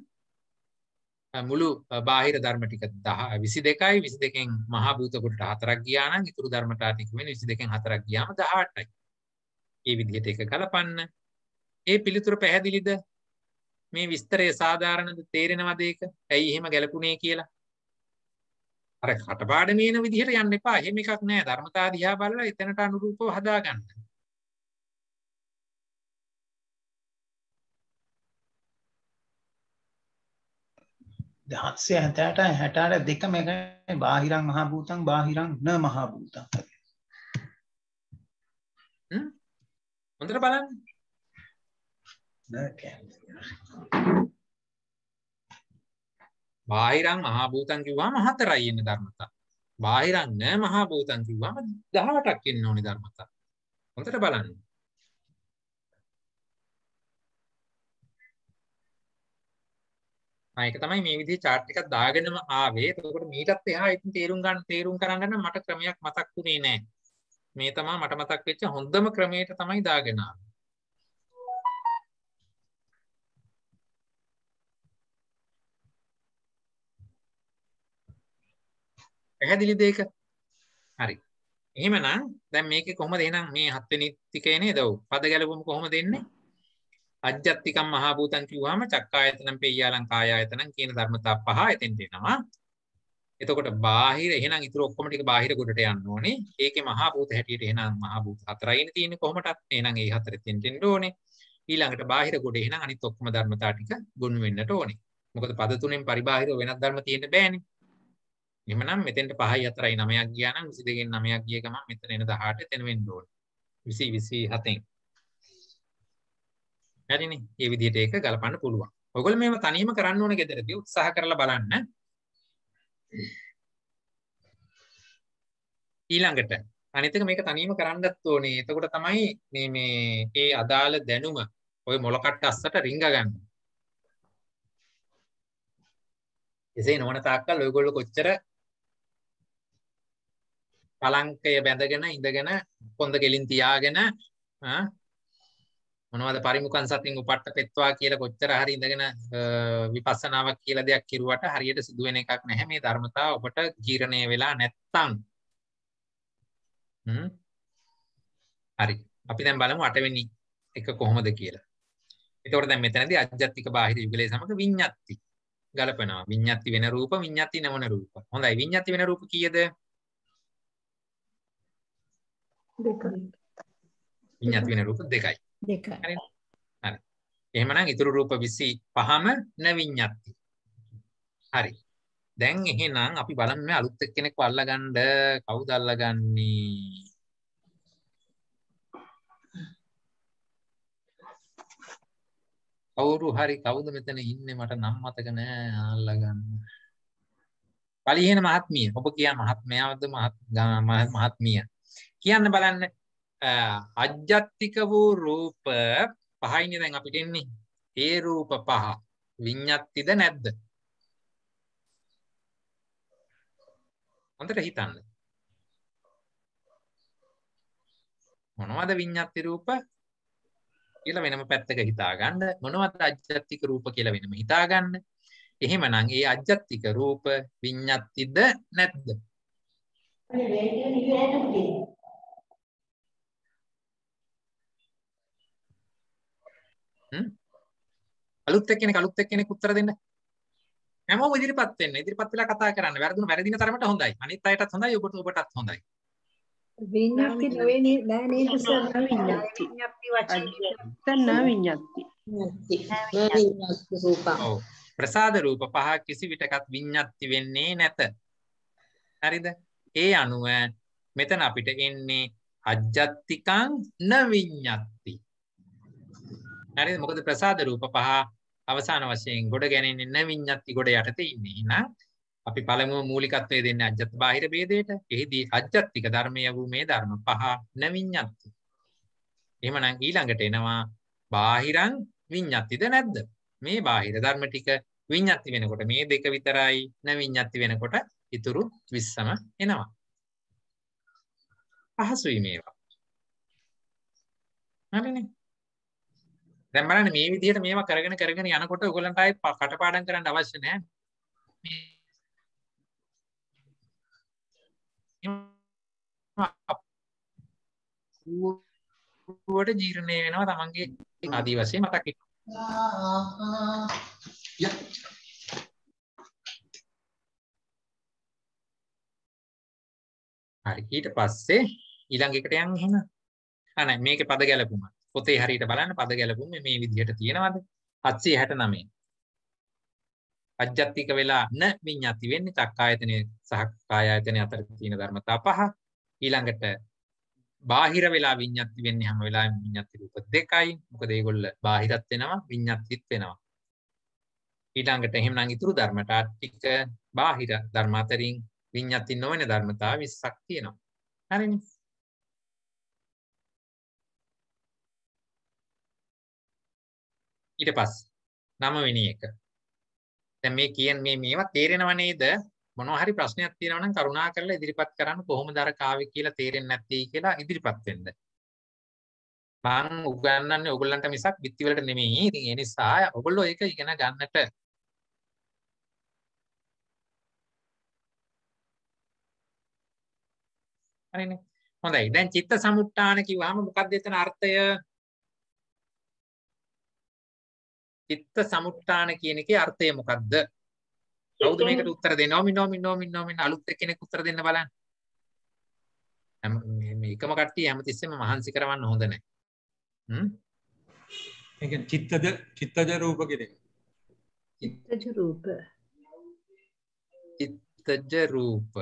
මුළු බාහිර ධර්ම ටික 22යි. 22කින් මහා භූත කොට 4ක් ගියා නම් ඉතුරු ධර්මතා ටික වෙන්නේ 22කින් 4ක් ගියාම 18යි. මේ විදිහට එක කලපන්න. ඒ පිළිතුර පැහැදිලිද? මේ විස්තරය සාධාරණද? තේරෙනවද ඒක? ඇයි එහෙම ගැලපුණේ කියලා? අර කටපාඩමේ වෙන විදිහට යන්න එපා. එහෙම එකක් නෑ. ධර්මතා දිහා බලලා එතනට අනුරූපව හදාගන්න. දහස්ය 68 දෙකම එකයි. බාහිරං මහා භූතං බාහිරං න මහා භූතං. හොඳට බලන්න. බාහිරං මහා භූතං කිව්වම 4යි ඉන්නේ ධර්මතා. බාහිරං න මහා භූතං කිව්වම 18ක් ඉන්න ඕනේ ධර්මතා. හොඳට බලන්න. ඒක තමයි මේ විදිහේ chart එකක් දාගෙනම ආවේ. එතකොට මීටත් එහා ඉතින් තේරුම් කරගන්න මට ක්‍රමයක් මතක් වුණේ නැහැ. මේ තමයි මට මතක් වෙච්ච හොඳම ක්‍රමයට තමයි දාගෙන ආවේ. පැහැදිලිද ඒක? හරි. එහෙමනම් දැන් මේකේ කොහොමද එහෙනම් මේ 7 වෙනි ටිකේ නේද? ඔව්. පද ගැලපුවම කොහොමද එන්නේ? අජ්ජත්තිකම් මහා භූතං කිව්වම චක්කායතනම් පේයාලං කායායතනම් කියන ධර්මතා පහ එතෙන්ට එනවා. එතකොට බාහිර එහෙනම් ඉතුරු ඔක්කොම ටික බාහිර ගොඩට යන්න ඕනේ. ඒකේ මහා භූත හැටියට එහෙනම් මහා භූත 4යිනේ තියෙන්නේ කොහොමදත්. එහෙනම් ඒ 4 එතෙන්ට එන්න ඕනේ. ඊළඟට බාහිර ගොඩ එහෙනම් අනිත් ඔක්කොම ධර්මතා ටික ගොනු වෙන්නට ඕනේ. මොකද පද තුනෙන් පරිබාහිරව වෙනත් ධර්ම තියෙන්න බෑනේ. එහෙමනම් මෙතෙන්ට 5යි 4යි 9ක් ගියා නම් 22න් 9ක් ගිය ගමන් මෙතන එන 18 එතන වෙන්න ඕනේ. 20 27න්. හරිනේ. මේ විදිහට ඒක ගලපන්න පුළුවන්. ඔයගොල්ලෝ මේව තනියම කරන්න ඕනේ ගෙදරදී උත්සාහ කරලා බලන්න. ඊළඟට අනිත් එක මේක තනියම කරන්නත් ඕනේ. එතකොට තමයි මේ ඒ අදාළ දැනුම ඔය මොලකට්ට අස්සට රිංග ගන්න. එසේ නොවන තාක්කල් ඔයගොල්ලෝ කොච්චර පලංකය බැඳගෙන ඉඳගෙන කොන්ද කෙලින් තියාගෙන මොනවද පරිමුඛං සතින් උපට්ඨපෙත්වා කියලා කොච්චර හරි ඉඳගෙන විපස්සනාවක් කියලා දෙයක් කිරුවට හරියට සිදු වෙන එකක් නැහැ මේ ධර්මතාව ඔබට ජීර්ණය වෙලා නැත්තම්. හරි. අපි දැන් බලමු 8 වෙනි එක කොහොමද කියලා. එතකොට දැන් මෙතනදී අජ්ජත්තික බාහිර යුගලයේ සමග විඤ්ඤාති ගලපනවා. විඤ්ඤාති වෙන රූප, විඤ්ඤාති නොවන රූප. හොඳයි. විඤ්ඤාති වෙන රූප කීයද? දෙකයි. විඤ්ඤාති වෙන රූප දෙකයි. දෙකයි. හරි. හරි. එහෙමනම් ඊතුරු රූප 25ම නවිඤ්ඤාති. හරි. දැන් එහෙනම් අපි බලමු මේ අලුත් එක්කෙනෙක්ව අල්ලගන්න කවුද අල්ලගන්නේ? කවුරු හරි කවුද මෙතන ඉන්නේ මට නම් මතක නෑ අල්ලගන්න. පලියන මහත්මිය. ඔබ කියා මහත්මයාවද මහත්මිය? කියන්න බලන්න. අජ්ජත්තික වූ රූප පහයිනේ දැන් අපිට එන්නේ. ඒ රූප පහ විඤ්ඤාතිද නැද්ද? හොඳට හිතන්න. මොනවද විඤ්ඤාති රූප කියලා වෙනම පැත්තක හිතාගන්න. මොනවද අජ්ජත්තික රූප කියලා වෙනම හිතාගන්න. එහෙමනම් ඒ අජ්ජත්තික රූප විඤ්ඤාතිද නැද්ද? අලුත් එක්කෙනෙක් උත්තර දෙන්න. හැමෝම ඉදිරිපත් වෙන්න. ඉදිරිපත් වෙලා කතා කරන්න. වැරදින තරමට හොඳයි. අනිත් අයටත් හොඳයි ඔබටත් හොඳයි. විඤ්ඤාති නොවේ නෑ නේද සර්? විඤ්ඤාති රූප. ඔව්. ප්‍රසාද රූප පහ කිසි විටකත් විඤ්ඤාති වෙන්නේ නැත. හරිද? ඒ අනුව මෙතන අපිට එන්නේ අජ්ජත්තිකං න විඤ්ඤාති. හරිද? මොකද ප්‍රසාද රූප පහ අවසාන වශයෙන් ගොඩ ගැනෙන්නේ න විඤ්ඤාති ගොඩ යටතේ ඉන්නේ. එහෙනම් අපි පළමුව මූලිකත්වය දෙන්නේ අජ්ජත් බාහිර ભેදයට. එහිදී අජ්ජත්තික ධර්මය වූ මේ ධර්ම පහ න විඤ්ඤාති. එහෙමනම් ඊළඟට එනවා බාහිරං විඤ්ඤාතිද නැද්ද? මේ බාහිර ධර්ම ටික විඤ්ඤාති වෙනකොට මේ දෙක විතරයි න විඤ්ඤාති වෙනකොට ඉතුරු 20ම එනවා. පහසුයි මේවා. හරිනේ. දැන් බලන්න මේ විදිහට මේවා කරගෙන යනකොට ඔයගොල්ලන්ට ආයේ කටපාඩම් කරන්න අවශ්‍ය නැහැ. වට ජීර්ණය වෙනවා තමන්ගේ ආදී වශයෙන් මතක් හරි ඊට පස්සේ ඊළඟ එකට යන්න එහෙම නෑ මේකේ පද ගැලපුම පොතේ හරියට බලන්න පද ගැලපුම මේ විදිහට තියෙනවද 769 අජ්ජත්තික වෙලා න විඤ්ඤාති වෙන්නේ චක්කායතනය සහ කායායතනය අතර තියෙන ධර්මතා පහ ඊළඟට බාහිර වෙලා විඤ්ඤාති වෙන්නේ හැම වෙලාවෙම විඤ්ඤාති රූප දෙකයි මොකද ඒගොල්ල බාහිරත් වෙනවා විඤ්ඤාතිත් වෙනවා ඊළඟට එහෙමනම් ඉතුරු ධර්මතා ටික බාහිර ධර්ම අතරින් විඤ්ඤාති නොවන ධර්මතා 20ක් තියෙනවා හරිනේ ඊට පස්සේ 9 වෙනි එක දැන් මේ කියන්නේ මේවා තේරෙනව නේද මොනවා හරි ප්‍රශ්නයක් තියෙනවා නම් කරුණා කරලා ඉදිරිපත් කරන්න කොහොමද අර කාවේ කියලා තේරෙන්නේ නැත්තේ කියලා ඉදිරිපත් වෙන්න. මම උගන්වන්නේ ඔයගොල්ලන්ට මිසක් බිත්ති වලට නෙමෙයි. ඉතින් ඒ නිසා ඔයගොල්ලෝ ඒක ඉගෙන ගන්නට හරිනේ. හොඳයි. දැන් චිත්ත සමුට්ඨාන කිව්වහම මොකක්ද එතන අර්ථය? චිත්ත සමුට්ඨාන කියන එකේ අර්ථය මොකක්ද? කවුද මේකට උත්තර දෙන්නේ? නොමින් අලුත් එක්කෙනෙක් උත්තර දෙන්න බලන්න. මේ එකම කට්ටිය හැමතිස්සෙම මහන්සි කරවන්න හොඳ නැහැ. ඒ කියන්නේ චිත්තජ රූප කියන්නේ. චිත්තජ රූප. චිත්තජ රූප.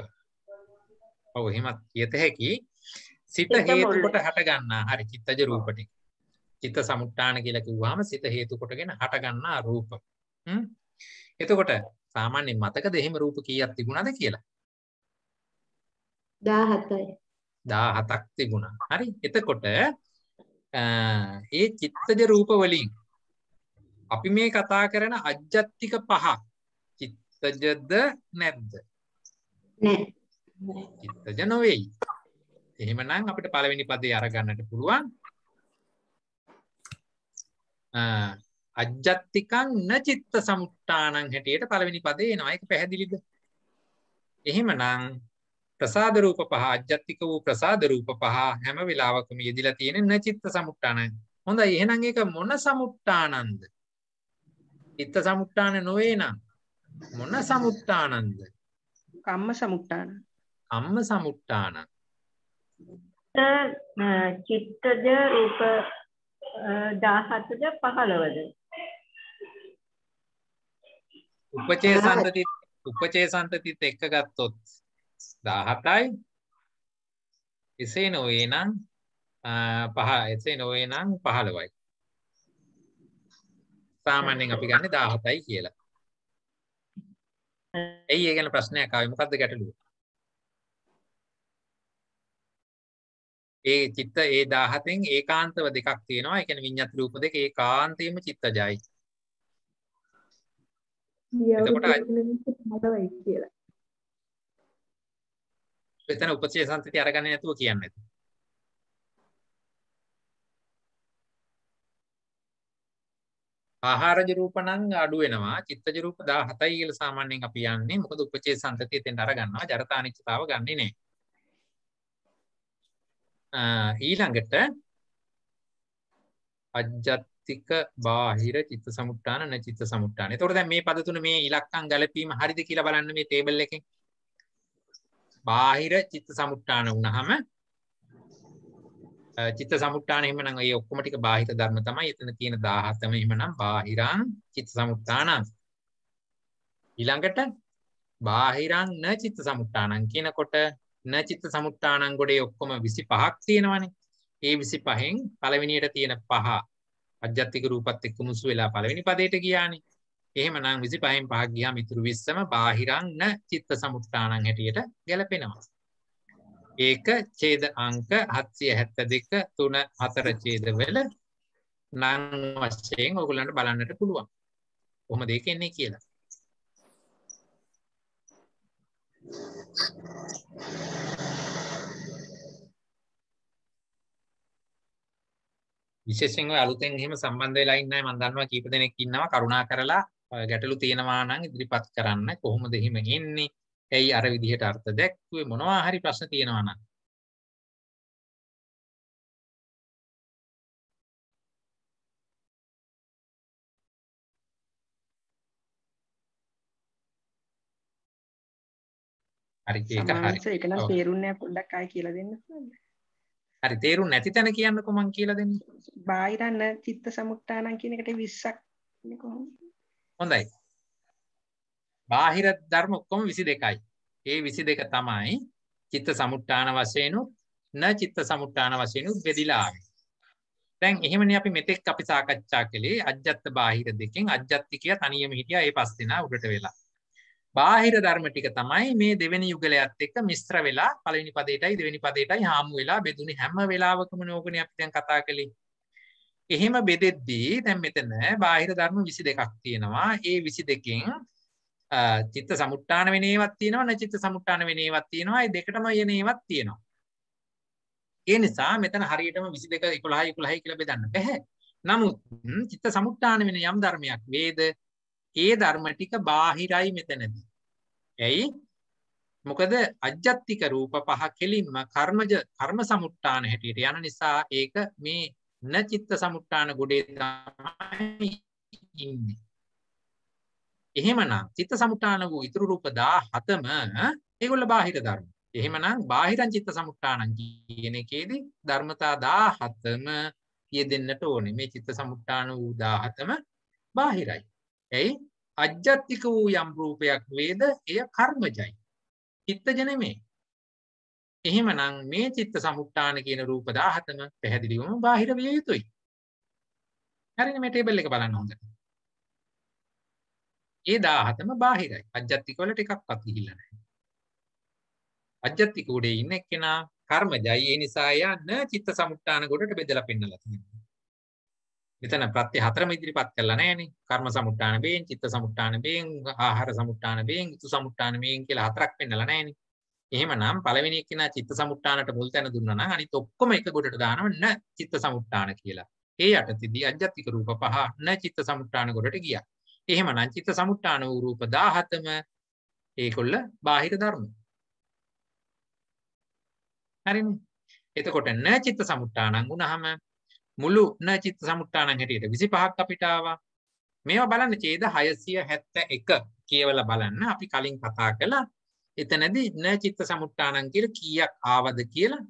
ඔව් එහෙමත් කියත හැකි. සිත හේතු කොට හට ගන්නා. හරි චිත්තජ රූප ටික. චිත්ත සමුට්ඨාන කියලා කිව්වහම සිත හේතු කොටගෙන හට ගන්නා රූප. එතකොට සාමාන්‍යයෙන් මතකද එහෙම රූප කීයක් තිබුණාද කියලා? 17යි. 17ක් තිබුණා. හරි. එතකොට ඒ චිත්තජ රූප වලින් අපි මේ කතා කරන අජ්ජත්තික පහ චිත්තජද නැද්ද? නෑ. චිත්තජ නොවේයි. එහෙමනම් අපිට පළවෙනි පදේ අරගන්නට පුළුවන්. අජ්ජත්තිකං න චිත්ත සමුට්ඨානං හැටියට පළවෙනි පදේ එනවා. ඒක පැහැදිලිද? එහෙමනම් ප්‍රසාද රූප පහ අජ්ජත්තික වූ ප්‍රසාද රූප පහ හැම වෙලාවකම යෙදිලා තියෙන න චිත්ත සමුට්ඨානයි. හොඳයි. එහෙනම් ඒක මොන සමුට්ඨානන්ද? චිත්ත සමුට්ඨාන නොවේ නම් මොන සමුට්ඨානන්ද? කම්ම සමුට්ඨාන. කම්ම සමුට්ඨාන. චිත්තජ රූප 17ද 15ද උපචේ සන්තතිත් එක්ක ගත්තොත් 17යි. එසේ නොවේ නම් 15යි. සාමාන්‍යයෙන් අපි ගන්නේ 17යි කියලා. එයි ඒ ගැන ප්‍රශ්නයක් ආවේ මොකද්ද ගැටලුව? ඒ චිත්ත ඒ 17න් ඒකාන්තව දෙකක් තියෙනවා. ඒ කියන්නේ විඤ්ඤාති රූප දෙක ඒකාන්තයෙන්ම චිත්තජයි. එතකොට මලවයි කියලා. එතන උපචේ සන්තති අරගන්නේ නැතුව කියන්නේ. ආහාරජ රූප නම් අඩු වෙනවා. චිත්තජ රූප 17යි කියලා සාමාන්‍යයෙන් අපි යන්නේ. මොකද උපචේ සන්තතිය එතෙන්ට අරගන්නවා. ජරතා අනිච්චතාව ගන්නෙ නෑ. ඊළඟට අජ්ජත්තික බාහිර චිත්ත සමුට්ඨාන න චිත්ත සමුට්ඨාන. එතකොට දැන් මේ පද තුන මේ ඉලක්කම් ගැලපීම හරිද කියලා බලන්න මේ ටේබල් එකෙන්. බාහිර චිත්ත සමුට්ඨාන වුණාම චිත්ත සමුට්ඨාන එහෙමනම් ඒ ඔක්කොම ටික බාහිර ධර්ම තමයි. එතන තියෙන 17ම එහෙමනම් බාහිරං චිත්ත සමුට්ඨානං. ඊළඟට බාහිරං න චිත්ත සමුට්ඨානං කියනකොට න චිත්ත සමුට්ඨානං ගොඩේ ඔක්කොම 25ක් තියෙනවානේ. ඒ 25න් පළවෙනියට තියෙන 5 අජ්ජත්තික රූපත් එක්ක මුසු වෙලා පළවෙනි පදයට ගියානේ. එහෙමනම් 25න් 5ක් ගියාම ඉතුරු 20ම බාහිරං න චිත්ත සමුට්ඨානං හැටියට ගැලපෙනවා. ඒක ඡේද අංක 772 3 4 ඡේද වල නම් වශයෙන් ඔයගොල්ලන්ට බලන්නට පුළුවන්. කොහොමද ඒක එන්නේ කියලා. විශේෂයෙන්ම අලුතෙන් එහෙම සම්බන්ධ වෙලා ඉන්නයි මම දන්නවා කීප දෙනෙක් ඉන්නවා. කරුණා කරලා ගැටලු තියෙනවා නම් ඉදිරිපත් කරන්න. කොහොමද එහෙම එන්නේ? ඇයි අර විදිහට අර්ථ දැක්ුවේ? මොනවා හරි ප්‍රශ්න තියෙනවා නම් හරි ඒක හරි. ඒක නම් තේරුන්නේ පොඩ්ඩක් ආයෙ කියලා දෙන්න පුළුවන්ද? හරි තේරුම් නැති තැන කියන්නකෝ මං කියලා දෙන්න. බාහිරන චිත්ත සමුට්ඨානං කියන එකට 20ක් නේ කොහොමද? හොඳයි. බාහිර ධර්ම ඔක්කොම 22යි. ඒ 22 තමයි චිත්ත සමුට්ඨාන වශයෙන් න චිත්ත සමුට්ඨාන වශයෙන් බෙදිලා ආවේ. දැන් එහෙමනේ අපි මෙතෙක් අපි සාකච්ඡා කළේ අජ්ජත් බාහිර දෙකෙන්. අජ්ජත්තිකය තනියම හිටියා ඒ 5 දෙනා උඩට වෙලා. බාහිර ධර්ම ටික තමයි මේ දෙවෙනි යුගලයත් එක්ක මිශ්‍ර වෙලා පළවෙනි පදයටයි දෙවෙනි පදයටයි හාමු වෙලා බෙදුනේ. හැම වෙලාවකම නෝකනේ අපි දැන් කතා කළේ. එහෙම බෙදෙද්දී දැන් මෙතන බාහිර ධර්ම 22ක් තියෙනවා. ඒ 22කින් චිත්ත සමුට්ඨාන වෙන ඒවාක් තියෙනවා, න චිත්ත සමුට්ඨාන වෙන ඒවාක් තියෙනවා. ඒ දෙකටම යන ඒවාක් තියෙනවා. ඒ නිසා මෙතන හරියටම 22 11 11 කියලා බෙදන්න බෑ. නමුත් චිත්ත සමුට්ඨාන වෙන යම් ධර්මයක් වේද ඒ ධර්ම ටික බාහිරයි මෙතනදී. ඇයි? මොකද අජ්ජත්තික රූප පහ කෙලින්ම කර්ම සමුට්ඨාන හැටියට යන නිසා ඒක මේ න චිත්ත සමුට්ඨාන ගොඩේ තමයි ඉන්නේ. එහෙමනම් චිත්ත සමුට්ඨාන වූ ඉතුරු රූප 17ම ඒගොල්ල බාහිර ධර්ම. එහෙමනම් බාහිරං චිත්ත සමුට්ඨානං කියන එකේදී ධර්මතා 17ම යෙදෙන්නට ඕනේ. මේ චිත්ත සමුට්ඨාන වූ 17ම බාහිරයි. ඇයි? අජ්ජත්තික වූ යම් රූපයක් වේද එය කර්මජයි. චිත්තජ නෙමෙයි. එහෙමනම් මේ චිත්ත සමුට්ඨාන කියන රූප 17ම පැහැදිලිවම බාහිර විය යුතුයි. හරිනේ මේ ටේබල් එක බලන්න හොඳට. ඒ 17ම බාහිරයි. අජ්ජත්තික වලට එකක්වත් ගිහිල්ලා නැහැ. අජ්ජත්තික උඩේ ඉන්න එක්කෙනා කර්මජයි. ඒ නිසා එයා න චිත්ත සමුට්ඨාන ගොඩට බෙදලා පෙන්නලා තියෙනවා. මෙතන ප්‍රත්‍ය හතරම ඉදිරිපත් කරලා නැහැනේ. කර්ම සමුට්ඨාන බේන්, චිත්ත සමුට්ඨාන බේන්, ආහාර සමුට්ඨාන බේන්, ඍතු සමුට්ඨාන බේන් කියලා හතරක් පෙන්නලා නැහැනේ. එහෙමනම් පළවෙනි එක්කෙනා චිත්ත සමුට්ඨානට මුල් තැන දුන්නා නම් අනිත් ඔක්කොම එක ගොඩට දානව න චිත්ත සමුට්ඨාන කියලා. ඒ යටතේදී අජ්ජත්තික රූප 5 න චිත්ත සමුට්ඨාන කොටට ගියා. එහෙමනම් චිත්ත සමුට්ඨාන වූ රූප 17ම ඒකොල්ල බාහිර ධර්ම. හරිනේ. එතකොට න චිත්ත සමුට්ඨානං වුණාම මුළු න චිත්ත සමුට්ඨානං හැටියට 25ක් අපිට ආවා. මේවා බලන්න ඡේද 671 කියවලා බලන්න. අපි කලින් කතා කළා එතනදී න චිත්ත සමුට්ඨානං කියලා කීයක් ආවද කියලා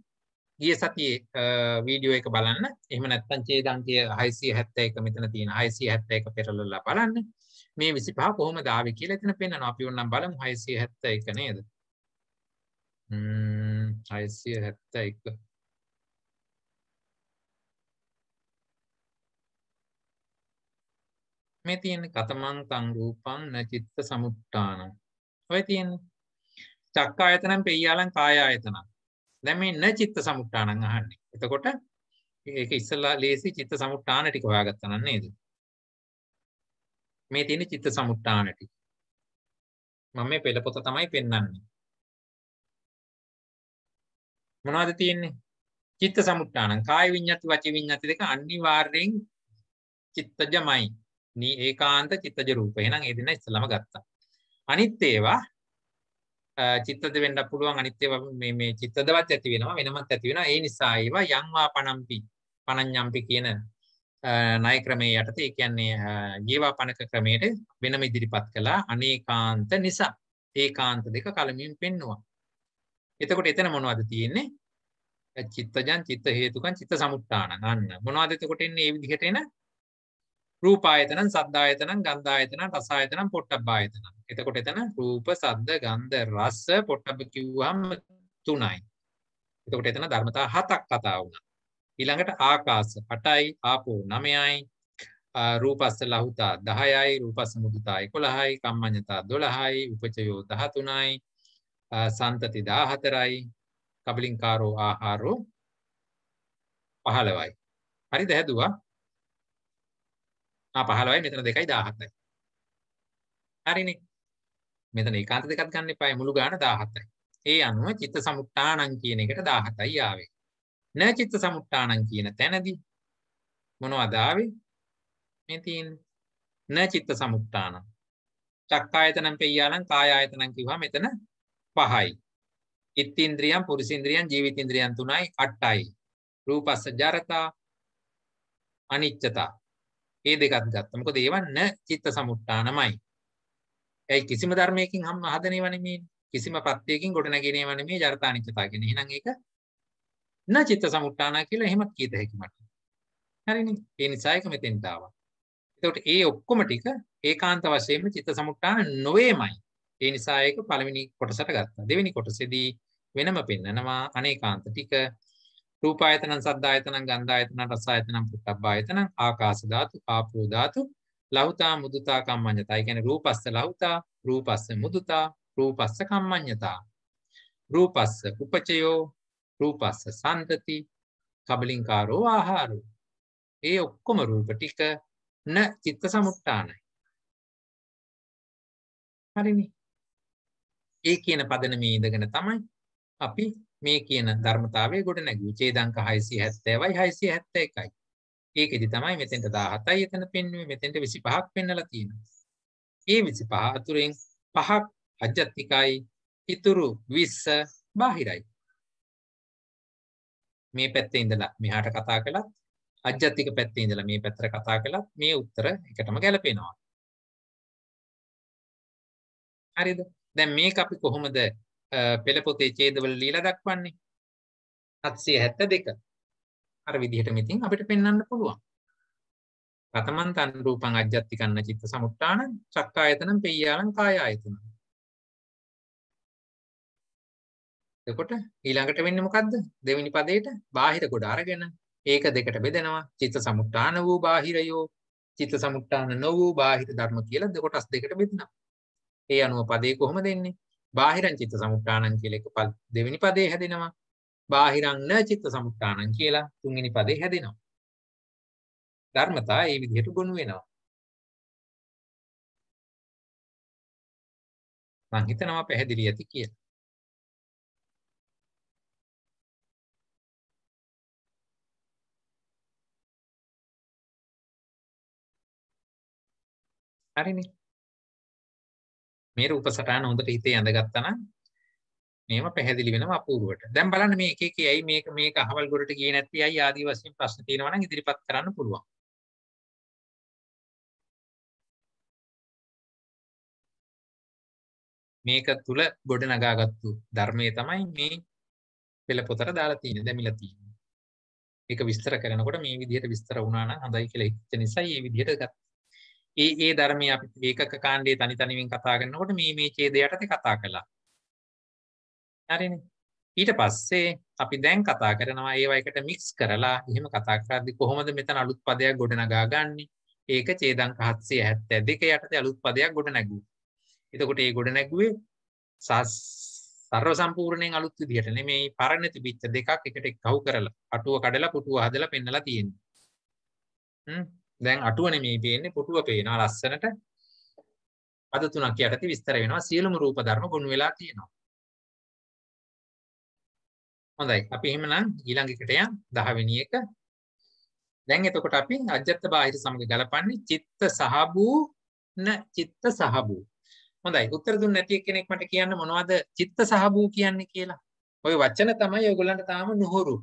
ගිය සතියේ වීඩියෝ එක බලන්න. එහෙම නැත්නම් ඡේද අංකය 671 මෙතන තියෙන 671 පෙරලලා බලන්න. මේ 25 කොහොමද ආවේ කියලා එතන පෙන්නනවා. අපි ඕනනම් බලමු 671 නේද? 671 මේ තියෙන්නේ කතමං තං රූපං න චිත්ත සමුට්ඨාන. ඔය තියෙන්නේ චක්කායතනං පෙය්‍යාලං කායායතනං. දැන් මේ න චිත්ත සමුට්ඨානං අහන්නේ. එතකොට ඒක ඉස්සලා ලේසි චිත්ත සමුට්ඨාන ටික හොයාගත්තා නම් නේද? මේ තියෙන චිත්ත සමුට්ඨාන ටික. මම මේ පෙළ පොත තමයි පෙන්වන්නේ. මොනවද තියෙන්නේ? චිත්ත සමුට්ඨානං කාය විඤ්ඤාති වචී විඤ්ඤාති දෙක අනිවාර්යෙන් චිත්තජමයි. ඒකාන්ත චිත්තජ රූප. එහෙනම් ඒ දෙන්න ඉස්සලම ගත්තා. අනිත් ඒවා චිත්තද වෙන්න පුළුවන්. අනිත් ඒවා මේ චිත්තදවත් ඇති වෙනවා වෙනමත් ඇති වෙනවා. ඒ නිසා ඒවා යං වා පනම්පි පනඤ්ඤම්පි කියන ණය ක්‍රමයේ යටතේ ඒ කියන්නේ ජීවා පනක ක්‍රමයට වෙනම ඉදිරිපත් කළා. අනේකාන්ත නිසා ඒකාන්ත දෙක කලමින් පෙන්නවා. එතකොට එතන මොනවද තියෙන්නේ? චිත්තජං චිත්ත හේතුකං චිත්ත සමුට්ඨානං. අන්න මොනවද එතකොට එන්නේ මේ විදිහට එන රූපායතනං සද්දායතනං ගන්ධායතනං රසායතනං පොට්ටබ්බායතනං. එතකොට එතන රූප සද්ද ගන්ධ රස පොට්ටබ්බ කිව්වම 3යි. එතකොට එතන ධර්මතා 7ක් කතා වුණා. ඊළඟට ආකාශ 8යි ආපෝ 9යි රූපස්ස ලහුතා 10යි රූපස්ස මුදුතා 11යි කම්මඤ්ඤතා 12යි උපචයෝ 13යි සන්තති 14යි කබලින්කාරෝ ආහාරෝ 15යි. හරිද හැදුවා? 15යි මෙතන 2යි 17යි. හරිනේ. මෙතන ඒකාන්ත දෙකක් ගන්න එපා. මුළු ගාන 17යි. ඒ අනුව චිත්ත සමුට්ඨානං කියන එකට 17යි ආවේ. න චිත්ත සමුට්ඨානං කියන තැනදී මොනවද ආවේ? මේ තියෙන්නේ න චිත්ත සමුට්ඨානං. චක්කායතනං පෙය්‍යාලං කායායතනං කිව්වම මෙතන 5යි. ඉත්ත්‍ින්ද්‍රියං පුරිසින්ද්‍රියං ජීවිතින්ද්‍රියං 3යි 8යි. රූපස්ස ජරතා අනිච්චතා. ඒ දෙකත් ගත්තා. මොකද ඒවා න චිත්ත සමුට්ඨානමයි. ඒ කිසිම ධර්මයකින් හැම හදනේව නෙමෙයි. කිසිම ප්‍රත්‍යයකින් ගොඩ නැගෙනේව නෙමෙයි ජරතා අනිච්චතා කියන්නේ. එහෙනම් ඒක න චිත්ත සමුට්ඨාන කියලා එහෙමත් කියත හැකි මට. හරිනේ. ඒ නිසා ඒක මෙතෙන්ට ආවා. එතකොට ඒ ඔක්කොම ටික ඒකාන්ත වශයෙන්ම චිත්ත සමුට්ඨාන නොවේමයි. ඒ නිසා ඒක පළවෙනි කොටසට ගත්තා. දෙවෙනි කොටසේදී වෙනම පෙන්නනවා අනේකාන්ත ටික රූපායතනං සද්දායතනං ගන්ධායතනං රසායතනං පුට්ටබ්බායතනං ආකාශ ධාතු ආපෝ ධාතු ලහුතා මුදුතා කම්මඤ්ඤතා. ඒ කියන්නේ රූපස්ස ලහුතා රූපස්ස මුදුතා රූපස්ස කම්මඤ්ඤතා රූපස්ස උපචයෝ රූපස්ස සන්තති කබලින්කාරෝ ආහාරෝ. ඒ ඔක්කොම රූප ටික න චිත්ත සමුට්ඨානයි. හරිනේ. ඒ කියන පදනමේ ඉඳගෙන තමයි අපි මේ කියන ධර්මතාවය ගොඩ නැගුවේ. ඡේදංක 670යි 671යි. ඒකෙදි තමයි මෙතෙන්ට 17යි එතන පෙන්වුවේ. මෙතෙන්ට 25ක් පෙන්නලා තියෙනවා. ඒ 25 අතුරෙන් 5ක් අජ්ජත්තිකයි, ඉතුරු 20 බාහිරයි. මේ පැත්තේ ඉඳලා මෙහාට කතා කළත් අජ්ජත්තික පැත්තේ ඉඳලා මේ පැත්තට කතා කළත් මේ උත්තර එකටම ගැලපෙනවා. හරිද? දැන් මේක අපි කොහොමද පෙළ පොතේ ඡේදවල লীලා දක්වන්නේ? 772. අර විදිහටම ඉතින් අපිට පෙන්වන්න පුළුවන්. ප්‍රථමං තන් රූපං අජ්ජත්තිකන්න චිත්ත සමුට්ඨාන චක්කායතනං පෙය්‍යාලං කායායතනං. එතකොට ඊළඟට වෙන්නේ මොකද්ද? දෙවෙනි පදේට බාහිර කොට අරගෙන ඒක දෙකට බෙදෙනවා. චිත්ත සමුට්ඨාන වූ බාහිරයෝ චිත්ත සමුට්ඨාන නො වූ බාහිර ධර්ම කියලා කොටස් දෙකට බෙදෙනවා. ඒ අනුව පදේ කොහොමද එන්නේ? බාහිරං චිත්ත සමුට්ඨානං කියලා එක දෙවෙනි පදේ හැදෙනවා. බාහිරං න චිත්ත සමුට්ඨානං කියලා තුන්වෙනි පදේ හැදෙනවා. ධර්මතා මේ විදිහට ගොනු වෙනවා. මම හිතනවා පැහැදිලි ඇති කියලා. හරිනේ. මේ රූප සටහන හොඳට හිතේ ඇඳගත්තා නම් මේව පැහැදිලි වෙනවා අපූර්වට. දැන් බලන්න මේ එක එක ඇයි මේක අහවල් ගොඩට ගියේ නැත්තේ ඇයි ආදී වශයෙන් ප්‍රශ්න තියෙනවා නම් ඉදිරිපත් කරන්න පුළුවන්. මේක තුල ගොඩ නගාගත්තු ධර්මයේ තමයි මේ පෙළ පොතට දාලා තියෙන්නේ, දැමිලා තියෙන්නේ. ඒක විස්තර කරනකොට මේ විදිහට විස්තර වුණා නම් හොඳයි කියලා හිතෙන නිසා මේ විදිහට ගත්තා. ඒ ධර්මයේ අපි ඒකක කාණ්ඩයේ තනි තනියෙන් කතා කරනකොට මේ ඡේදයටත් කතා කළා. හරිනේ. ඊට පස්සේ අපි දැන් කතා කරනවා ඒවා එකට මික්ස් කරලා එහෙම කතා කරද්දි කොහොමද මෙතන අලුත් පදයක් ගොඩ නගාගන්නේ? ඒක ඡේදංක 772 යටතේ අලුත් පදයක් ගොඩ නැගුවා. එතකොට මේ ගොඩ නැගුවේ සර්ව සම්පූර්ණයෙන් අලුත් විදිහට නෙමෙයි පරණ තිබිච්ච දෙකක් එකට එකහුව කරලා අටුව කඩලා පුටුව හදලා පෙන්නලා තියෙන්නේ. දැන් අටුව නෙමෙයි පේන්නේ පුටුව පේනවා ලස්සනට. පද තුනක් යටතේ විස්තර වෙනවා සියලුම රූප ධර්ම ගොනු වෙලා තියෙනවා. හොඳයි අපි එහෙමනම් ඊළඟ එකට යන් 10 වෙනි එක. දැන් එතකොට අපි අජ්ජත් බාහිර සමග ගලපන්නේ චිත්ත සහභූ න චිත්ත සහභූ. හොඳයි උත්තර දුන්න නැති කෙනෙක් මට කියන්න මොනවද චිත්ත සහභූ කියන්නේ කියලා. ওই වචන තමයි ඔයගොල්ලන්ට තාම නුහුරු.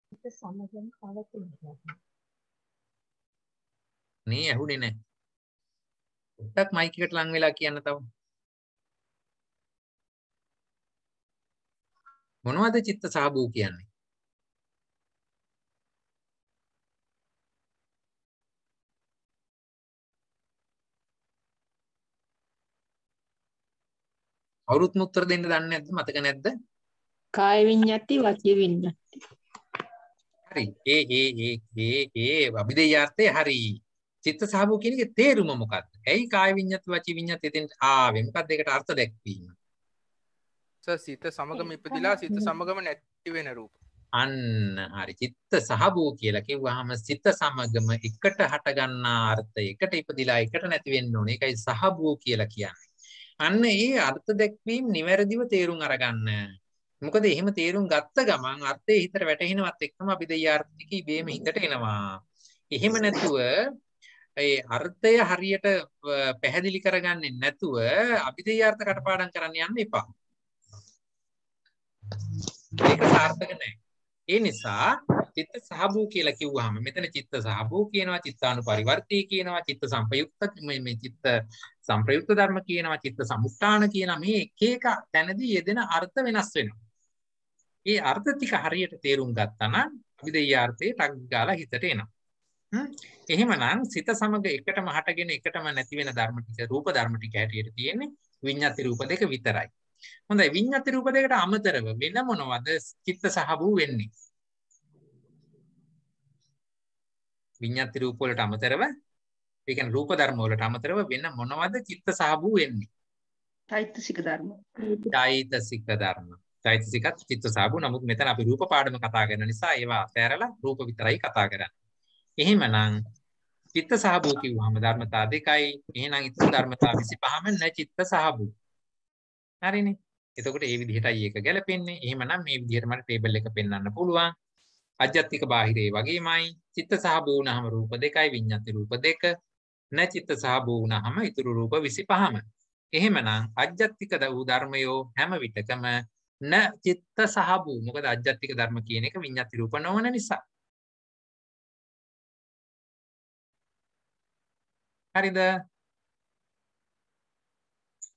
චිත්ත සමගම පවතිනවා. නේ ඇහුනේ නැහැ. පොඩ්ඩක් මයික් එකට ලං වෙලා කියන්න තව. මොනවද චිත්ත සහභූ කියන්නේ? අවුරුත් උත්තර දෙන්න දන්නේ නැද්ද? මතක නැද්ද? කාය විඤ්ඤාති වචී විඤ්ඤාති. හරි. ඒ අභිධේයාර්ථය හරි. චිත්ත සහභූ කියන එකේ තේරුම මොකක්ද? ඇයි කාය විඤ්ඤාති වචී විඤ්ඤාති එතෙන් ආවේ? මොකක්ද ඒකට අර්ථ දැක්වීම? සිත සමගම ඉපදිලා සිත සමගම නැති වෙන රූප. අන්න හරි. චිත්ත සහභූ කියලා කිව්වහම සිත සමගම එකට හට ගන්නා අර්ථය එකට ඉපදිලා එකට නැති වෙන්න ඕනේ. ඒකයි සහභූ කියලා කියන්නේ. අන්න ඒ අර්ථ දැක්වීම නිවැරදිව තේරුම් අරගන්න. මොකද එහෙම තේරුම් ගත්ත ගමන් අර්ථය හිතට වැටහෙනවත් එක්කම අභිධේයාර්ථික ඉබේම හිතට එනවා. එහෙම නැතුව ඒ අර්ථය හරියට පැහැදිලි කරගන්නේ නැතුව අභිධේයාර්ථ කටපාඩම් කරන්න යන්න එපා. ඒක සාර්ථක නැහැ. ඒ නිසා චිත්ත සහභූ කියලා කිව්වහම මෙතන චිත්ත සහභූ කියනවා, චිත්තානුපරිවර්තී කියනවා, චිත්ත සංපයුක්ත මේ චිත්ත සංප්‍රයුක්ත ධර්ම කියනවා, චිත්ත සමුත්ථාන කියනවා. මේ එක එක තැනදී යෙදෙන අර්ථ වෙනස් වෙනවා. ඒ අර්ථ ටික හරියට තේරුම් ගත්තා නම් අභිධේයාර්ථේ ටක් ගාලා හිතට එනවා. එහෙමනම් සිත සමග එකටම හටගෙන එකටම නැති වෙන ධර්ම ටික රූප ධර්ම ටික හැටියට තියෙන්නේ විඤ්ඤාති රූප දෙක විතරයි. හොඳයි විඤ්ඤාති රූප දෙකට අමතරව වෙන මොනවද චිත්ත සහභූ වෙන්නේ? විඤ්ඤාති රූප වලට අමතරව ඒ කියන්නේ රූප ධර්ම වලට අමතරව වෙන මොනවද චිත්ත සහභූ වෙන්නේ? චෛතසික ධර්ම. චෛතසික ධර්ම. චෛතසිකත් චිත්ත සහභූ. නමුත් මෙතන අපි රූප පාඩම කතා කරන නිසා ඒවා අතහැරලා රූප විතරයි කතා කරන්නේ. එහෙමනම් චිත්ත සහභූ කිව්වම ධර්මතා දෙකයි. එහෙනම් ඊට ධර්මතා 25ම නැ චිත්ත සහභූ. හරිනේ. එතකොට මේ විදිහටයි ඒක ගැලපෙන්නේ. එහෙමනම් මේ විදිහට මට ටේබල් එක පෙන්වන්න පුළුවන්. අජ්ජත්තික බාහිරේ වගේමයි චිත්ත සහභූ වුණාම රූප දෙකයි විඤ්ඤාති රූප දෙක. නැ චිත්ත සහභූ වුණාම ඊතුරු රූප 25ම. එහෙමනම් අජ්ජත්තික වූ ධර්මයෝ හැම විටකම න චිත්ත සහභූ. මොකද අජ්ජත්තික ධර්ම කියන එක විඤ්ඤාති රූප නොවන නිසා. හරිද?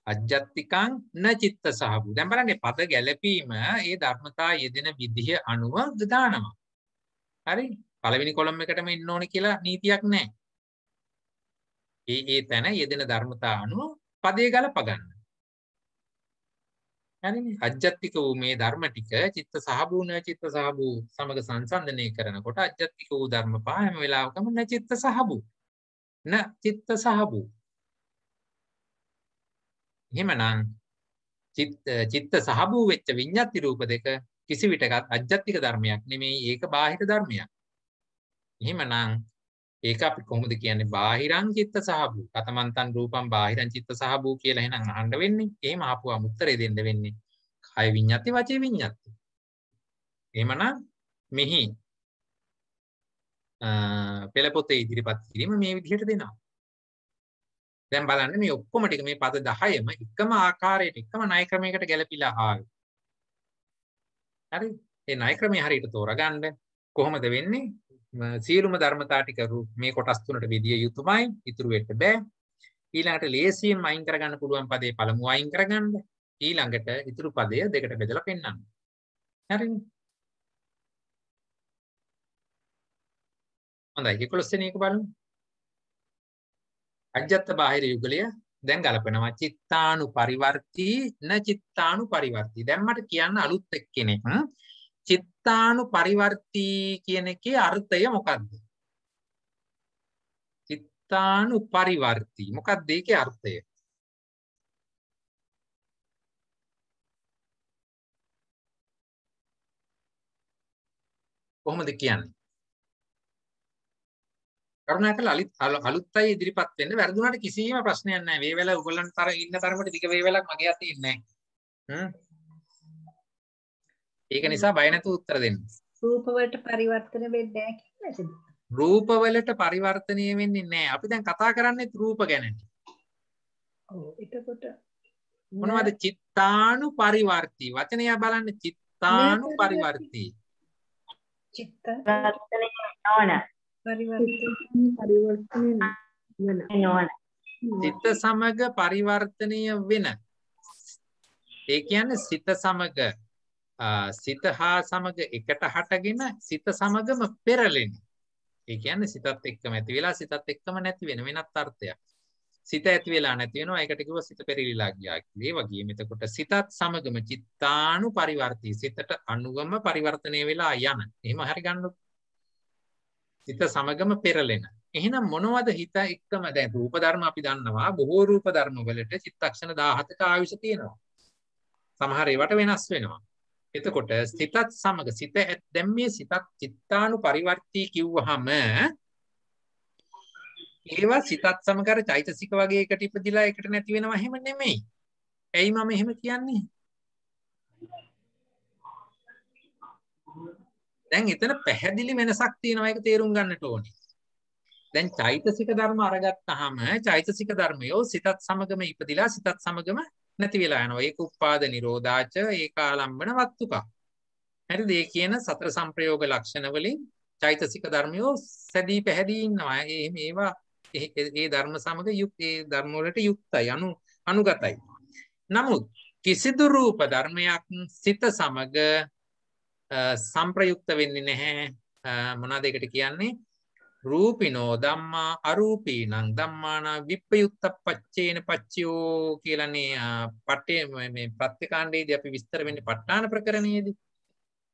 අජ්ජත්තිකං න චිත්ත සහභූ. දැන් බලන්න පද ගැලපීම ඒ ධර්මතා යෙදෙන විදිහ අනුව දානවා. හරි? පළවෙනි කොලම් එකටම ඉන්න ඕනේ කියලා නීතියක් නැහැ. ඒ තැන යෙදෙන ධර්මතා අනුව පදේ ගලප ගන්න. හරිනේ? අජ්ජත්තික වූ මේ ධර්ම ටික චිත්ත සහභූ න චිත්ත සහභූ සමග සංසන්දනය කරනකොට අජ්ජත්තික වූ ධර්ම පහ හැම වෙලාවකම න චිත්ත සහභූ. න චිත්ත සහභූ. එහෙමනම් චිත්ත සහභූ වෙච්ච විඤ්ඤාති රූප දෙක කිසි විටකත් අජ්ජත්තික ධර්මයක් නෙමෙයි ඒක බාහිර ධර්මයක්. එහෙමනම් ඒක අපි කොහොමද කියන්නේ බාහිරං චිත්ත සහභූ. කතමන්තං රූපං බාහිරං චිත්ත සහභූ කියලා එහෙනම් අහන්න වෙන්නේ. එහෙම ආපුවාම උත්තරේ දෙන්න වෙන්නේ කාය විඤ්ඤාති වචේ විඤ්ඤාති. එහෙමනම් මෙහි පෙළ පොතේ ඉදිරිපත් කිරීම මේ විදිහට දෙනවා. දැන් බලන්න මේ ඔක්කොම ටික මේ පද 10ම එකම ආකාරයට එකම ණය ක්‍රමයකට ගැලපිලා ආවේ. හරි? ඒ ණය ක්‍රමය හරියට තෝරගන්න කොහොමද වෙන්නේ? සියලුම ධර්මතා ටික මේ කොටස් තුනට බෙදිය යුතුමයි. ඉතුරු වෙන්න බෑ. ඊළඟට ලේසියෙන් අයින් කරගන්න පුළුවන් පදේ පළමුව අයින් කරගන්න. ඊළඟට ඉතුරු පදය දෙකට බෙදලා පෙන්නන්න. හරිනේ? හොඳයි 11 වෙනි එක බලමු. අජ්ජත් බාහිර යුගලය දැන් ගලපනවා චිත්තානු පරිවර්තී න චිත්තානු පරිවර්තී. දැන් මට කියන්න අලුත් එක්කෙනෙක් චිත්තානු පරිවර්තී කියන එකේ අර්ථය මොකක්ද? චිත්තානු පරිවර්තී මොකක්ද ඒකේ අර්ථය? කොහොමද කියන්නේ? කරුණාකරලා අලුත් අය ඉදිරිපත් වෙන්න වැරදුනාට කිසිම ප්‍රශ්නයක් නැහැ. මේ වෙලාව ඔයගොල්ලන්ට තර ඉන්න තරමට ටික වේවලක් මගේ අතේ ඉන්නේ නැහැ. ඒක නිසා බය නැතුව උත්තර දෙන්න. රූප වලට පරිවර්තන වෙන්නේ නැහැ කියලාද? රූප වලට පරිවර්තනය වෙන්නේ නැහැ. අපි දැන් කතා කරන්නේ රූප ගැන. ඔව් එතකොට මොනවද චිත්තානු පරිවර්තී වචනය බලන්න චිත්තානු පරිවර්තී. චිත්ත වර්තනය නොවන පරිවර්තනය නොවන සිත සමග පරිවර්තනය වෙන. ඒ කියන්නේ සිත සමග සිත හා සමග එකට හටගෙන සිත සමගම පෙරලෙන. ඒ කියන්නේ සිතත් එක්කම ඇති වෙලා සිතත් එක්කම නැති වෙන වෙනත් අර්ථයක්. සිත ඇති වෙලා නැති වෙනවා ඒකට කිව්වා සිත පෙරලිලා ගියා කියලා. ඒ වගේම එතකොට සිතත් සමගම චිත්තානු පරිවර්තී සිතට අනුගම පරිවර්තනය වෙලා යන. එහෙම හරි ගන්නකො. සිත සමගම පෙරලෙන. එහෙනම් මොනවද හිත එක්කම දැන් රූප ධර්ම අපි දන්නවා බොහෝ රූප ධර්ම වලට චිත්තක්ෂණ 17ක ආයුෂ තියෙනවා. සමහර ඒවාට වෙනස් වෙනවා. එතකොට සිතත් සමග සිත දැන් මේ සිතත් චිත්තානු පරිවර්තී කිව්වහම ඒවා සිතත් සමග අර චෛතසික වගේ එකට ඉපදිලා එකට නැති වෙනවා එහෙම නෙමෙයි. ඇයි මම එහෙම කියන්නේ? දැන් එතන පැහැදිලි වෙනසක් තියෙනවා ඒක තේරුම් ගන්නට ඕනේ. දැන් චෛතසික ධර්ම අරගත්තාම චෛතසික ධර්මයෝ සිතත් සමගම ඉපදිලා සිතත් සමගම නැති වෙලා යනවා. ඒක උපාද නිරෝධාච ඒකාලම්බන වත්තුකා. හරිද? ඒ කියන සතර සංප්‍රයෝග ලක්ෂණ වලින් චෛතසික ධර්මයෝ සැදී පැහැදී ඉන්නවා. ඒවා ඒ ධර්ම සමග ඒ ධර්ම වලට යුක්තයි අනුගතයි. නමුත් කිසිදු රූප ධර්මයක් සිත සමග සංප්‍රයුක්ත වෙන්නේ නැහැ. මොනවාද ඒකට කියන්නේ? රූපිනෝ ධම්මා අරූපීනං ධම්මාන විප්පයුත්තප්පච්චේන පච්චයෝ කියලානේ පටේ මේ ප්‍රත්‍යකාණ්ඩයේදී අපි විස්තර වෙන්නේ ප ဋ ාණ ප්‍රකරණයේදී.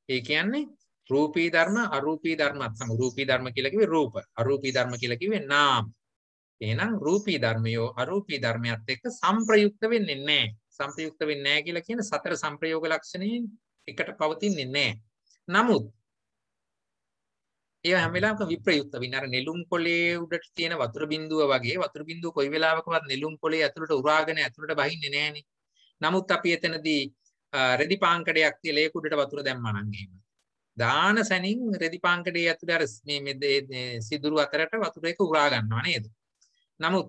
ඒ කියන්නේ රූපී ධර්ම අරූපී ධර්මත් සම රූපී ධර්ම කියලා කිව්වේ රූප අරූපී ධර්ම කියලා කිව්වේ නාම. එහෙනම් රූපී ධර්මයෝ අරූපී ධර්මයත් එක්ක සංප්‍රයුක්ත වෙන්නේ නැහැ. සංප්‍රයුක්ත වෙන්නේ නැහැ කියලා කියන සතර සංප්‍රයෝග ලක්ෂණයෙන් එකට පවතින්නේ නැහැ. නමුත් ඒ හැම වෙලාවකම විප්‍රයුක්ත වෙන්නේ අර නෙළුම් කොළේ උඩට තියෙන වතුර බිඳුව වගේ වතුර බිඳුව කොයි වෙලාවකවත් නෙළුම් කොළේ ඇතුළට උරාගෙන ඇතුළට බහින්නේ නැහනේ. නමුත් අපි එතනදී රෙදි පාංකඩයක් තියලා ඒක උඩට වතුර දැම්මා නම් එහෙම. දාන සැනින් රෙදි පාංකඩේ ඇතුළේ අර මේ සිදුරු අතරට වතුර එක උරා ගන්නවා නේද? නමුත්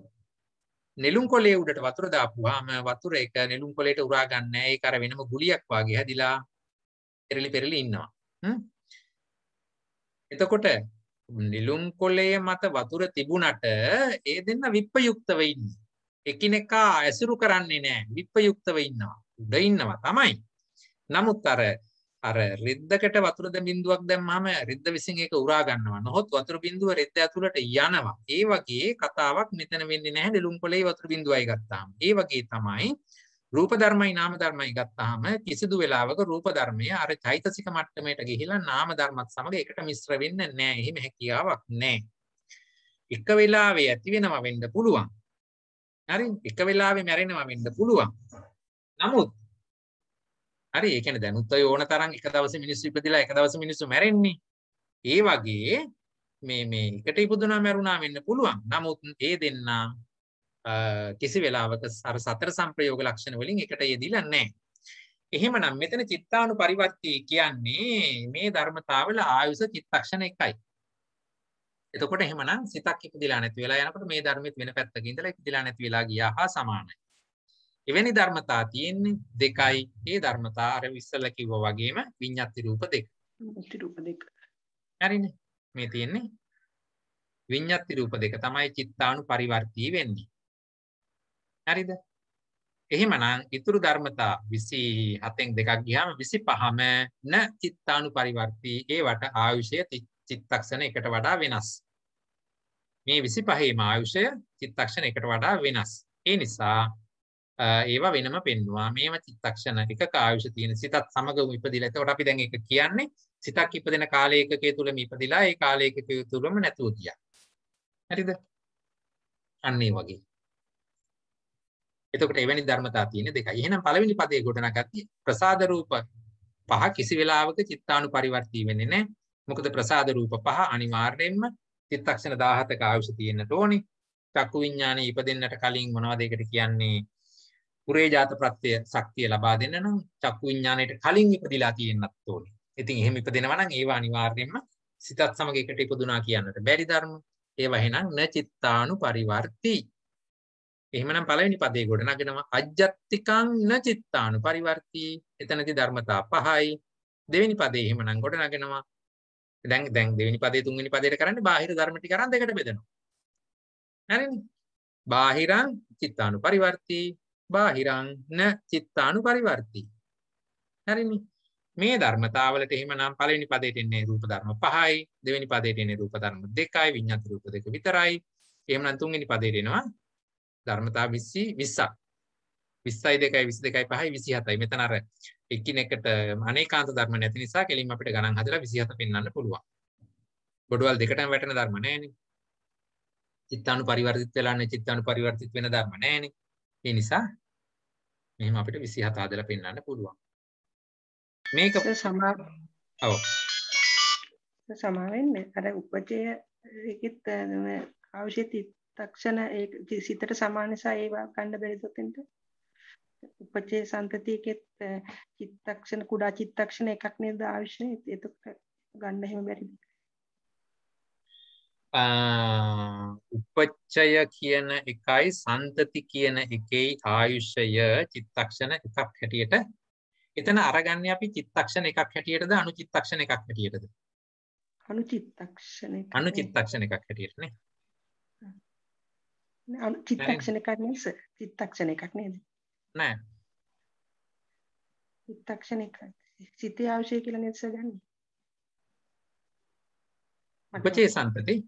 නෙළුම් කොළේ උඩට වතුර දාපුවාම වතුර එක නෙළුම් කොළේට උරා ගන්න නැහැ. ඒක අර වෙනම ගුලියක් වගේ හැදිලා පෙරලි ඉන්නවා. එතකොට නිලුම් කොළය මත වතුර තිබුණට ඒ දෙන්න විප්පයුක්තව ඉන්නේ. එකිනෙකා ඇසුරු කරන්නේ නැහැ. විප්පයුක්තව ඉන්නවා. උඩ ඉන්නවා තමයි. නමුත් අර රෙද්දකට වතුර බිඳුවක් දැම්මම රෙද්ද විසින් ඒක උරා ගන්නවා. නොහොත් වතුර බිඳුව රෙද්ද ඇතුළට යනවා. ඒ වගේ කතාවක් මෙතන වෙන්නේ නැහැ නිලුම් කොළේ වතුර බිඳුවයි ගත්තාම. ඒ වගේ තමයි රූප ධර්මයි නාම ධර්මයි ගත්තාම කිසිදු වෙලාවක රූප ධර්මය අර චෛතසික මට්ටමට ගිහිලා නාම ධර්මත් සමග එකට මිශ්‍ර වෙන්නේ නැහැ. එහෙම හැකියාවක් නැහැ. එක වෙලාවෙ ඇති වෙනවා වෙන්න පුළුවන්. හරි? එක වෙලාවෙ මැරෙනවා වෙන්න පුළුවන්. නමුත් හරි ඒ කියන්නේ දැනුත් ඔය ඕන තරම් එක දවසේ මිනිස්සු ඉපදිලා එක දවසේ මිනිස්සු මැරෙන්නේ. ඒ වගේ මේ එකට ඉපදුනා මැරුණා වෙන්න පුළුවන්. නමුත් ඒ දෙන්නා කිසි වෙලාවක අර සතර සංප්‍රයෝග ලක්ෂණ වලින් එකට යෙදිලා නැහැ. එහෙමනම් මෙතන චිත්තානු පරිවර්තී කියන්නේ මේ ධර්මතාවල ආයුෂ චිත්තක්ෂණ එකයි. එතකොට එහෙමනම් සිතක් ඉපදිලා නැති වෙලා යනකොට මේ ධර්මෙත් වෙන පැත්තක ඉඳලා ඉපදිලා නැති වෙලා ගියා හා සමානයි. එවැනි ධර්මතා තියෙන්නේ දෙකයි. ඒ ධර්මතා අර ඉස්සෙල්ලා කිව්වා වගේම විඤ්ඤාති රූප දෙක. රූප දෙක. හරිනේ. මේ තියෙන්නේ විඤ්ඤාති රූප දෙක තමයි චිත්තානුපරිවර්තී වෙන්නේ. හරිද? එහෙමනම් ඊතුරු ධර්මතා 27න් දෙකක් ගියාම 25ම න චිත්තානුපරිවර්තී. ඒවට ආයුෂය චිත්තක්ෂණ එකට වඩා වෙනස්. මේ 25ේම ආයුෂය චිත්තක්ෂණ එකට වඩා වෙනස්. ඒ නිසා ඒවා වෙනම පෙන්නවා. මේව චිත්තක්ෂණ එකක ආයුෂ තියෙන සිතත් සමගම ඉපදිලා. එතකොට අපි දැන් ඒක කියන්නේ සිතක් ඉපදෙන කාල ඒකකයේ තුලම ඉපදිලා ඒ කාල ඒකකයේ තුලම නැතුව ගියා. හරිද? අන්න ඒ වගේ. එතකොට එවැනි ධර්මතා තියෙන දෙකයි. එහෙනම් පළවෙනි පදයේ ගොඩනගatti ප්‍රසාද රූප පහ කිසි වෙලාවක චිත්තානුපරිවර්තී වෙන්නේ නැහැ. මොකද ප්‍රසාද රූප පහ අනිවාර්යයෙන්ම චිත්තක්ෂණ 17ක ආයුෂ තියෙන්නට ඕනේ. චක්කු විඥානේ ඉපදෙන්නට කලින් මොනවද ඒකට කියන්නේ? පුරේජාත ප්‍රත්‍ය ශක්තිය ලබා දෙන්න නම් චක්කු විඥාණයට කලින් ඉපදිලා තියෙන්නත් ඕනේ. ඉතින් එහෙම ඉපදෙනවා නම් ඒවා අනිවාර්යයෙන්ම සිතත් සමග එකට ඉපදුනා කියන්නට බැරි ධර්ම. ඒවා එහෙනම් න චිත්තානුපරිවර්තී. එහෙමනම් පළවෙනි පදේ ගොඩනගෙනවා අජ්ජත්තිකං න චිත්තානුපරිවර්තී. එතනදී ධර්මතා පහයි. දෙවෙනි පදේ එහෙමනම් ගොඩනගෙනවා දැන් දෙවෙනි පදේ තුන්වෙනි පදේට කරන්නේ බාහිර ධර්ම ටික අරන් දෙකට බෙදනවා. හරිනේ? බාහිරං චිත්තානුපරිවර්තී බාහිරං න චිත්තානුපරිවර්තී. හරිනේ? මේ ධර්මතාවලට එහෙමනම් පළවෙනි පදයට එන්නේ රූප ධර්ම 5යි, දෙවෙනි පදයට එන්නේ රූප ධර්ම 2යි, විඤ්ඤාති රූප 2 විතරයි. එහෙමනම් තුන්වෙනි පදයට එනවා ධර්මතා 20ක්. 20යි 2යි 22යි 5යි 27යි. මෙතන අර එකිනෙකට අනේකාන්ත ධර්ම නැති නිසා කෙලින්ම අපිට ගණන් හදලා 27 පෙන්වන්න පුළුවන්. බොඩවල් දෙකටම වැටෙන ධර්ම නැහැනේ. චිත්තානුපරිවර්තිත වෙලා නැහැ, චිත්තානුපරිවර්තිත වෙන ධර්ම නැහැනේ. ඒ නිසා මෙහෙම අපිට 27 හදලා පෙන්වන්න පුළුවන්. මේක සමා වෙන්නේ අර උපචය ඒකෙත් අවශ්‍ය චිත්තක්ෂණ ඒක සිතට සමාන නිසා ඒවා ගන්න බැරිද උතෙන්ට? උපචේ සම්තතියකෙත් චිත්තක්ෂණ කුඩා චිත්තක්ෂණ එකක් නේද අවශ්‍ය? එතකොට ගන්න එහෙම බැරිද? උපචය කියන එකයි සම්තති කියන එකේ ආයුෂය චිත්තක්ෂණ එකක් හැටියට එතන අරගන්නේ අපි චිත්තක්ෂණ එකක් හැටියටද අනුචිත්තක්ෂණ එකක් හැටියටද? අනුචිත්තක්ෂණ එකක්. අනුචිත්තක්ෂණ එකක් හැටියට නේ. චිත්තක්ෂණ එකක් නෙවෙයි චිත්තක්ෂණ එකක් නේද? නෑ. චිත්තක්ෂණ එකක්. සිතේ අවශ්‍ය කියලා නේද ගන්නේ? උපචේ සම්පති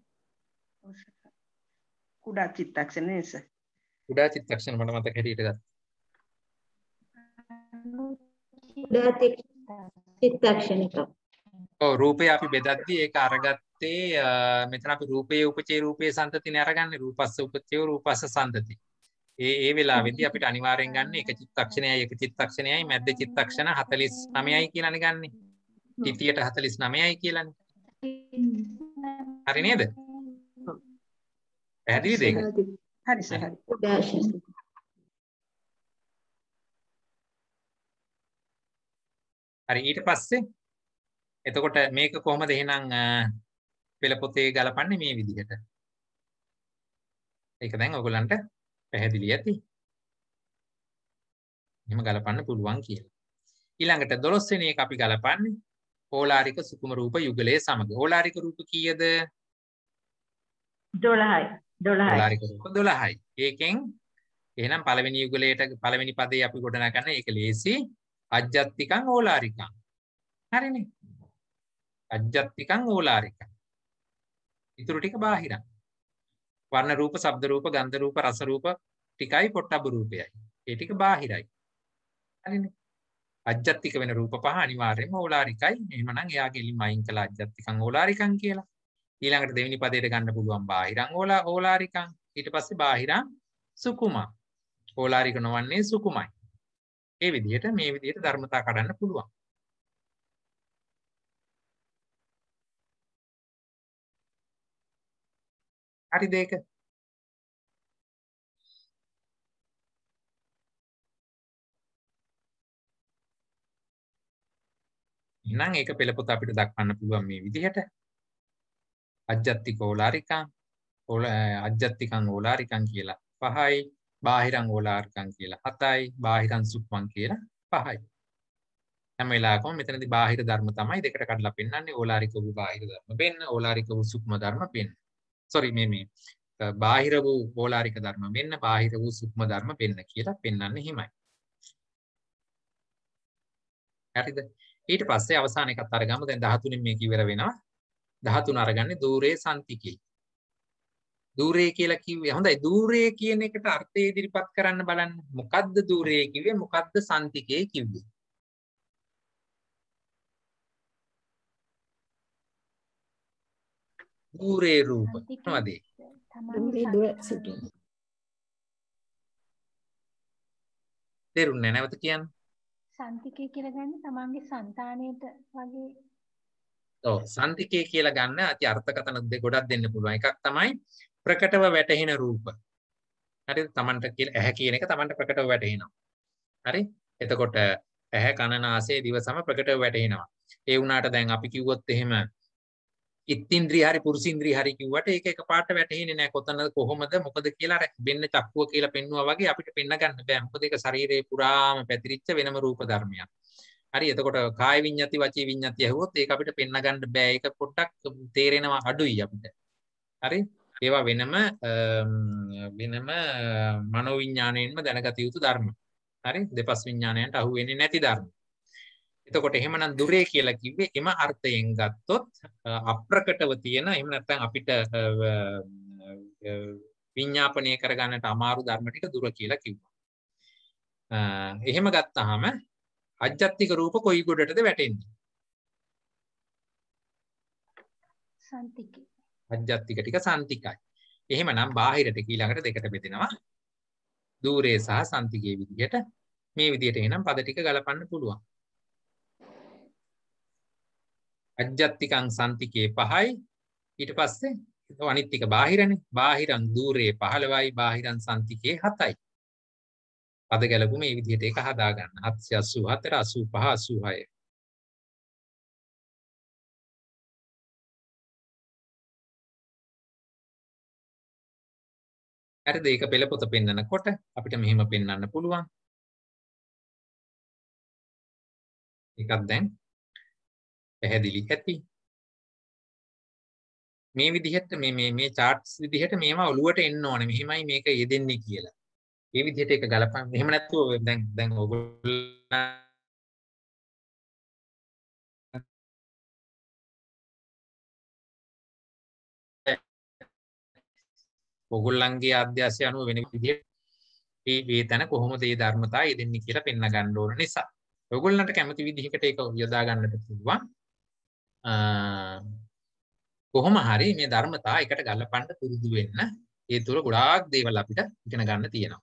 කුඩා චිත්තක්ෂණ නේද? කුඩා චිත්තක්ෂණ මට මතක හැටියට ගත්තා. කුඩා චිත්තක්ෂණ එකක්. ඔව් රූපය අපි බෙදද්දී ඒක අරගත්තේ මෙතන අපි රූපයේ උපචේ රූපයේ සම්තතිනේ අරගන්නේ රූපස්ස උපචේ රූපස්ස සම්තති. ඒ වෙලාවේදී අපිට අනිවාර්යෙන් ගන්න එක චිත්තක්ෂණයයි මැද්ද චිත්තක්ෂණ 49යි කියලානේ ගන්නෙ. ත්‍ිතියට 49යි කියලානේ. හරි නේද? පැහැදිලිද ඒක? හරි සර්. හරි ඊට පස්සේ එතකොට මේක කොහොමද එහෙනම් පෙළ පොතේ ගලපන්නේ මේ විදිහට. ඒක දැන් ඔයගලන්ට පැහැදිලි ඇති. එහෙම ගලපන්න පුළුවන් කියලා. ඊළඟට 12 වෙනි එක අපි ගලපන්නේ ඕලාරික සුකුම රූප යුගලයේ සමග. ඕලාරික රූප කීයද? 12යි. ඕලාරික රූප 12යි. ඒකෙන් එහෙනම් පළවෙනි යුගලයට පළවෙනි පදේ අපි ගොඩනගන්න ඒක ලේසි. අජ්ජත්තිකං ඕලාරිකං. හරිනේ. අජ්ජත්තිකං ඕලාරිකං. ඊටු ටික බාහිරයි. වර්ණ රූප, ශබ්ද රූප, ගන්ධ රූප, රස රූප ටිකයි පොට්ටබ්බ රූපයයි. ඒ ටික බාහිරයි. හරිනේ. අජ්ජත්තික වෙන රූප පහ අනිවාර්යයෙන්ම ඕලාරිකයි. එහෙමනම් එයාගේ එලින් අයින් කළ අජ්ජත්තිකං ඕලාරිකං කියලා. ඊළඟට දෙවෙනි පදයට ගන්න පුළුවන් බාහිරං ඕලාරිකං. ඊට පස්සේ බාහිරං සුකුමං. ඕලාරික නොවන්නේ සුකුමයි. මේ විදිහට ධර්මතා කඩන්න පුළුවන්. හරිද ඒක? එහෙනම් ඒක පෙළ පොත අපිට දක්වන්න පුළුවන් මේ විදිහට. අජ්ජත්තික ඕලාරිකං අජ්ජත්තිකං ඕලාරිකං කියලා 5යි. බාහිරං ඕලාරිකං කියලා 7යි. බාහිරං සුක්මං කියලා 5යි. හැම වෙලාවකම මෙතනදී බාහිර ධර්ම තමයි දෙකට කඩලා පෙන්නන්නේ. ඕලාරික වූ බාහිර ධර්ම වෙන්න, ඕලාරික වූ සුක්ම ධර්ම වෙන්න. සෝරි මේ බාහිර වූ ඕලාරික ධර්ම වෙන්න, බාහිර වූ සුක්ම ධර්ම වෙන්න කියලා පෙන්වන්නේ හිමයි. හරිද? ඊට පස්සේ අවසාන එකත් අරගමු. දැන් 13න් මේක ඉවර වෙනවා. 13 අරගන්නේ দূරේ සන්තිකේ. দূරේ කියලා කිව්වේ හොඳයි. দূරේ කියන එකට අර්ථය ඉදිරිපත් කරන්න බලන්න. මොකද්ද দূරේ කිව්වේ? මොකද්ද සන්තිකේ කිව්වේ? দূරේ රූප මොනවද? දුරේ දුර සිටින. තේරුන්නේ නැවත කියන්න. සන්තිකේ කියලා ගන්න තමන්ගේ సంతාණයට වගේ. ඔව් සන්තිකේ කියලා ගන්න අති අර්ථකථන ගොඩක් දෙන්න පුළුවන්. එකක් තමයි ප්‍රකටව වැටහෙන රූප. හරිද? තමන්ට කියලා ඇහැ කියන එක තමන්ට ප්‍රකටව වැටහෙනවා. හරි? එතකොට ඇහැ කන නාසය දිව සම ප්‍රකටව වැටහෙනවා. ඒ වුණාට දැන් අපි කිව්වොත් එහෙම ඉත්ත්‍ින්ද්‍රිය හරි පුරුෂින්ද්‍රිය හරි කිව්වට ඒක එකපාරට වැටහෙන්නේ නැහැ. කොතනද කොහොමද මොකද කියලා අර වෙන්න චක්කුව කියලා පෙන්නුවා වගේ අපිට පෙන්න ගන්න බෑ. මොකද ඒක ශරීරයේ පුරාම පැතිරිච්ච වෙනම රූප ධර්මයක්. හරි එතකොට කාය විඤ්ඤාති වචී විඤ්ඤාති ඇහුවොත් ඒක අපිට පෙන්න ගන්න බෑ. ඒක පොඩ්ඩක් තේරෙනවා අඩුයි අපිට. හරි? ඒවා වෙනම මනෝ විඤ්ඤාණයෙන්ම දැනගත යුතු ධර්ම. හරි? දෙපස් විඤ්ඤාණයන්ට අහු වෙන්නේ නැති ධර්ම. එතකොට එහෙමනම් දුරේ කියලා කිව්වේ එම අර්ථයෙන් ගත්තොත් අප්‍රකටව තියෙන එහෙම නැත්නම් අපිට විඤ්ඤාපනය කරගන්නට අමාරු ධර්ම ටික දුර කියලා කිව්වා. එහෙම ගත්තාම අජ්ජත්තික රූප කොයි ගොඩටද වැටෙන්නේ? සන්තිකේ. අජ්ජත්තික ටික සන්තිකයි. එහෙමනම් බාහිරට ඊළඟට දෙකට බෙදෙනවා. দূරේ සහ සන්තිකේ විදිහට මේ විදිහට එනම් පද ටික ගලපන්න පුළුවන්. අජ්ජත්තිකං සන්තිකේ 5යි. ඊට පස්සේ අනිත් ටික බාහිරනේ. බාහිරං দূරේ 15යි. බාහිරං සන්තිකේ 7යි. පද ගැලපුම මේ විදිහට ඒක හදා ගන්න. 784 85 86. හරිද? ඒක පෙළ පොත පෙන්නනකොට අපිට මෙහෙම පෙන්වන්න පුළුවන්. ඒකත් දැන් පැහැදිලි ඇති. මේ විදිහට මේ charts විදිහට මේවා ඔලුවට එන්න ඕනේ. මෙහෙමයි මේක යෙදෙන්නේ කියලා. මේ විදිහට ඒක ගලපන්න. එහෙම නැත්නම් දැන් ඔයගොල්ලන්ගේ අධ්‍යාසය අනුව වෙන විදිහට මේ තැන කොහොමද මේ ධර්මතාවය යෙදෙන්නේ කියලා පෙන්න ගන්න ඕන නිසා. ඔයගොල්ලන්ට කැමති විදිහකට ඒක යොදා ගන්නට පුළුවන්. කොහොම හරි මේ ධර්මතා එකට ගලපන්න පුරුදු වෙන්න. ඒ තුර ගොඩාක් දේවල් අපිට ඉගෙන ගන්න තියෙනවා.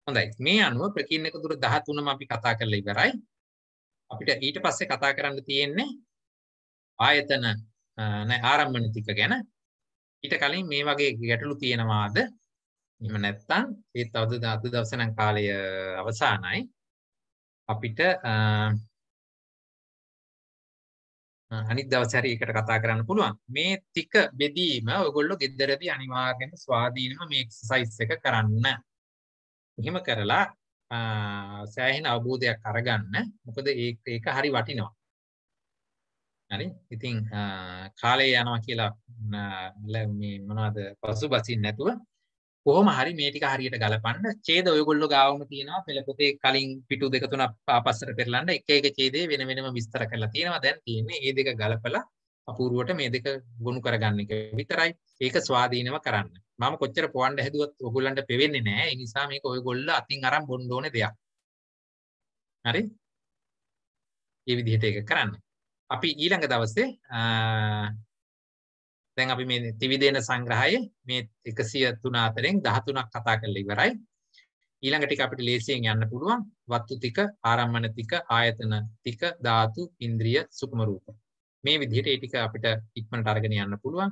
හොඳයි. මේ අනුව ප්‍රකීර්ණක දුර 13ම අපි කතා කරලා ඉවරයි. අපිට ඊට පස්සේ කතා කරන්න තියෙන්නේ ආයතන ආරම්භන ටික ගැන. ඊට කලින් මේ වගේ ගැටලු තියෙනවාද? එහෙම නැත්නම් ඒත් අද දවසේ නම් කාලය අවසానයි. අපිට අනිත් දවසේ හරි එකට කතා කරන්න පුළුවන්. මේ ටික බෙදීම ඔයගොල්ලෝ ගෙදරදී අනිවාර්යයෙන්ම ස්වාධීනව මේ එක්සර්සයිස් එක කරන්න. එහෙම කරලා සෑහෙන අවබෝධයක් අරගන්න. මොකද ඒක හරි වටිනවා. හරි? ඉතින් කාලය යනවා කියලා මේ මොනවද පසුබසින් නැතුව කොහොම හරි මේ ටික හරියට ගලපන්න. ඡේද ඔයගොල්ලෝ ගාවම තියෙනවා. පෙළ පොතේ කලින් පිටු දෙක තුනක් ආපස්සට පෙරලන්න එක එක ඡේදේ වෙන වෙනම විස්තර කරලා තියෙනවා. දැන් තියෙන්නේ මේ දෙක ගලපලා අපූර්වට මේ දෙක ගොනු කරගන්න එක විතරයි. ඒක ස්වාධීනව කරන්න. මම කොච්චර පොවන්න හැදුවත් ඔයගොල්ලන්ට පෙවෙන්නේ නැහැ. ඒ නිසා මේක ඔයගොල්ලෝ අතින් අරන් බොන්න ඕනේ දෙයක්. හරි? මේ විදිහට ඒක කරන්න. අපි ඊළඟ දවසේ දැන් අපි මේ ත්‍රිවිධේන සංග්‍රහයේ මේ 103 අතරින් 13ක් කතා කරලා ඉවරයි. ඊළඟ ටික අපිට ලේසියෙන් යන්න පුළුවන්. වස්තු ටික, ආරම්මන ටික, ආයතන ටික, ධාතු, ඉන්ද්‍රිය, සුක්ම රූප. මේ විදිහට ඒ ටික අපිට ඉක්මනට අරගෙන යන්න පුළුවන්.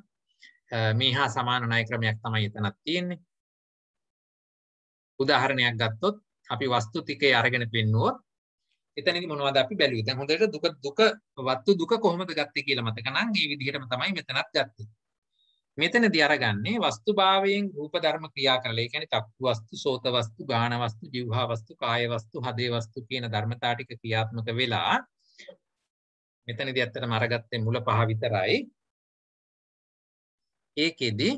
මේ හා සමාන ණය ක්‍රමයක් තමයි එතනක් තියෙන්නේ. උදාහරණයක් ගත්තොත් අපි වස්තු ටිකේ අරගෙන පෙන්නුවොත් එතනදී මොනවද අපි බැලුවේ? දැන් හොඳට දුක වත්තු දුක කොහොමද ගත්තේ කියලා මතක නම් ඒ විදිහටම තමයි මෙතනත් ගත්තේ. මෙතනදී අරගන්නේ වස්තුභාවයෙන් රූප ධර්ම ක්‍රියා කරලා. ඒ කියන්නේ චක්කු වස්තු, සෝත වස්තු, ගාන වස්තු, જીවහා වස්තු, කාය වස්තු, හදේ වස්තු කියන ධර්මතා ටික ක්‍රියාත්මක වෙලා මෙතනදී ඇත්තටම අරගත්තේ මුල පහ විතරයි. ඒකෙදි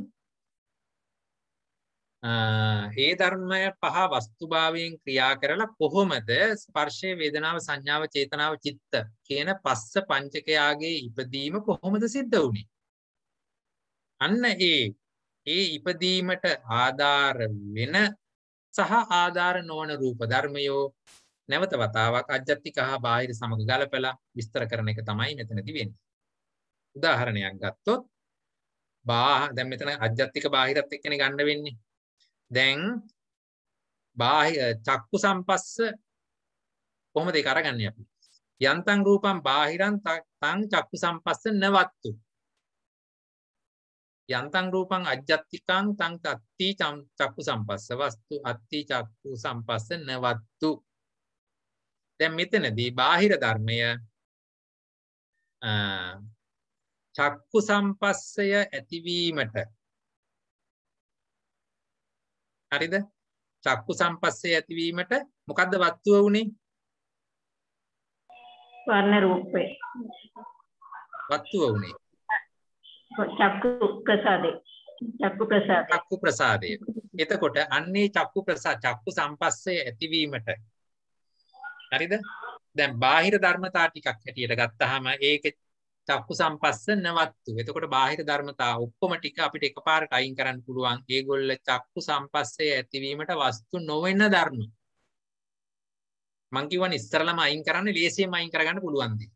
ඒ ධර්මය පහ වස්තුභාවයෙන් ක්‍රියා කරලා කොහොමද ස්පර්ශය, වේදනාව, සංඥාව, චේතනාව, චිත්ත කියන පස්ස පංචකයාගේ ඉපදීම කොහොමද සිද්ධ වුනේ? අන්න ඒ ඉපදීමට ආධාර වෙන සහ ආධාර නොවන රූප ධර්මයෝ නැවත වතාවක් අජ්ජත්තික හා බාහිර සමග ගලපලා විස්තර කරන එක තමයි මෙතනදී වෙන්නේ. උදාහරණයක් ගත්තොත් දැන් මෙතන අජ්ජත්තික බාහිරත් එක්කනේ ගන්න වෙන්නේ. දැන් බාහිර චක්කු සම්පස්ස කොහොමද ඒක අරගන්නේ අපි? යන්තං රූපං බාහිරං තං චක්කු සම්පස්ස නවත්තු. යන්තං රූපං අජ්ජත්තිකං තං තත්ති චක්කු සම්පස්ස වස්තු අත්ති චක්කු සම්පස්ස නවත්තු. දැන් මෙතනදී බාහිර ධර්මය චක්කු සම්පස්සය ඇතිවීමට හරිද? චක්කු සම්පස්සය ඇතිවීමට මොකද්ද වස්තුව උනේ? වර්ණ රූපේ. වස්තුව උනේ චක්කු ප්‍රසාදේ. චක්කු ප්‍රසාදය. එතකොට අන්නේ චක්කු සම්පස්සය ඇතිවීමට හරිද? දැන් බාහිර ධර්මතා ටිකක් හැටියට ගත්තාම ඒකේ චක්කු සම්පස්ස නවත්තු. එතකොට බාහිර ධර්මතා ඔක්කොම ටික අපිට එකපාරට අයින් කරන්න පුළුවන්. ඒගොල්ල චක්කු සම්පස්සේ ඇතිවීමට වස්තු නොවන ධර්ම. මං කියවනේ ඉස්සරලම අයින් කරන්න ලේසියෙන්ම අයින් කරගන්න පුළුවන් දී.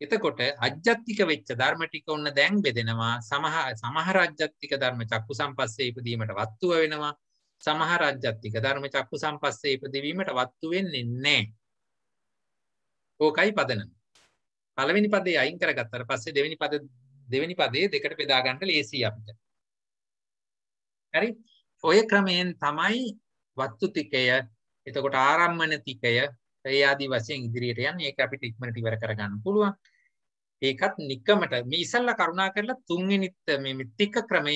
එතකොට අජ්ජත්තික වෙච්ච ධර්ම ටික ඔන්න දැන් බෙදෙනවා. සමහර අජ්ජත්තික ධර්ම චක්කු සම්පස්සේ ඉපදීමට වස්තුව වෙනවා. සමහර අජ්ජත්තික ධර්ම චක්කු සම්පස්සේ ඉපදීමට වස්තු වෙන්නේ නැහැ. ඕකයි පදනම. පළවෙනි පදේ අයින් කරගත්තාට පස්සේ දෙවෙනි පදේ දෙකට බෙදා ගන්න ලේසියි අපිට. හරි? ඔය ක්‍රමයෙන් තමයි වස්තුතිකය, එතකොට ආරම්මන තිකය, ඒ ආදී වශයෙන් ඉදිරියට යන්නේ. ඒක අපිට ඉක්මනට ඉවර කරගන්න පුළුවන්. ඒකත් නිකමට මේ ඉස්සල්ලා කරුණා කරලා තුන්වෙනි මේ තික ක්‍රමය,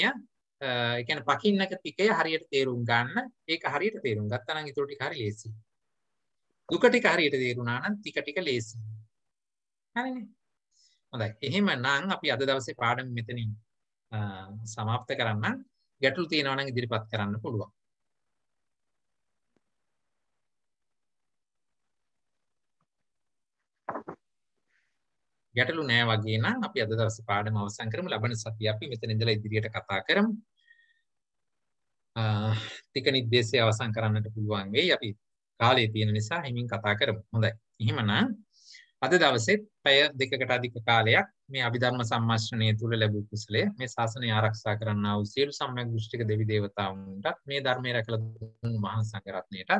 ඒ කියන්නේ පකින්නක තිකය හරියට තේරුම් ගන්න. ඒක හරියට තේරුම් ගත්තා නම් ඊට ටික හරි ලේසියි. දුක ටික හරියට තේරුණා නම් ටික ටික ලේසියි. හරිනේ. හොඳයි. එහෙමනම් අපි අද දවසේ පාඩම මෙතනින් සමාප්ත කරන්න. ගැටලු තියෙනවා නම් ඉදිරිපත් කරන්න පුළුවන්. ගැටලු නෑ වගේ නම් අපි අද දවසේ පාඩම අවසන් කරමු. ලබන සතිය අපි මෙතන ඉඳලා ඉදිරියට කතා කරමු. ටික නිද්දේශය අවසන් කරන්නට පුළුවන් වෙයි. අපි කාලය තියෙන නිසා හිමින් කතා කරමු. හොඳයි. එහෙමනම් අද දවසෙත් පැය දෙකකට අධික කාලයක් මේ අභිධර්ම සම්මාශ්‍රණය තුල ලැබූ කුසලය, මේ ශාසනය ආරක්ෂා කරන්නා වූ සියලු සම්‍යක් දෘෂ්ටික දෙවි දේවතාවුන්ටත්, මේ ධර්මයේ රැකලා දුන් මහා සංඝරත්නයටත්,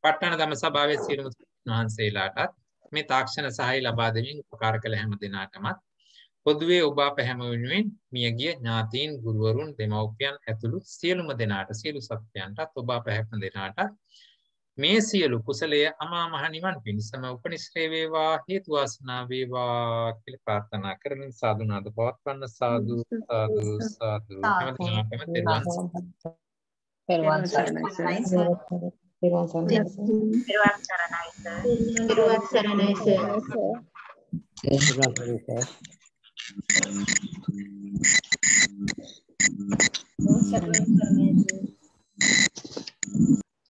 ප ဋ ාණ ධම්ම සභාවේ සියලුම වහන්සේලාටත්, මේ තාක්ෂණ සහාය ලබා දෙමින් උපකාර කළ හැම දෙනාටමත්, පොදුවේ ඔබ අප හැම වෙනුවෙන් මියගිය ඥාතීන්, ගුරුවරුන්, දෙමව්පියන් ඇතුළු සියලුම දෙනාට, සියලු සත්‍යයන්ටත්, ඔබ අප හැම දෙනාට මේ සියලු කුසලය අමා මහ නිවන් පිණිසම උපනිශ්‍රේ වේවා, හේතු වාසනා වේවා කියලා ප්‍රාර්ථනා කරමින් සාදු නාද පවත්වන්න. සාදු සාදු සාදු. පෙරවන් සරණයි.